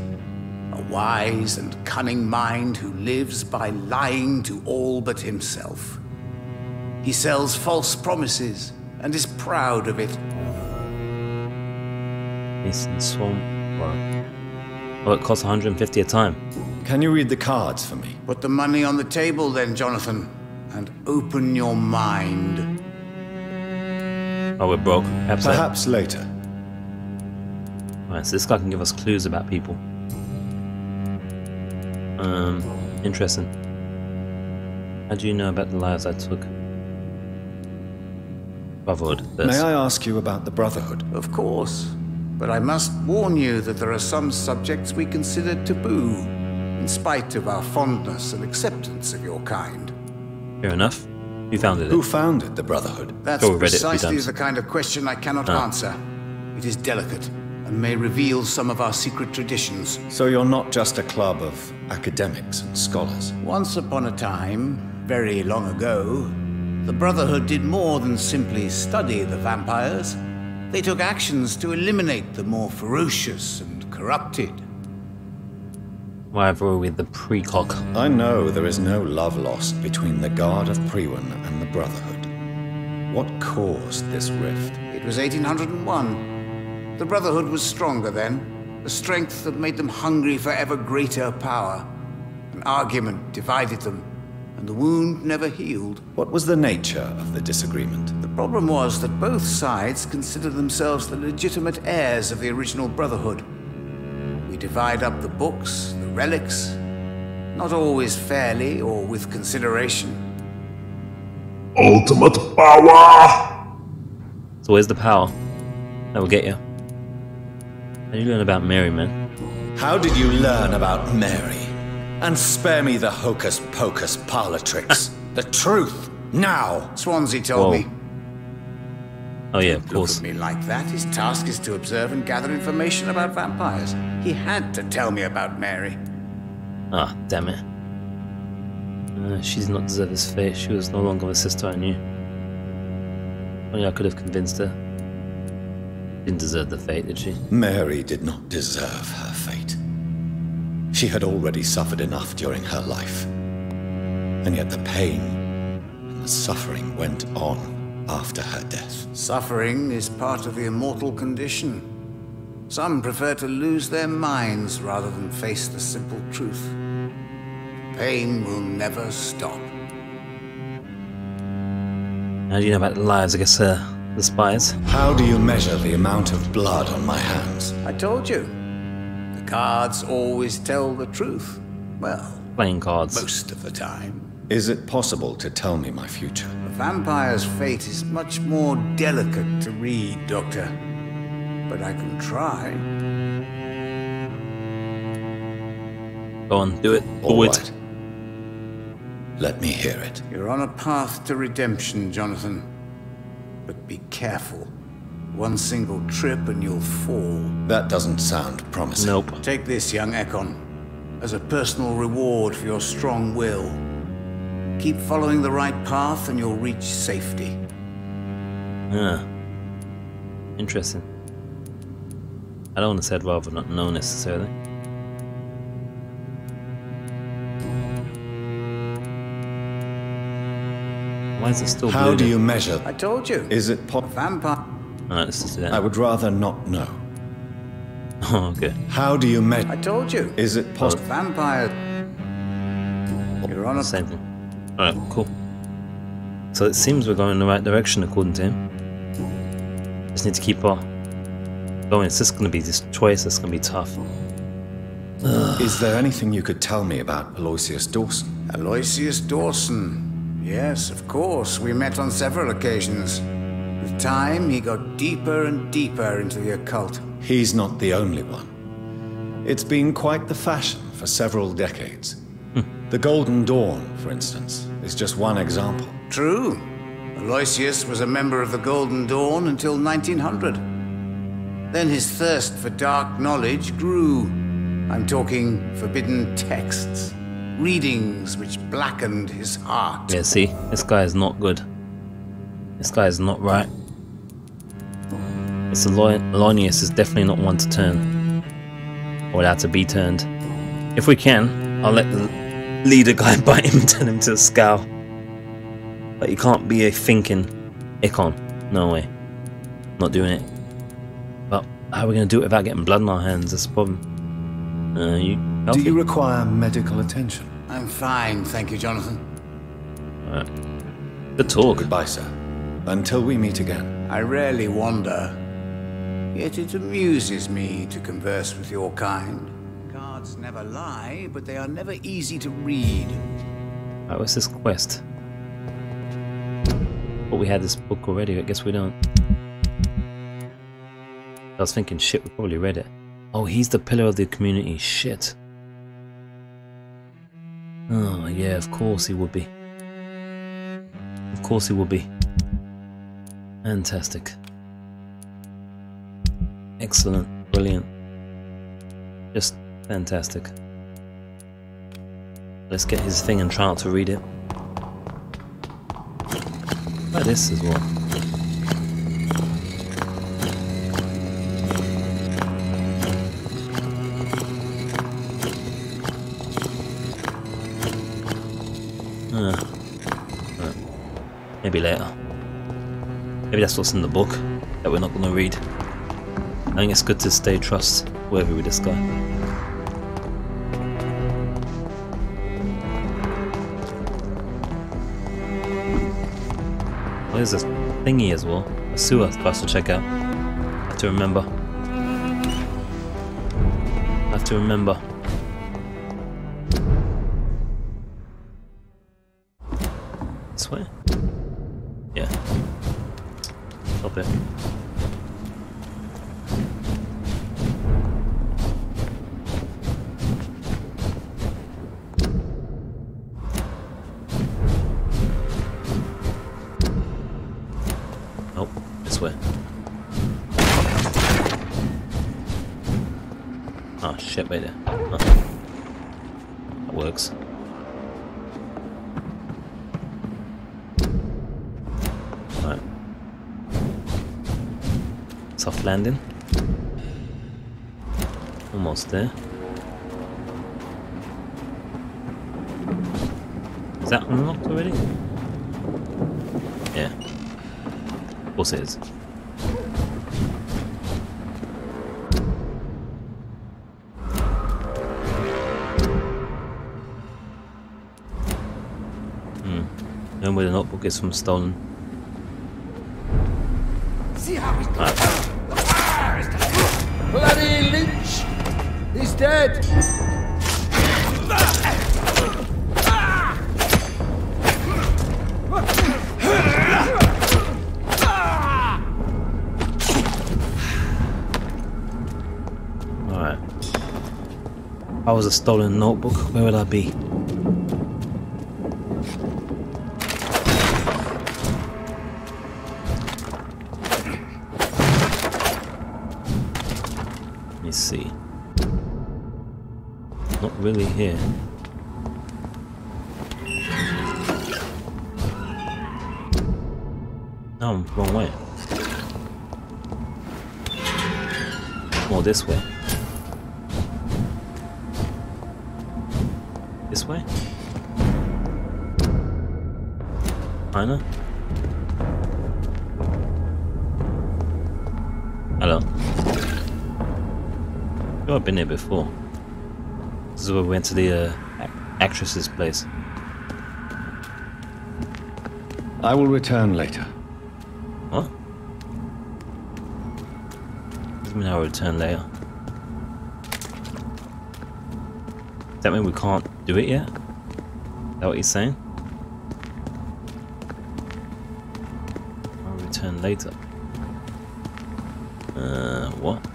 A wise and cunning mind who lives by lying to all but himself. He sells false promises and is proud of it. Mason Swamp. Wow. Oh, it costs 150 a time. Can you read the cards for me? Put the money on the table then, Jonathan, and open your mind. Oh, we're broke. Perhaps later. Alright, so this guy can give us clues about people. Interesting. How do you know about the lives I took? Brotherhood. May I ask you about the Brotherhood? Of course. But I must warn you that there are some subjects we consider taboo, in spite of our fondness and acceptance of your kind. Fair enough. Who founded it? Who founded the Brotherhood? That's precisely the kind of question I cannot answer. It is delicate, and may reveal some of our secret traditions. So you're not just a club of academics and scholars? Once upon a time, very long ago, the Brotherhood did more than simply study the vampires. They took actions to eliminate the more ferocious and corrupted. Why were we the precock? I know there is no love lost between the Guard of Priwen and the Brotherhood. What caused this rift? It was 1801. The Brotherhood was stronger then, a strength that made them hungry for ever greater power. An argument divided them, and the wound never healed. What was the nature of the disagreement? The problem was that both sides considered themselves the legitimate heirs of the original Brotherhood. We divide up the books, the relics, not always fairly or with consideration. Ultimate power! So where's the power? That will get you. How did you learn about Mary, man? How did you learn about Mary? And spare me the hocus-pocus parlor tricks. The truth, now! Swansea told me. Oh yeah, of course. Look at me like that. His task is to observe and gather information about vampires. He had to tell me about Mary. Ah, damn it. She did not deserve his fate. She was no longer the sister I knew. Only I could have convinced her. Didn't deserve the fate, did she? Mary did not deserve her fate. She had already suffered enough during her life. And yet the pain and the suffering went on after her death. Suffering is part of the immortal condition. Some prefer to lose their minds rather than face the simple truth. Pain will never stop. How do you know about the lives, I guess, the spies? How do you measure the amount of blood on my hands? I told you. The cards always tell the truth. Well, playing cards. Most of the time. Is it possible to tell me my future? A vampire's fate is much more delicate to read, Doctor. But I can try. Go on, do it. All right. Let me hear it. You're on a path to redemption, Jonathan. But be careful. One single trip and you'll fall. That doesn't sound promising. Nope. Take this, young Ekon, as a personal reward for your strong will. Keep following the right path and you'll reach safety. Ah. Interesting. I don't want to say I'd rather not know necessarily. Why is it still blue? How do you measure? I told you. Is it vampire? Alright, let's just do that. I would rather not know. Oh, okay. How do you measure? I told you. Is it possible? Vampire. You're on a same thing. Alright, cool. So it seems we're going in the right direction according to him. Just need to keep on going. It's just going to be this choice that's going to be tough. Is there anything you could tell me about Aloysius Dawson? Aloysius Dawson. Yes, of course. We met on several occasions. With time, he got deeper and deeper into the occult. He's not the only one. It's been quite the fashion for several decades. The Golden Dawn, for instance, is just one example. True. Aloysius was a member of the Golden Dawn until 1900. Then his thirst for dark knowledge grew. I'm talking forbidden texts. readings which blackened his heart. Yeah, see, this guy is not good. This guy is not right. It's Alonius is definitely not one to turn, or allowed to be turned. If we can, I'll let the leader guy bite him and turn him to a skal. But he can't be a thinking Icon. No way. Not doing it. But how are we going to do it without getting blood in our hands? That's the problem. Do you require medical attention? I'm fine, thank you, Jonathan. Alright. Good talk. Goodbye, sir. Until we meet again. I rarely wander, yet it amuses me to converse with your kind. Cards never lie, but they are never easy to read. Alright, what's this quest? Thought we had this book already, I guess we don't. I was thinking, shit, we probably read it. Oh, he's the pillar of the community. Shit. Oh, yeah, of course he would be. Of course he would be. Fantastic. Excellent. Brilliant. Just fantastic. Let's get his thing and try not to read it. Like this as well. Maybe later. Maybe that's what's in the book that we're not going to read. I think it's good to stay trustworthy with this guy. Oh, there's a thingy as well. A sewer for us to check out. I have to remember. I have to remember. This way? Yeah. Stop it. Nope, this way. Oh shit, wait there. Oh. That works. Alright. Soft landing. Almost there. Is that unlocked already? Yeah. Of course it is. Knowing where the notebook is from stolen. See how he's bloody Lynch! He's dead! Alright. If I was a stolen notebook, where would I be? Let me see. Not really here. No, I'm wrong way. More this way. This way? Kinda? Hello. I've been here before. This is where we went to the actress's place. I will return later. What? Does that mean I'll return later? Does that mean we can't do it yet? Is that what he's saying? I'll return later. What?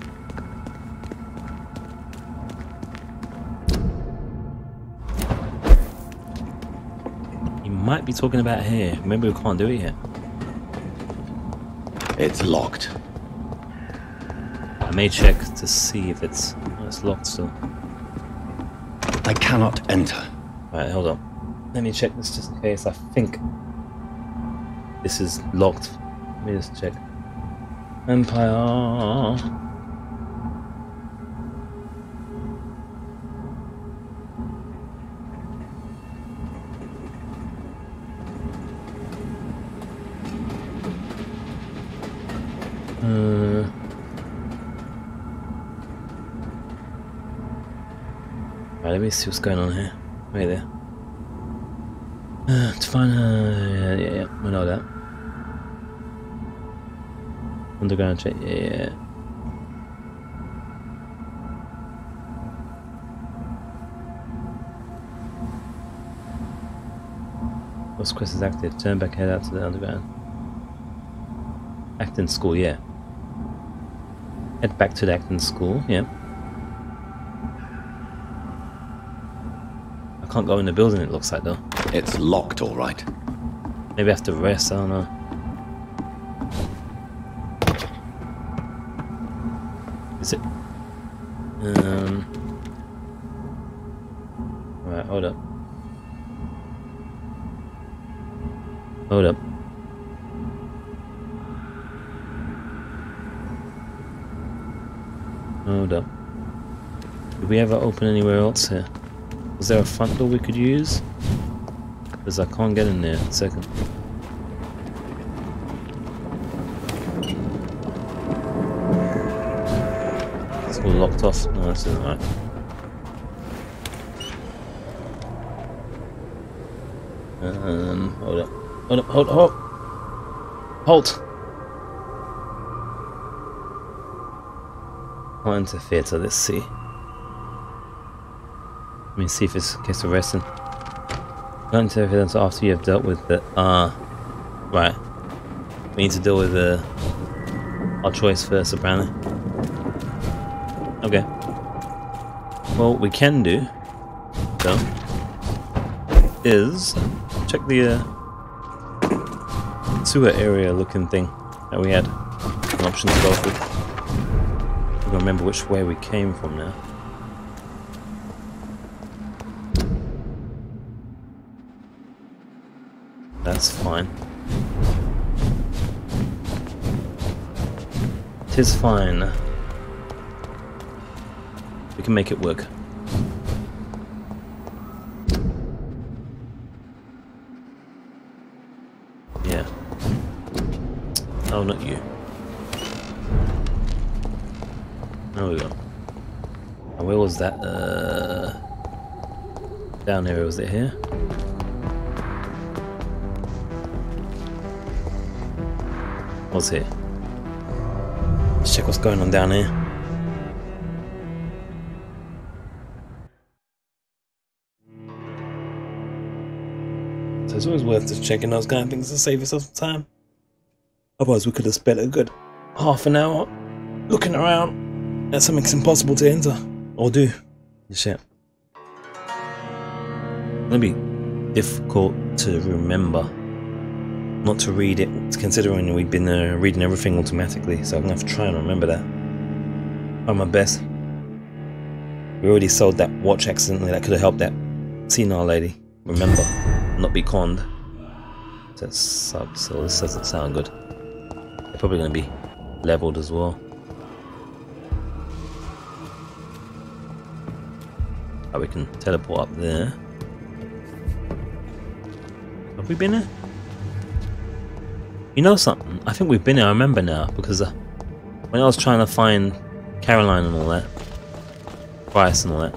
He might be talking about here. Maybe we can't do it yet. It's locked. I may check to see if it's... Oh, it's locked still. I cannot enter. Alright, hold on. Let me check this just in case. I think this is locked. Let me just check. Empire. Right, let me see what's going on here. Wait there. To find yeah, we know that. Underground check, yeah. What's quest is active? Turn back, head out to the underground. Acton school, yeah. Head back to the Acton school, yeah. I can't go in the building, it looks like though. It's locked, all right. Maybe I have to rest, I don't know. Is it? Alright, hold up. Hold up. Hold up. Did we ever open anywhere else here? Was there a front door we could use? Because I can't get in there. A second. It's all locked off. No, this isn't right. Hold up. Hold up. Hold. Hold. Halt. Can't enter theatre. Let's see. Let me see if it's a case of resting. Don't enter evidence after you have dealt with the right. We need to deal with our choice first, apparently. Okay. Well, we can do though is check the sewer area looking thing that we had an option to go through. I don't remember which way we came from now. That's fine. Tis fine. We can make it work. Yeah. Oh, not you. There we go. Oh, where was that? Down there, was it here? What's here? Let's check what's going on down here. So it's always worth just checking those kind of things to save yourself some time. Otherwise we could have spent a good half an hour looking around at something impossible to enter or do. Shit. It'll be difficult to remember. Not to read it, considering we've been reading everything automatically, so I'm gonna have to try and remember that. Try my best. We already sold that watch accidentally, that could have helped that senile lady. Remember, not be conned. That's sub, so this doesn't sound good. They're probably gonna be leveled as well. Oh, we can teleport up there. Have we been there? You know something? I think we've been here, I remember now, because when I was trying to find Caroline and all that, Bryce and all that,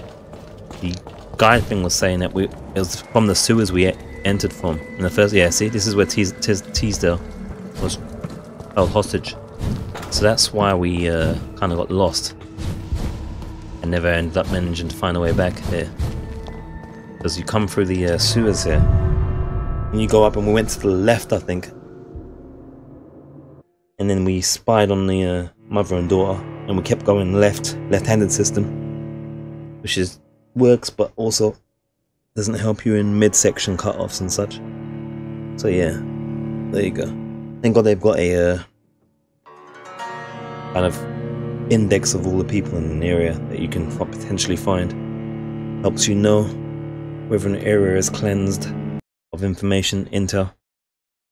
the guide thing was saying that it was from the sewers we entered from. In the first, yeah, see, this is where Teasdale was held hostage. So that's why we kind of got lost and never ended up managing to find a way back here. Because you come through the sewers here, and you go up, and we went to the left, I think. And then we spied on the mother and daughter, and we kept going left-handed system, which works, but also doesn't help you in midsection cut-offs and such. So yeah, there you go. Thank God they've got a kind of index of all the people in an area that you can potentially find. Helps you know whether an area is cleansed of information, intel,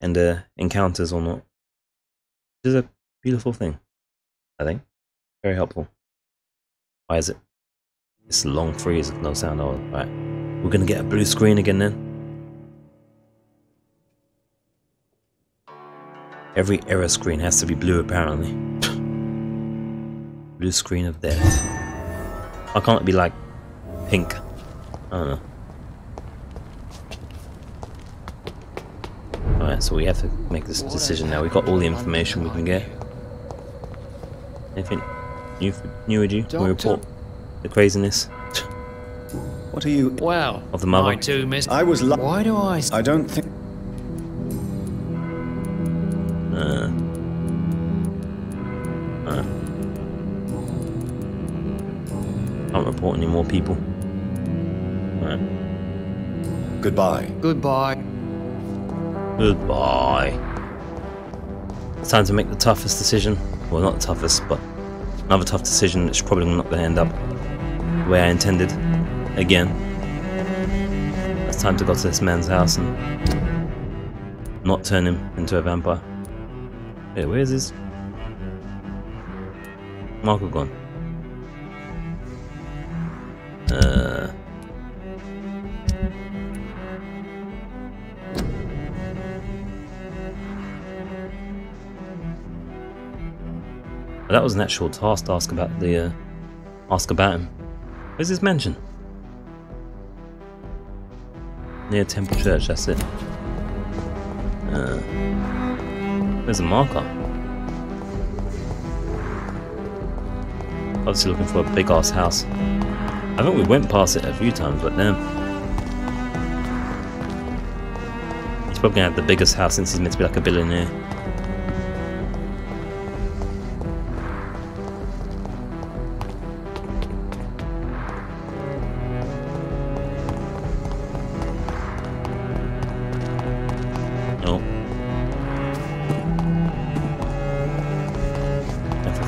and encounters or not. This is a beautiful thing, I think. Very helpful. Why is it? It's a long freeze with no sound. Oh, right. We're gonna get a blue screen again then. Every error screen has to be blue apparently. Blue screen of death. Why can't it be like pink? I don't know. Alright, so we have to make this decision now. We've got all the information we can get. Anything new with you? Can we report the craziness? What are you? Well, of the mother? I too, miss. I was. Why do I? I don't think. Can't report any more people. Alright. Goodbye. Goodbye. Goodbye. It's time to make the toughest decision. Well, not the toughest, but another tough decision that's probably not going to end up the way I intended. Again. It's time to go to this man's house and not turn him into a vampire. Wait, where is his marker gone? That was an actual task to ask about the ask about him. Where's his mansion? Near Temple Church, that's it. There's a marker. Obviously looking for a big ass house. I think we went past it a few times, but damn. He's probably gonna have the biggest house since he's meant to be like a billionaire.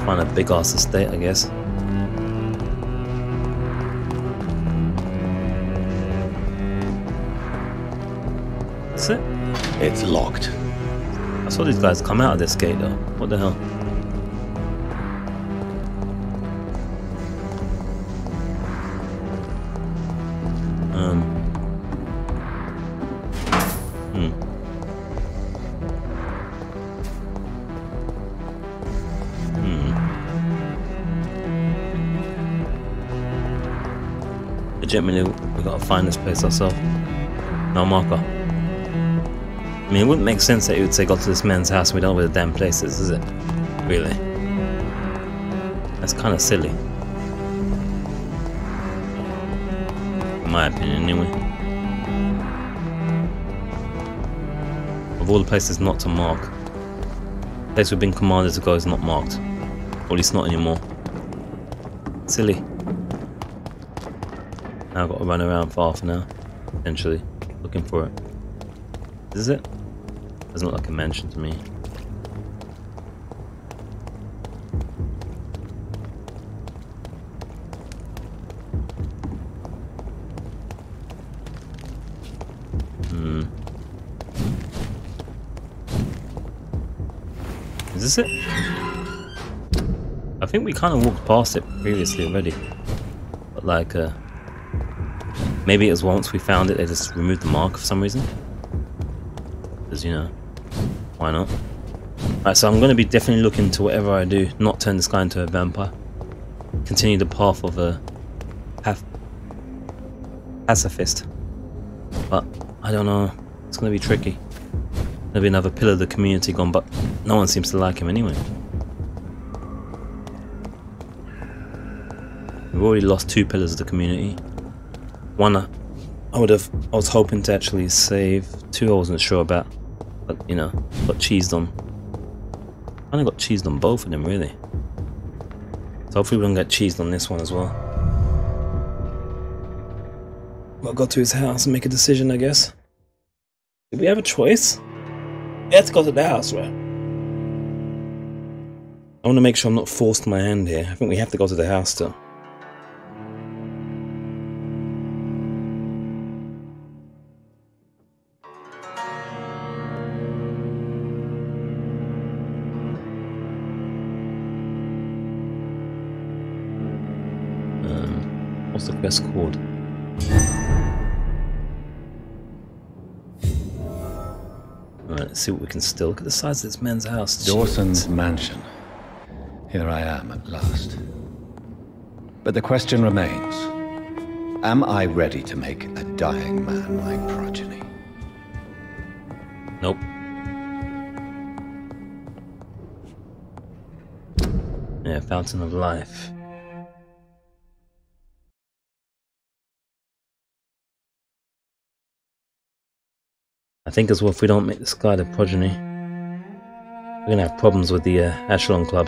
Find a big ass estate, I guess. That's it. It's locked. I saw these guys come out of this gate though. What the hell? Legitimately, we gotta find this place ourselves. No marker. I mean, it wouldn't make sense that you would say go to this man's house and we don't know where the damn place is it? Really? That's kind of silly. In my opinion, anyway. Of all the places not to mark, the place we've been commanded to go is not marked. Or at least not anymore. Silly. Now I've got to run around for half an hour, potentially, looking for it. Is it? Doesn't look like a mansion to me. Is this it? I think we kind of walked past it previously already. But like, maybe it was once we found it, they just removed the mark for some reason. Because, you know, why not? Alright, so I'm going to be definitely looking to whatever I do, not turn this guy into a vampire. Continue the path of a pacifist. But, I don't know, it's going to be tricky. There'll be another pillar of the community gone, but no one seems to like him anyway. We've already lost 2 pillars of the community. One I was hoping to actually save. 2 I wasn't sure about, but you know, got cheesed on. I only got cheesed on both of them really. So hopefully we don't get cheesed on this one as well. We'll go to his house and make a decision, I guess. Did we have a choice? We have to go to the house, right? I want to make sure I'm not forced my hand here. I think we have to go to the house still. What's the quest called? Alright, let's see what we can steal. Look at the size of this man's house. Dawson's mansion. Here I am at last. But the question remains, am I ready to make a dying man my progeny? Nope. Yeah, Fountain of Life. I think as well, if we don't make this guy the progeny, we're gonna have problems with the Echelon Club.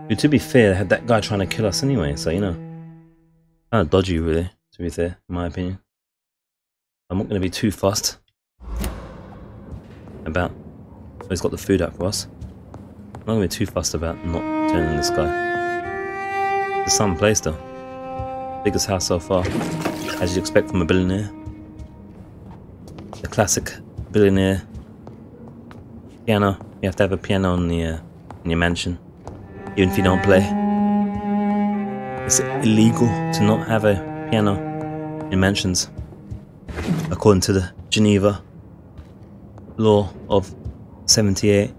But to be fair, they had that guy trying to kill us anyway, so you know, kind of dodgy, really. To be fair, in my opinion, I'm not gonna be too fussed about. Oh, he's got the food out for us. I'm not gonna be too fussed about not turning this guy. It's some place though. Biggest house so far, as you'd expect from a billionaire. The classic billionaire piano. You have to have a piano in your mansion, even if you don't play. It's illegal to not have a piano in mansions, according to the Geneva law of 78.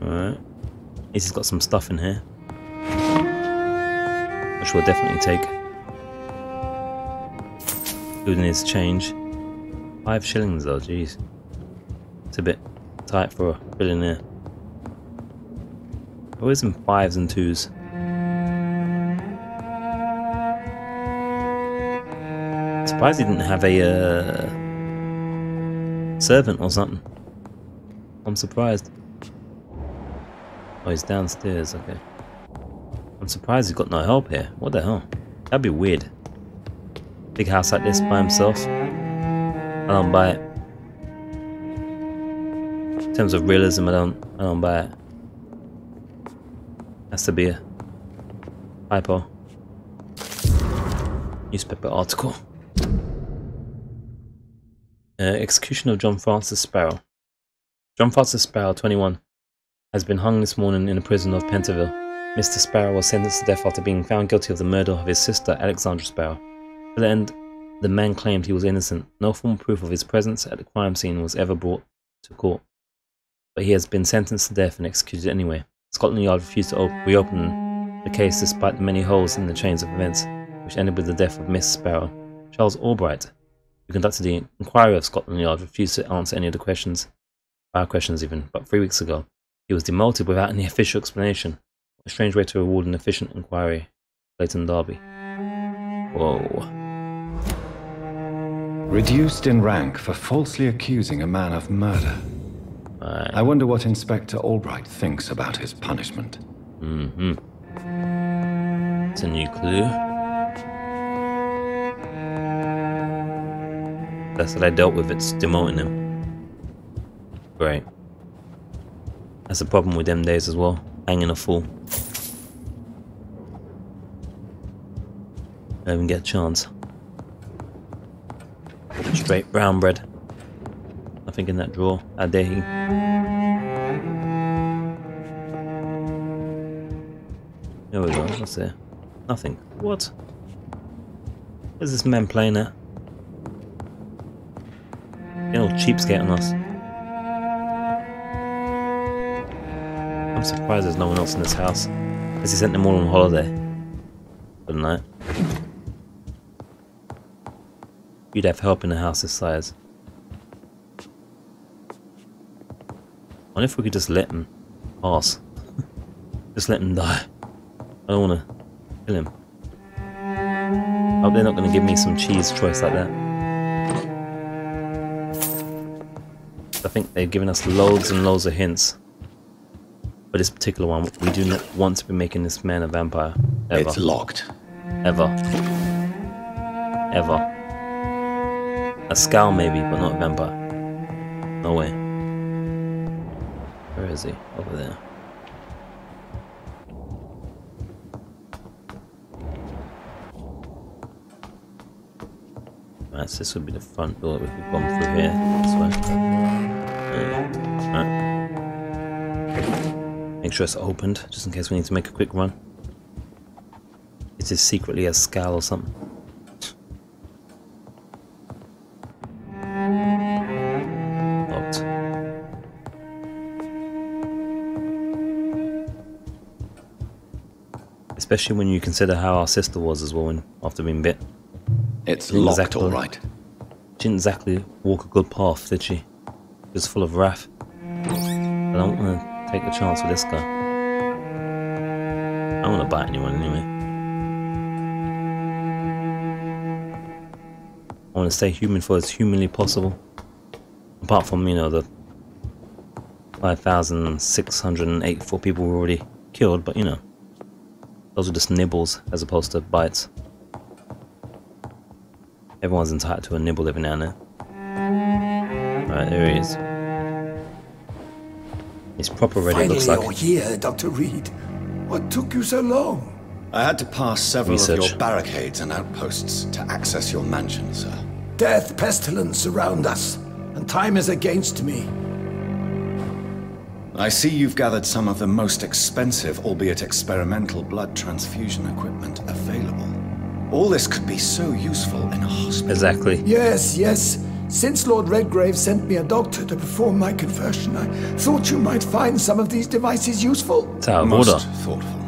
Alright, he's got some stuff in here, which we'll definitely take. Including his change. 5 shillings though, jeez. It's a bit tight for a billionaire. Always in 5s and 2s. Surprised he didn't have a servant or something. I'm surprised. Oh, he's downstairs, okay. I'm surprised he's got no help here. What the hell? That'd be weird. Big house like this by himself. I don't buy it. In terms of realism, I don't buy it. Has to be a typo. Newspaper article. Execution of John Francis Sparrow. John Francis Sparrow, 21, has been hung this morning in the prison of Pentonville. Mr. Sparrow was sentenced to death after being found guilty of the murder of his sister, Alexandra Sparrow. At the end, the man claimed he was innocent. No formal proof of his presence at the crime scene was ever brought to court. But he has been sentenced to death and executed anyway. Scotland Yard refused to reopen the case despite the many holes in the chains of events, which ended with the death of Miss Sparrow. Charles Albright, who conducted the inquiry of Scotland Yard, refused to answer any of the questions, our questions even, but 3 weeks ago. He was demoted without any official explanation. A strange way to reward an efficient inquiry. Clayton Derby. Whoa. Reduced in rank for falsely accusing a man of murder. I wonder what Inspector Albright thinks about his punishment. Mm-hmm. It's a new clue. That's what I dealt with, it's demoting him. Great. That's the problem with them days as well. Hanging a fool. Don't even get a chance. Straight brown bread. Nothing in that drawer. How dare he? There we go. What's there? Nothing. What? Where's this man playing at? Getting all cheapskate on us. I'm surprised there's no one else in this house. Has he sent them all on holiday for the night? You'd have help in a house this size. I wonder if we could just let him pass. Just let him die. I don't want to kill him. I hope they're not going to give me some cheese choice like that. I think they've given us loads and loads of hints. But this particular one, we do not want to be making this man a vampire. Ever. It's locked. Ever. Ever. A skal maybe, but not a vampire. No way. Where is he? Over there. Right, so this would be the front door if we've gone through here. This way. Right. Make make sure it's opened, just in case we need to make a quick run. It is secretly a skal or something. Locked. Especially when you consider how our sister was as well after being bit. It's locked, all right. She didn't exactly walk a good path, did she? She was full of wrath. I don't want to take a chance with this guy. I don't want to bite anyone anyway. I want to stay human for as humanly possible. Apart from, you know, the 5,684 people we already killed, but you know, those are just nibbles as opposed to bites. Everyone's entitled to a nibble every now and then. Right, there he is. He's proper ready, Finally, looks like. you're here, Dr. Reid. What took you so long? I had to pass several Research. of your barricades and outposts to access your mansion, sir. Death, pestilence surround us, and time is against me. I see you've gathered some of the most expensive, albeit experimental, blood transfusion equipment available. All this could be so useful in a hospital. Exactly. Yes, yes. Since Lord Redgrave sent me a doctor to perform my conversion, I thought you might find some of these devices useful. It's out of Most order. thoughtful.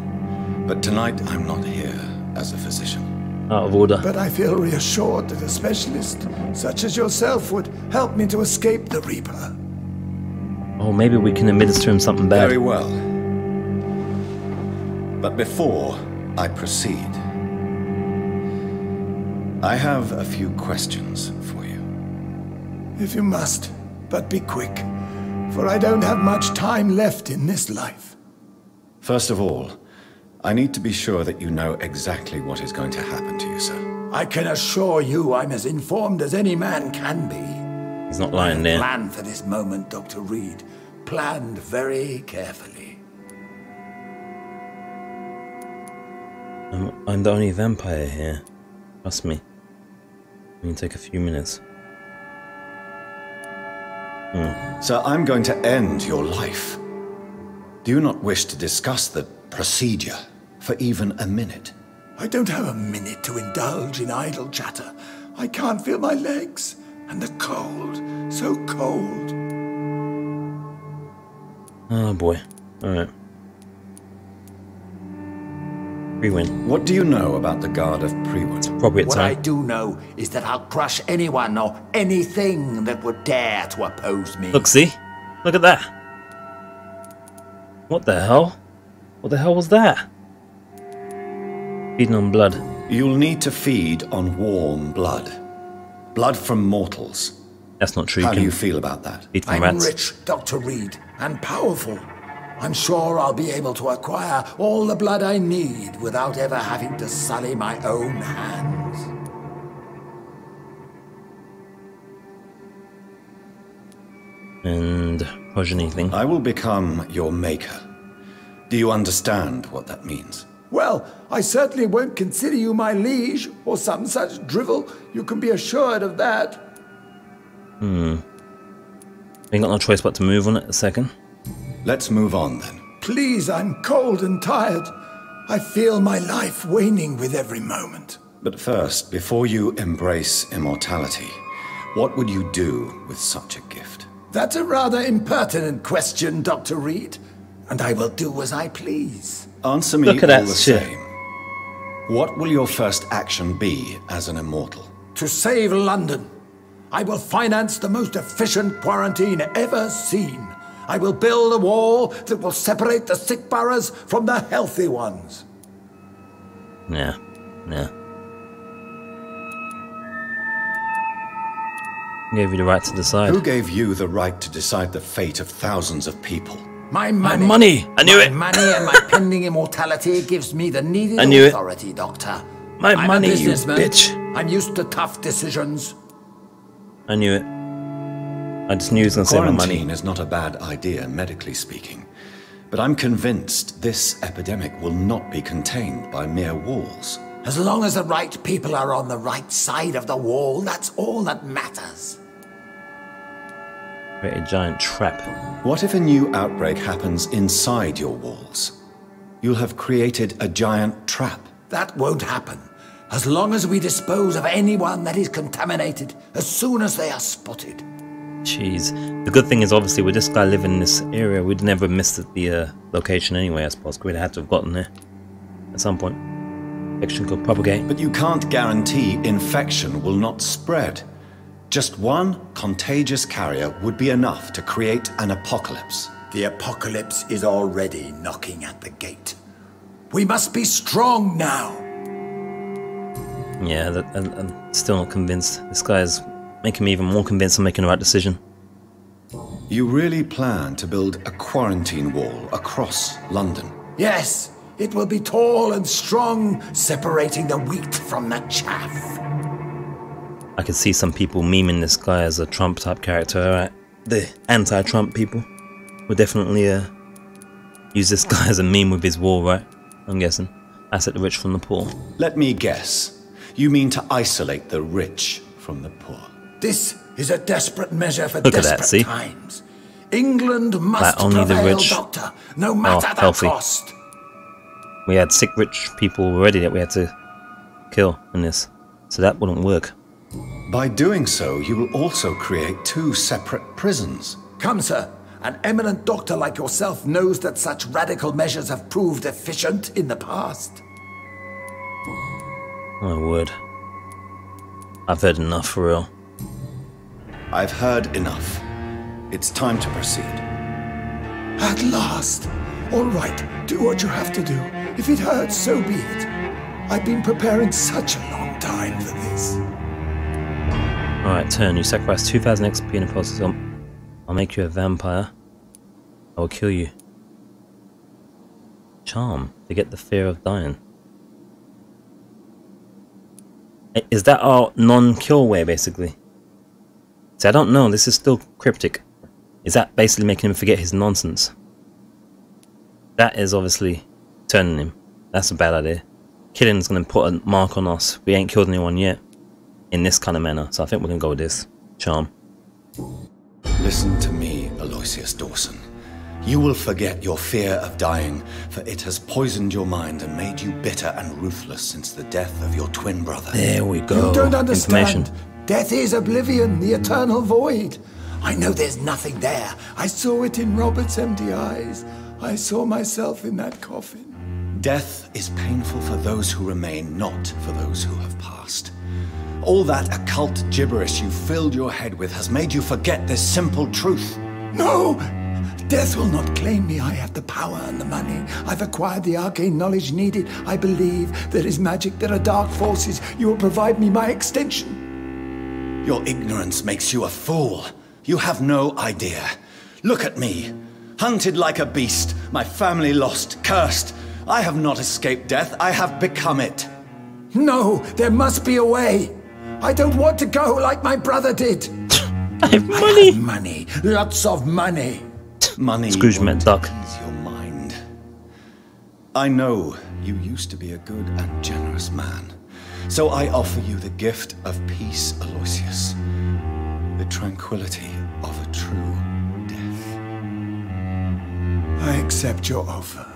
But tonight I'm not here as a physician. Out of order. But I feel reassured that a specialist such as yourself would help me to escape the Reaper. Oh, maybe we can administer him something bad. Very well. But before I proceed, I have a few questions for you. If you must, but be quick, for I don't have much time left in this life. First of all, I need to be sure that you know exactly what is going to happen to you, sir. I can assure you I'm as informed as any man can be. He's not lying there. Planned for this moment, Dr. Reid. Planned very carefully. I'm the only vampire here. Trust me. It can take a few minutes. Sir, I'm going to end your life. Do you not wish to discuss the procedure for even a minute? I don't have a minute to indulge in idle chatter. I can't feel my legs. And the cold. So cold. Oh boy. Alright. Pre-win. What do you know about the Guard of Pre-win? Appropriate What time. I do know is that I'll crush anyone or anything that would dare to oppose me. Look, see? Look at that. What the hell? What the hell was that? Feeding on blood. You'll need to feed on warm blood. Blood from mortals. That's not true. How do you feel about that? Feed from I'm rats. rich, Dr. Reid, and powerful. I'm sure I'll be able to acquire all the blood I need without ever having to sully my own hands. And progeny thing. I will become your maker. Do you understand what that means? Well, I certainly won't consider you my liege, or some such drivel. You can be assured of that. Ain't got no choice but to move on it a second. Let's move on then. Please, I'm cold and tired. I feel my life waning with every moment. But first, before you embrace immortality, what would you do with such a gift? That's a rather impertinent question, Dr. Reid, and I will do as I please. Answer me Look at all that the shit. same. What will your first action be as an immortal? To save London, I will finance the most efficient quarantine ever seen. I will build a wall that will separate the sick boroughs from the healthy ones. Yeah. Yeah. Who gave you the right to decide? Who gave you the right to decide the fate of thousands of people? My money. My money! I knew it! My money and my pending immortality gives me the needed I knew it. authority, Doctor. My I'm money, a you businessman. bitch! I'm used to tough decisions. I knew it. I just knew he was going to say my money. Quarantine is not a bad idea, medically speaking. But I'm convinced this epidemic will not be contained by mere walls. As long as the right people are on the right side of the wall, that's all that matters. Create a giant trap. What if a new outbreak happens inside your walls? You'll have created a giant trap. That won't happen. As long as we dispose of anyone that is contaminated, as soon as they are spotted. Jeez. The good thing is, obviously, with this guy living in this area, we'd never missed the location anyway, I suppose. We'd had to have gotten there at some point. Infection could propagate. But you can't guarantee infection will not spread. Just one contagious carrier would be enough to create an apocalypse. The apocalypse is already knocking at the gate. We must be strong now. Yeah, I'm still not convinced. This guy is making me even more convinced I'm making the right decision. You really plan to build a quarantine wall across London? Yes, it will be tall and strong, separating the wheat from the chaff. I can see some people memeing this guy as a Trump type character, alright? The anti-Trump people would definitely use this guy as a meme with his wall, right? I'm guessing. Isolate the rich from the poor. Let me guess. You mean to isolate the rich from the poor? This is a desperate measure for Look at desperate that, see? times. England must only the prevail, rich Doctor, no matter the healthy. cost. We had sick rich people already that we had to kill in this, so that wouldn't work. By doing so, you will also create two separate prisons. Come, sir. An eminent doctor like yourself knows that such radical measures have proved efficient in the past. My word. I've heard enough for real. I've heard enough. It's time to proceed. At last. All right, do what you have to do. If it hurts, so be it. I've been preparing such a long time for this. Alright, turn. You sacrifice 2000 XP in a process. I'll make you a vampire. I will kill you. Charm. Forget the fear of dying. Is that our non-kill way, basically? See, I don't know. This is still cryptic. Is that basically making him forget his nonsense? That is obviously turning him. That's a bad idea. Killing's going to put a mark on us. We ain't killed anyone yet in this kind of manner, so I think we're going to go with this. Charm. Listen to me, Aloysius Dawson. You will forget your fear of dying, for it has poisoned your mind and made you bitter and ruthless since the death of your twin brother. There we go. You don't understand. Information. Death is oblivion, the eternal void. I know there's nothing there. I saw it in Robert's empty eyes. I saw myself in that coffin. Death is painful for those who remain, not for those who have passed. All that occult gibberish you filled your head with has made you forget this simple truth. No! Death will not claim me. I have the power and the money. I've acquired the arcane knowledge needed. I believe there is magic, there are dark forces. You will provide me my extension. Your ignorance makes you a fool. You have no idea. Look at me. Hunted like a beast, my family lost, cursed. I have not escaped death, I have become it. No, there must be a way. I don't want to go like my brother did. I have money. I have money, lots of money. Money Scrooge McDuck. ease your mind. I know you used to be a good and generous man. So I offer you the gift of peace, Aloysius. The tranquility of a true death. I accept your offer.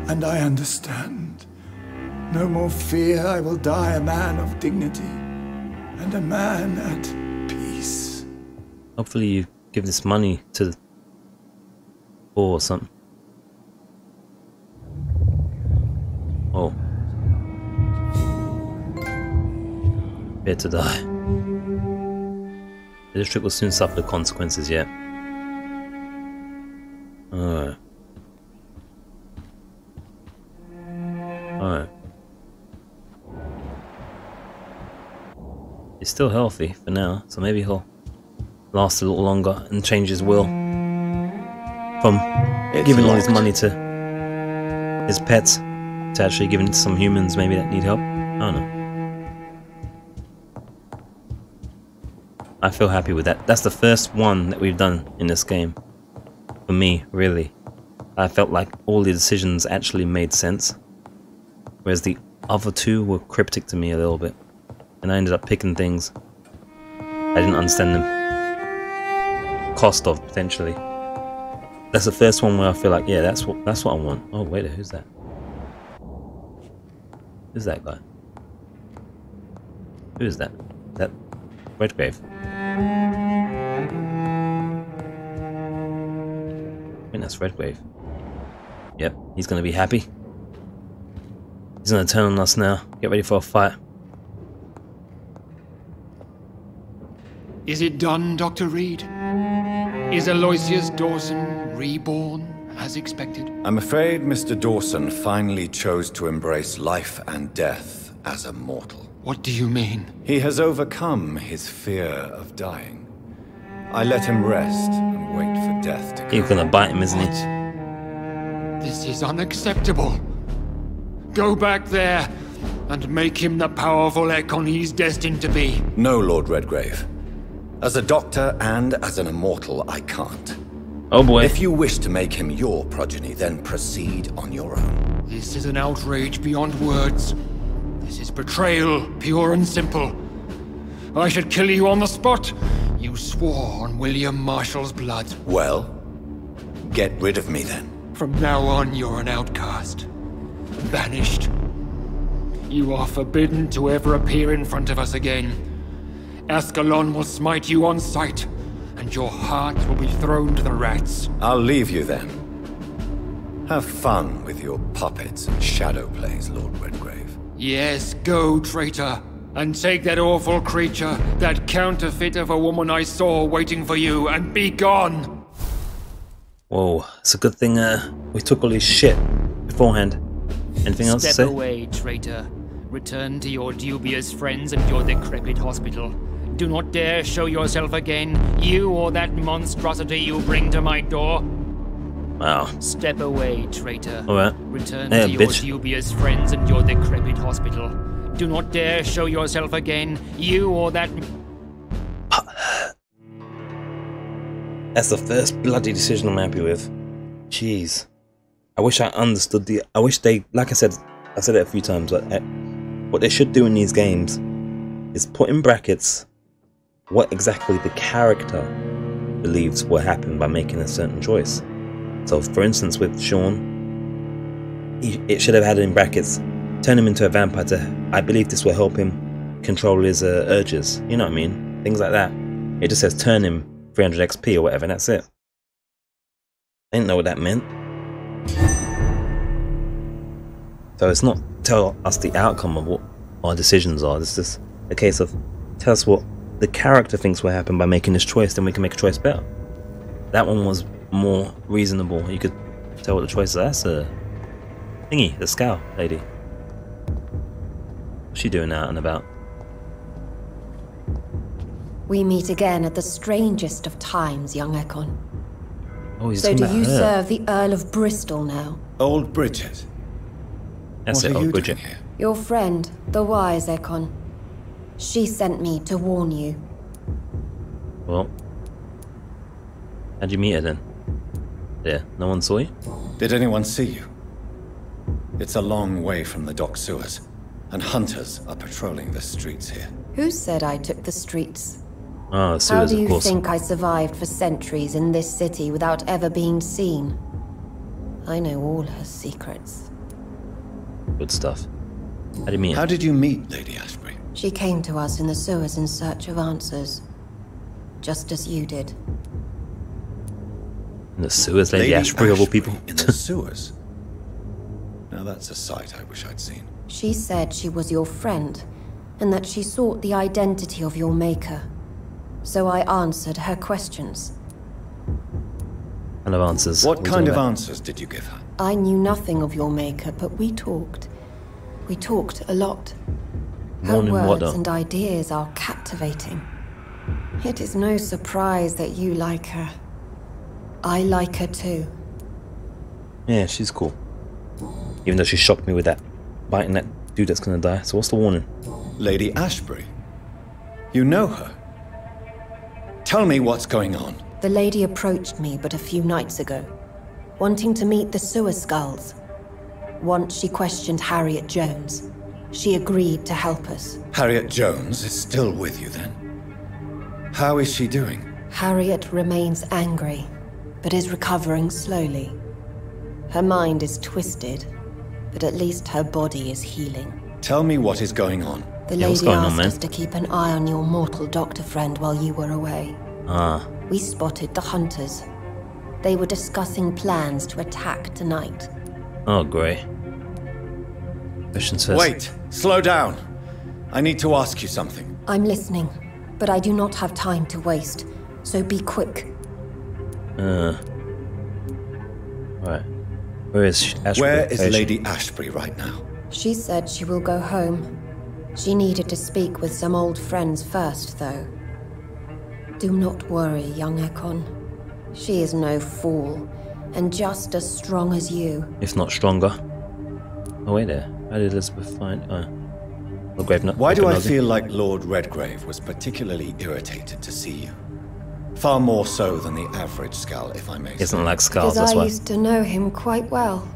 And I understand. No more fear, I will die a man of dignity. And a man at peace. Hopefully you give this money to the poor or something. Oh. Prepare to die. The district will soon suffer the consequences, yeah. Alright. Alright. He's still healthy for now, so maybe he'll last a little longer and change his will from giving all his money to his pets to actually giving it to some humans maybe that need help. I don't know. I feel happy with that. That's the first one that we've done in this game. For me, really. I felt like all the decisions actually made sense. Whereas the other two were cryptic to me a little bit. And I ended up picking things. I didn't understand them cost of, potentially. That's the first one where I feel like, yeah, that's what I want. Oh wait, who's that? Who's that guy? Who is that? That Redgrave? I think that's Redgrave. Yep, he's gonna be happy. He's gonna turn on us now. Get ready for a fight. Is it done, Dr. Reid? Is Aloysius Dawson reborn as expected? I'm afraid Mr. Dawson finally chose to embrace life and death as a mortal. What do you mean? He has overcome his fear of dying. I let him rest and wait for death to come. He's gonna bite him, isn't he? This is unacceptable. Go back there and make him the powerful Ekon he's destined to be. No, Lord Redgrave. As a doctor and as an immortal, I can't. Oh boy. If you wish to make him your progeny, then proceed on your own. This is an outrage beyond words. This is betrayal, pure and simple. I should kill you on the spot. You swore on William Marshall's blood. Well, get rid of me then. From now on, you're an outcast. Banished. You are forbidden to ever appear in front of us again. Ascalon will smite you on sight, and your heart will be thrown to the rats. I'll leave you then. Have fun with your puppets and shadow plays, Lord Redgrave. Yes, go, traitor, and take that awful creature, that counterfeit of a woman I saw waiting for you, and be gone! Whoa, it's a good thing we took all his shit beforehand. Anything else to say? Step away, traitor. Return to your dubious friends and your decrepit hospital. Do not dare show yourself again, you or that monstrosity you bring to my door. Wow. Step away, traitor. Alright. Return to your dubious friends and your decrepit hospital. Do not dare show yourself again, you or that... That's the first bloody decision I'm happy with. Jeez. I wish I understood I wish they... Like I said it a few times, but what they should do in these games is put in brackets what exactly the character believes will happen by making a certain choice. So, for instance, with Sean, it should have had in brackets, turn him into a vampire I believe this will help him control his urges. You know what I mean? Things like that. It just says turn him 300 XP or whatever, and that's it. I didn't know what that meant. So it's not tell us the outcome of what our decisions are. It's just a case of tell us what the character thinks will happen by making this choice, then we can make a choice better. That one was more reasonable. You could tell what the choice is. That's a thingy, the skal lady. What's she doing out and about? We meet again at the strangest of times, young Ekon. Oh, he's so do you her. serve the Earl of Bristol now? Old Bridget. That's it, old Bridget. Your friend, the wise Ekon. She sent me to warn you. Well, how'd you meet her then? Yeah, no one saw you? Did anyone see you? It's a long way from the dock sewers, and hunters are patrolling the streets here. Who said I took the streets? Oh, sewers, How do of you course. think I survived for centuries in this city without ever being seen? I know all her secrets. Good stuff. How did you meet her? How did you meet Lady Ashbury? She came to us in the sewers in search of answers. Just as you did. In the sewers, Lady Ashbury of all people? In the sewers? Now that's a sight I wish I'd seen. She said she was your friend, and that she sought the identity of your maker. So I answered her questions. Kind of answers. What kind of answers did you give her? I knew nothing of your maker, but we talked. We talked a lot. Her words and ideas are captivating. It is no surprise that you like her. I like her too. Yeah, she's cool. Even though she shocked me with that biting that dude that's gonna die. So what's the warning? Lady Ashbury? You know her? Tell me what's going on. The lady approached me but a few nights ago, wanting to meet the sewer skulls. Once she questioned Harriet Jones. She agreed to help us. Harriet Jones is still with you then? How is she doing? Harriet remains angry, but is recovering slowly. Her mind is twisted, but at least her body is healing. Tell me what is going on. The lady asked us to keep an eye on your mortal doctor friend while you were away. We spotted the hunters. They were discussing plans to attack tonight. Oh, great. Wait, slow down. I need to ask you something. I'm listening, but I do not have time to waste, so be quick. Right. Where is Ashbury? Where is Lady Ashbury right now? She said she will go home. She needed to speak with some old friends first, though. Do not worry, young Ekon. She is no fool, and just as strong as you. If not stronger. Oh, wait there. How did Elizabeth find... Why do I feel like Lord Redgrave was particularly irritated to see you? Far more so than the average Skal, if I may say. Isn't like Skals, because that's why. I used to know him quite well.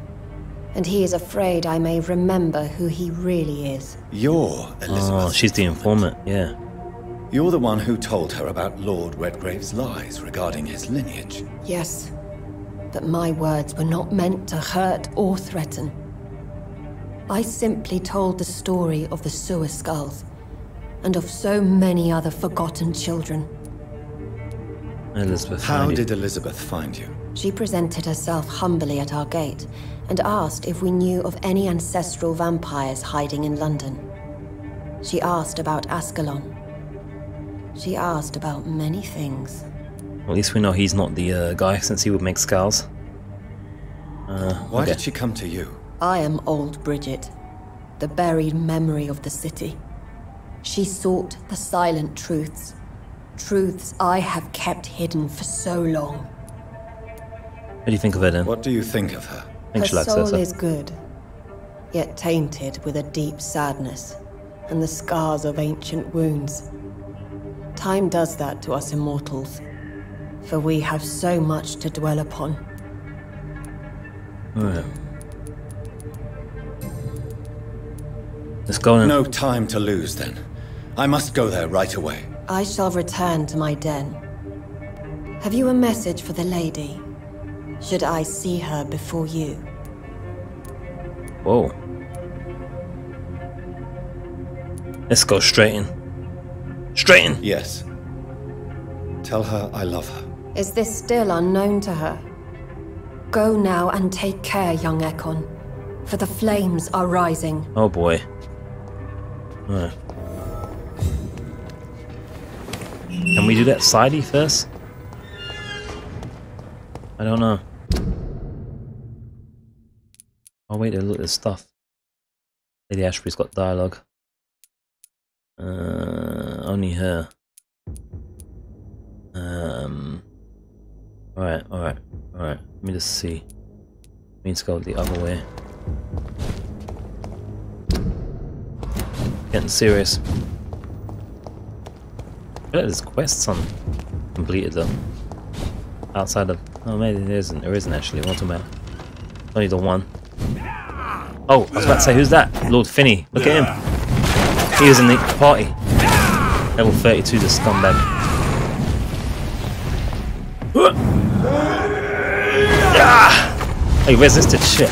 And he is afraid I may remember who he really is. You're Elizabeth. Oh, she's the informant, yeah. You're the one who told her about Lord Redgrave's lies regarding his lineage. Yes, but my words were not meant to hurt or threaten. I simply told the story of the sewer skulls, and of so many other forgotten children. Elizabeth, how did Elizabeth find you? She presented herself humbly at our gate, and asked if we knew of any ancestral vampires hiding in London. She asked about Ascalon. She asked about many things. Well, at least we know he's not the guy, since he would make Skals. Why did she come to you? I am old Bridget, the buried memory of the city. She sought the silent truths. Truths I have kept hidden for so long. What do you think of her then? What do you think of her? Her soul is good, yet tainted with a deep sadness and the scars of ancient wounds. Time does that to us immortals, for we have so much to dwell upon. Alright. Let's go in. No time to lose then. I must go there right away. I shall return to my den. Have you a message for the lady? Should I see her before you? Whoa. Let's go straight in. Straight in! Yes. Tell her I love her. Is this still unknown to her? Go now and take care, young Ekon, for the flames are rising. Oh boy. Alright. Can we do that sidey first? I don't know. Oh wait, look, there's stuff. Lady Ashbury's got dialogue. Only her. Alright. Let me just see. Means to go the other way. Getting serious. There's quests on completed though. Outside of maybe there isn't. There isn't actually. What's about? Only the one. Oh, I was about to say, who's that? Lord Finney. Look at him. He was in the party. Level 32, the scumbag. Hey, resisted shit.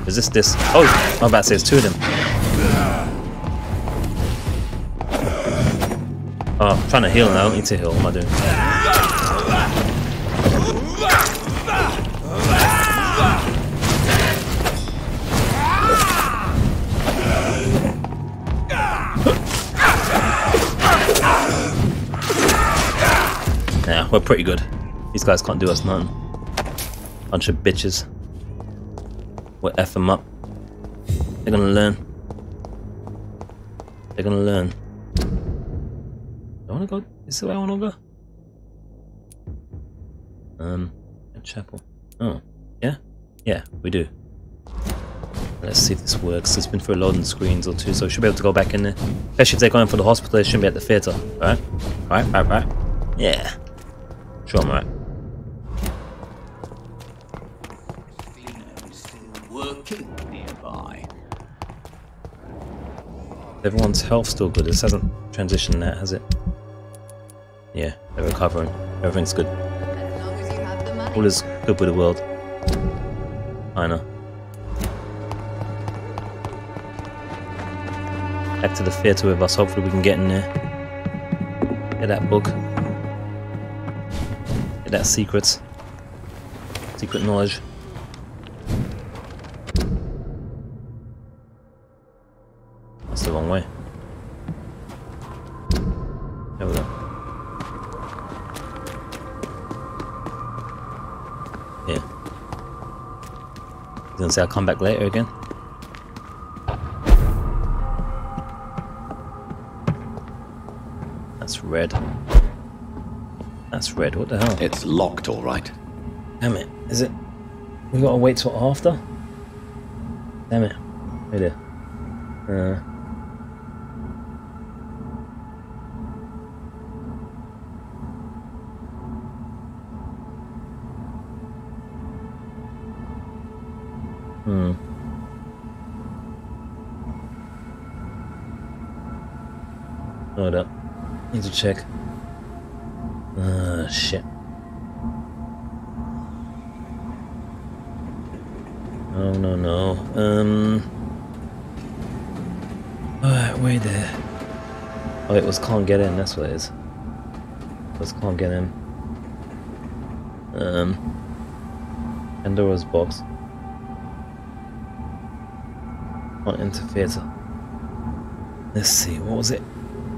Resist this. Oh, I'm about to say there's two of them. Oh, I'm trying to heal now. I don't need to heal. What am I doing? Yeah, we're pretty good. These guys can't do us nothing. Bunch of bitches. We'll F them up. They're gonna learn. They're gonna learn. I wanna go. Is this where I wanna go? A chapel. Oh, yeah? Yeah, we do. Let's see if this works. It's been through a loading screens or two, so we should be able to go back in there. Especially if they're going for the hospital, they shouldn't be at the theatre. Alright? Alright. Yeah. Sure, I'm alright. Working nearby. Everyone's health still good. This hasn't transitioned yet, has it? Yeah, they're recovering. Everything's good. All is good with the world. I know. Back to the theatre with us. Hopefully we can get in there. Get that book. Get that secret knowledge. That's the wrong way. There we go. Yeah. I was gonna say I'll come back later again. That's red. That's red. What the hell? It's locked, all right. Damn it. Is it? We gotta wait till after? Damn it. Right there. Hold up. Need to check. Shit. No. Alright, wait there. Oh, it was can't get in, that's what it is. It was can't get in. Pandora's box. Can't enter theatre. Let's see, what was it?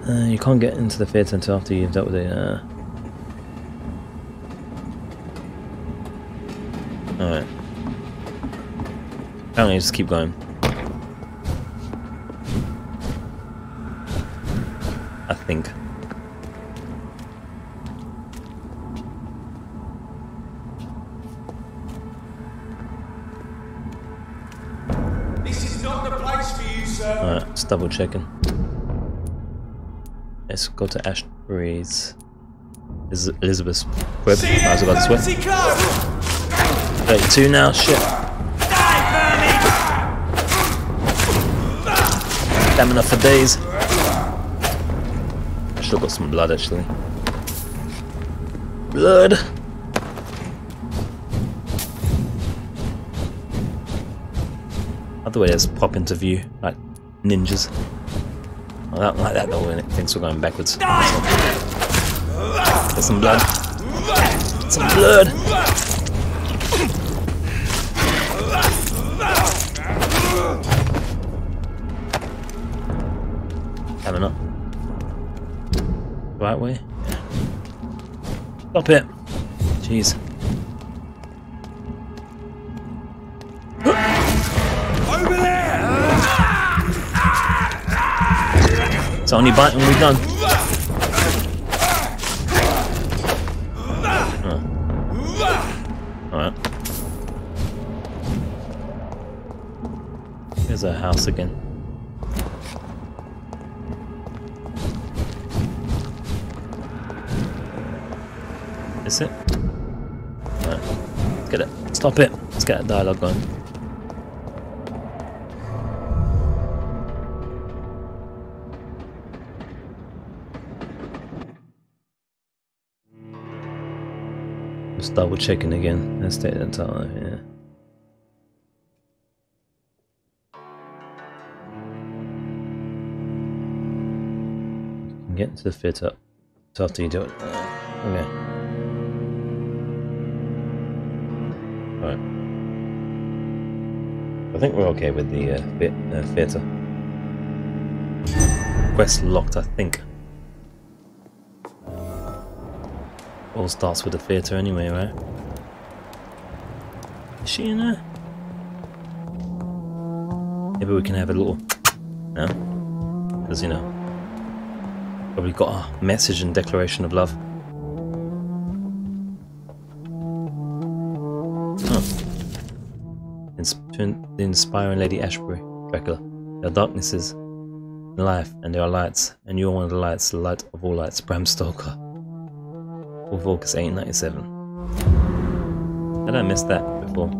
You can't get into the theatre until after you've dealt with it. Alright. Apparently just keep going. I think. This is not the place for you, sir. Alright, just double checking. Let's go to Ashbury's. Elizabeth's crib. Might as well go this way. 32 now, shit. Stamina for days. I still got some blood actually. Blood. Other way, just pop into view like ninjas. I don't like that though when it thinks we're going backwards. Get some blood. Some blood. Coming up. Right way? Yeah. Stop it. Jeez. Over there! It's only biting when we're done. Alright. Here's our house again. Is it? Alright. Let's get it. Stop it. Let's get that dialogue going. Just double checking again. Let's take that time, yeah. You can get into the fit up. It's after you do it. Okay. Alright. I think we're okay with the theatre. Quest locked, I think. All starts with the theatre anyway, right? Is she in there? Maybe we can have a little... No? Because, you know... Probably got a message and declaration of love. Oh. The inspiring Lady Ashbury, Dracula. There are darknesses in life, and there are lights, and you are one of the lights, the light of all lights, Bram Stoker. 4th August 1897. Had I missed that before?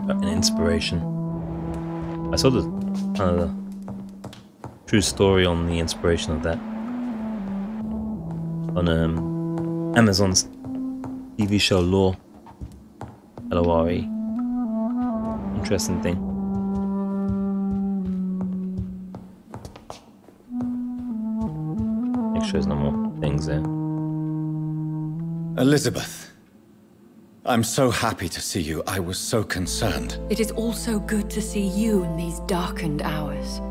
An inspiration. I saw the true story on the inspiration of that on Amazon's TV show Lore. L-O-R-E. Interesting thing. Make sure there's no more things there. Elizabeth, I'm so happy to see you. I was so concerned. It is also good to see you in these darkened hours.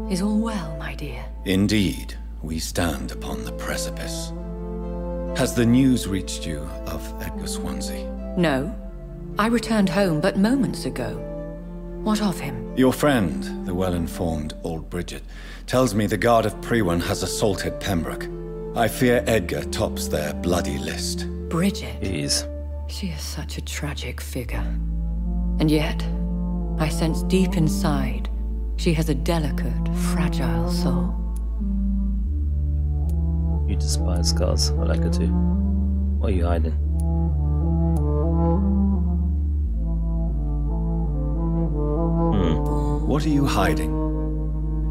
Is all well, my dear? Indeed, we stand upon the precipice. Has the news reached you of Edgar Swansea? No. I returned home but moments ago. What of him? Your friend, the well-informed old Bridget, tells me the Guard of Priwen has assaulted Pembroke. I fear Edgar tops their bloody list. Bridget? Jeez. She is such a tragic figure. And yet, I sense deep inside, she has a delicate, fragile soul. You despise skals. I like her too. What are you hiding? What are you hiding?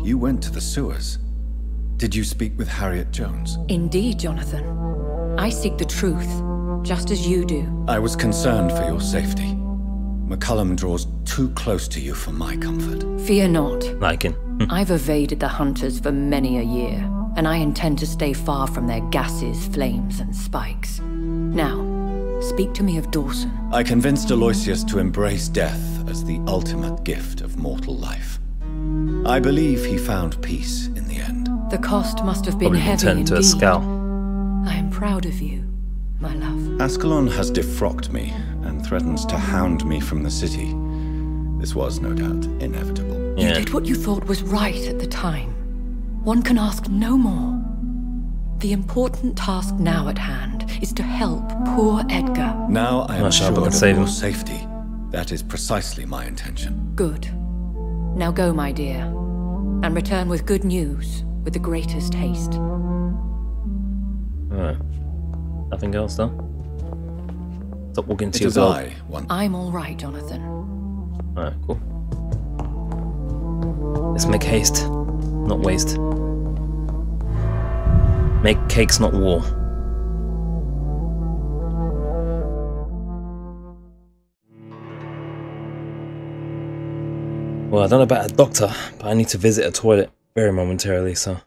You went to the sewers. Did you speak with Harriet Jones? Indeed, Jonathan. I seek the truth, just as you do. I was concerned for your safety. McCullum draws too close to you for my comfort. Fear not. Like him. I've evaded the hunters for many a year, and I intend to stay far from their gases, flames, and spikes. Now, speak to me of Dawson. I convinced Aloysius to embrace death as the ultimate gift of mortal life. I believe he found peace in the end. The cost must have been heavy turned into a skal. I am proud of you, my love. Ascalon has defrocked me and threatens to hound me from the city. This was, no doubt, inevitable. You did what you thought was right at the time. One can ask no more. The important task now at hand is to help poor Edgar. Now I am assured of your safety. That is precisely my intention. Good. Now go, my dear, and return with good news with the greatest haste. Alright. Nothing else, though? Stop walking to It your is dog. I'm all right, Jonathan. Alright, cool. Let's make haste, not waste. Make cakes, not war. Well, I don't know about a doctor, but I need to visit a toilet very momentarily, so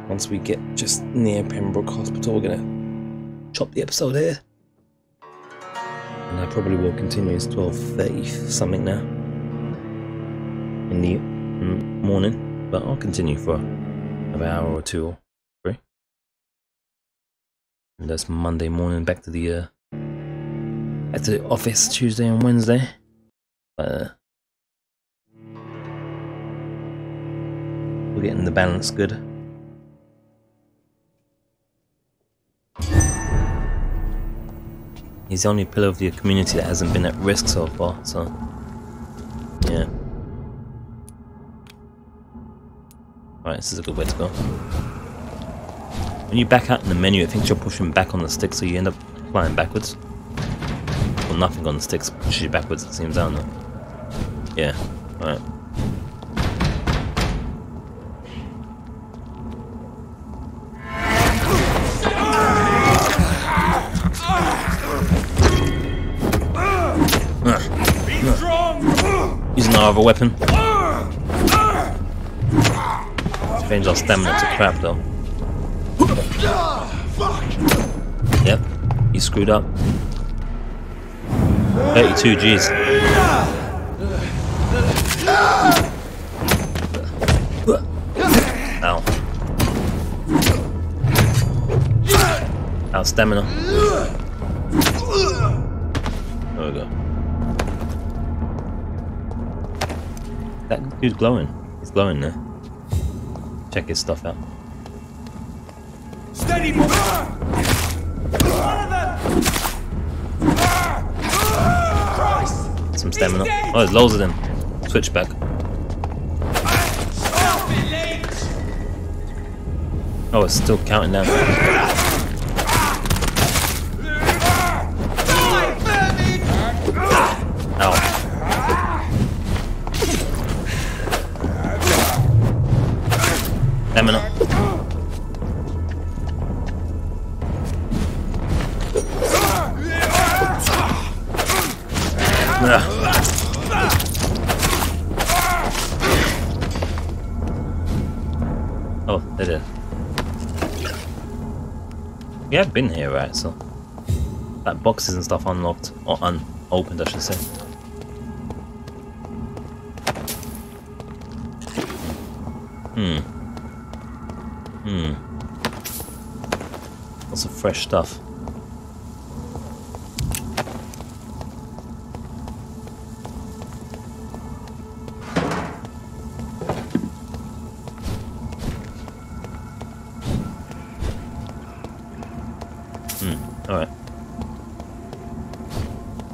once we get just near Pembroke Hospital, we're gonna chop the episode here. And I probably will continue. It's 12:30 something now in the morning, but I'll continue for an hour or two or three. And that's Monday morning, back to the office Tuesday and Wednesday. We're getting the balance good. He's the only pillar of the community that hasn't been at risk so far, so yeah. Alright, this is a good way to go. When you back out in the menu, it thinks you're pushing back on the stick, so you end up flying backwards. Well, nothing on the sticks pushes you backwards, it seems, I don't know. Yeah, alright. Using our other weapon. Change our stamina to crap though. Yep, you screwed up. 32 G's. Ow. Our stamina. There we go. That dude's glowing. He's glowing there. Check his stuff out. Steady, one of them. Some stamina. Oh, there's loads of them. Switch back. Oh, it's still counting down. Ow. Oh, they did. We have been here, right? So that boxes and stuff unlocked or unopened, I should say. Lots of fresh stuff. Alright.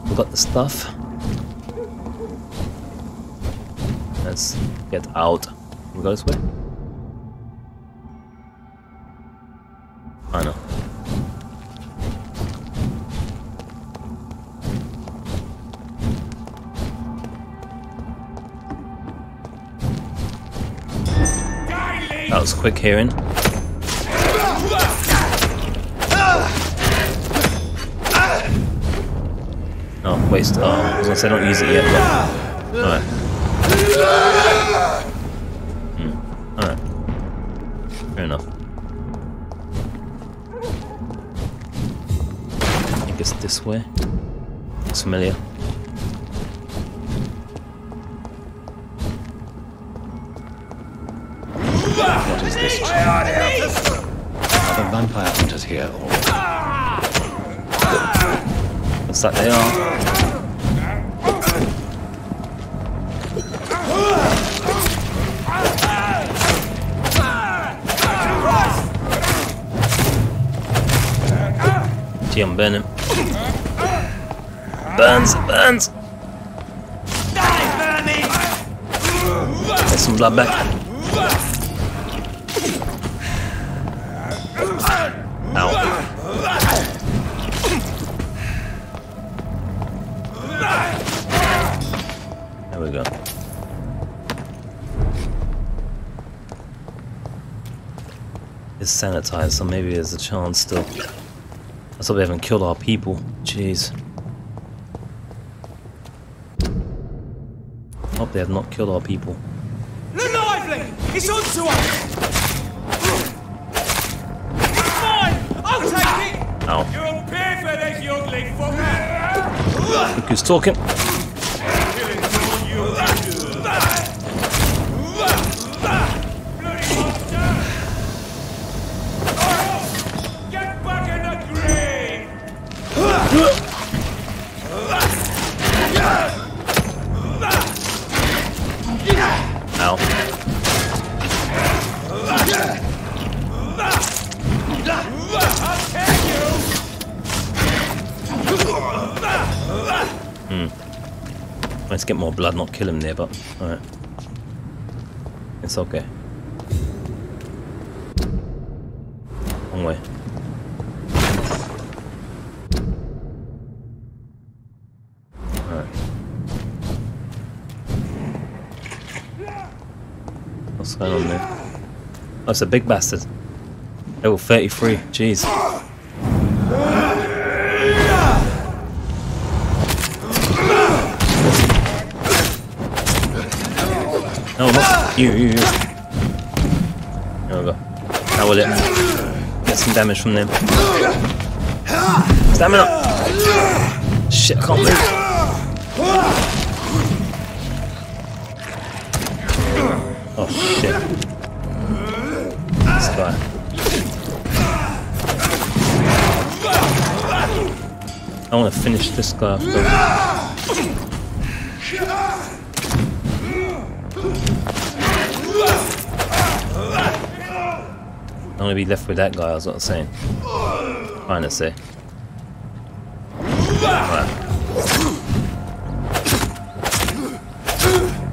We got the stuff. Let's get out. We go this way? I know. That was quick hearing. Oh, waste. Oh, I was gonna say don't use it yet, but. Alright. Alright. Fair enough. I think it's this way. It's familiar. What is this? Are the vampire hunters here? Looks like they are. Gee, I'm burning. Burns, burns! Get some blood back. Ow. There we go. It's sanitized, so maybe there's a chance still. Let's hope they haven't killed our people. Jeez. Hope they have not killed our people. Lively! It's on to us! I'll take it! Ow. You'll pay for this, you ugly fucker! Look who's talking. Get back in the grave! Ow. Let's get more blood, not kill him there, but alright. It's okay. Wrong way. Alright. What's going on there? Oh, it's a big bastard. Level 33, jeez. No, not you. There we go. How will it get some damage from them? Stamina! Shit, I can't move. Oh shit. This guy. I want to finish this guy off though. I'm gonna be left with that guy, that's what I'm saying. Trying to say. Right.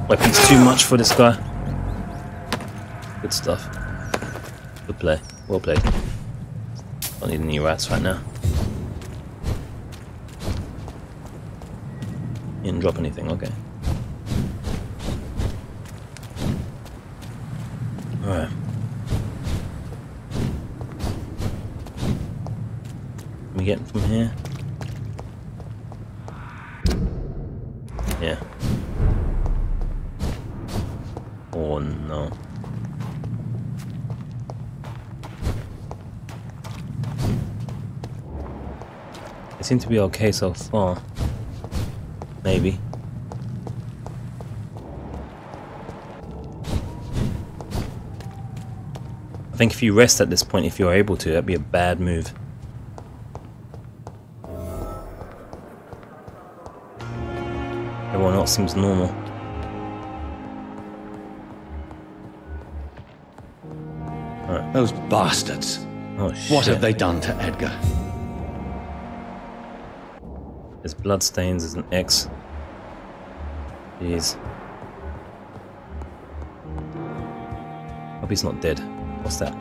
Weapons too much for this guy. Good stuff. Good play. Well played. Don't need any rats right now. You didn't drop anything, okay. Alright. Can we get from here? Yeah. Oh no. They seem to be okay so far. Maybe. I think if you rest at this point, if you're able to, that'd be a bad move. Everyone else seems normal. Right. Those bastards. Oh, what have they done to Edgar? There's bloodstains, there's an X. Jeez. Hope he's not dead. What's that?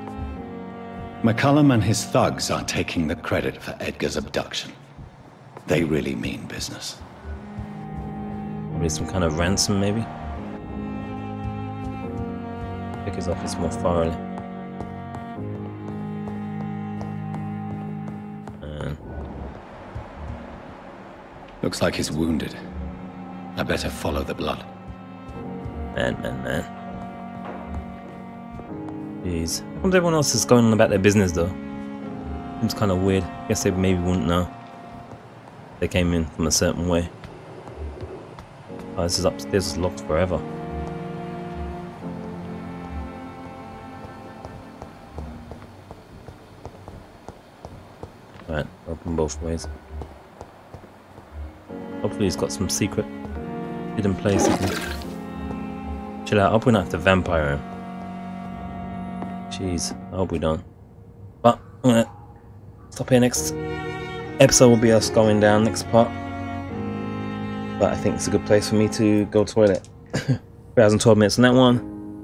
McCullum and his thugs are taking the credit for Edgar's abduction. They really mean business. Probably some kind of ransom, maybe? Pick his office more thoroughly. Looks like he's wounded. I better follow the blood. Man. Jeez. I wonder if everyone else is going on about their business though. Seems kind of weird. Guess they maybe wouldn't know. They came in from a certain way. Oh, this is upstairs, is locked forever. Right, open both ways. Hopefully he's got some secret hidden place. Chill out, I hope we don't have to vampire him. Jeez, I hope we don't. But I'm gonna stop here. Next episode will be us going down, next part. But I think it's a good place for me to go toilet. 3,012 minutes on that one.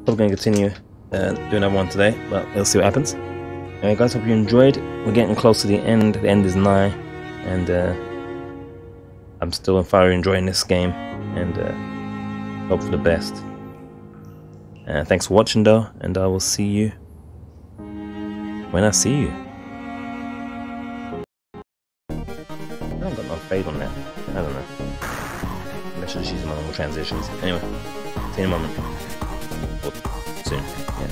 Probably gonna continue doing another one today, but we'll see what happens. Anyway guys, hope you enjoyed. We're getting close to the end is nigh, and I'm still thoroughly enjoying this game, and hope for the best. Thanks for watching though, and I will see you when I see you. I haven't got no fade on that. I don't know. Maybe I should just use my normal transitions. Anyway, see you in a moment. Or soon. Yeah.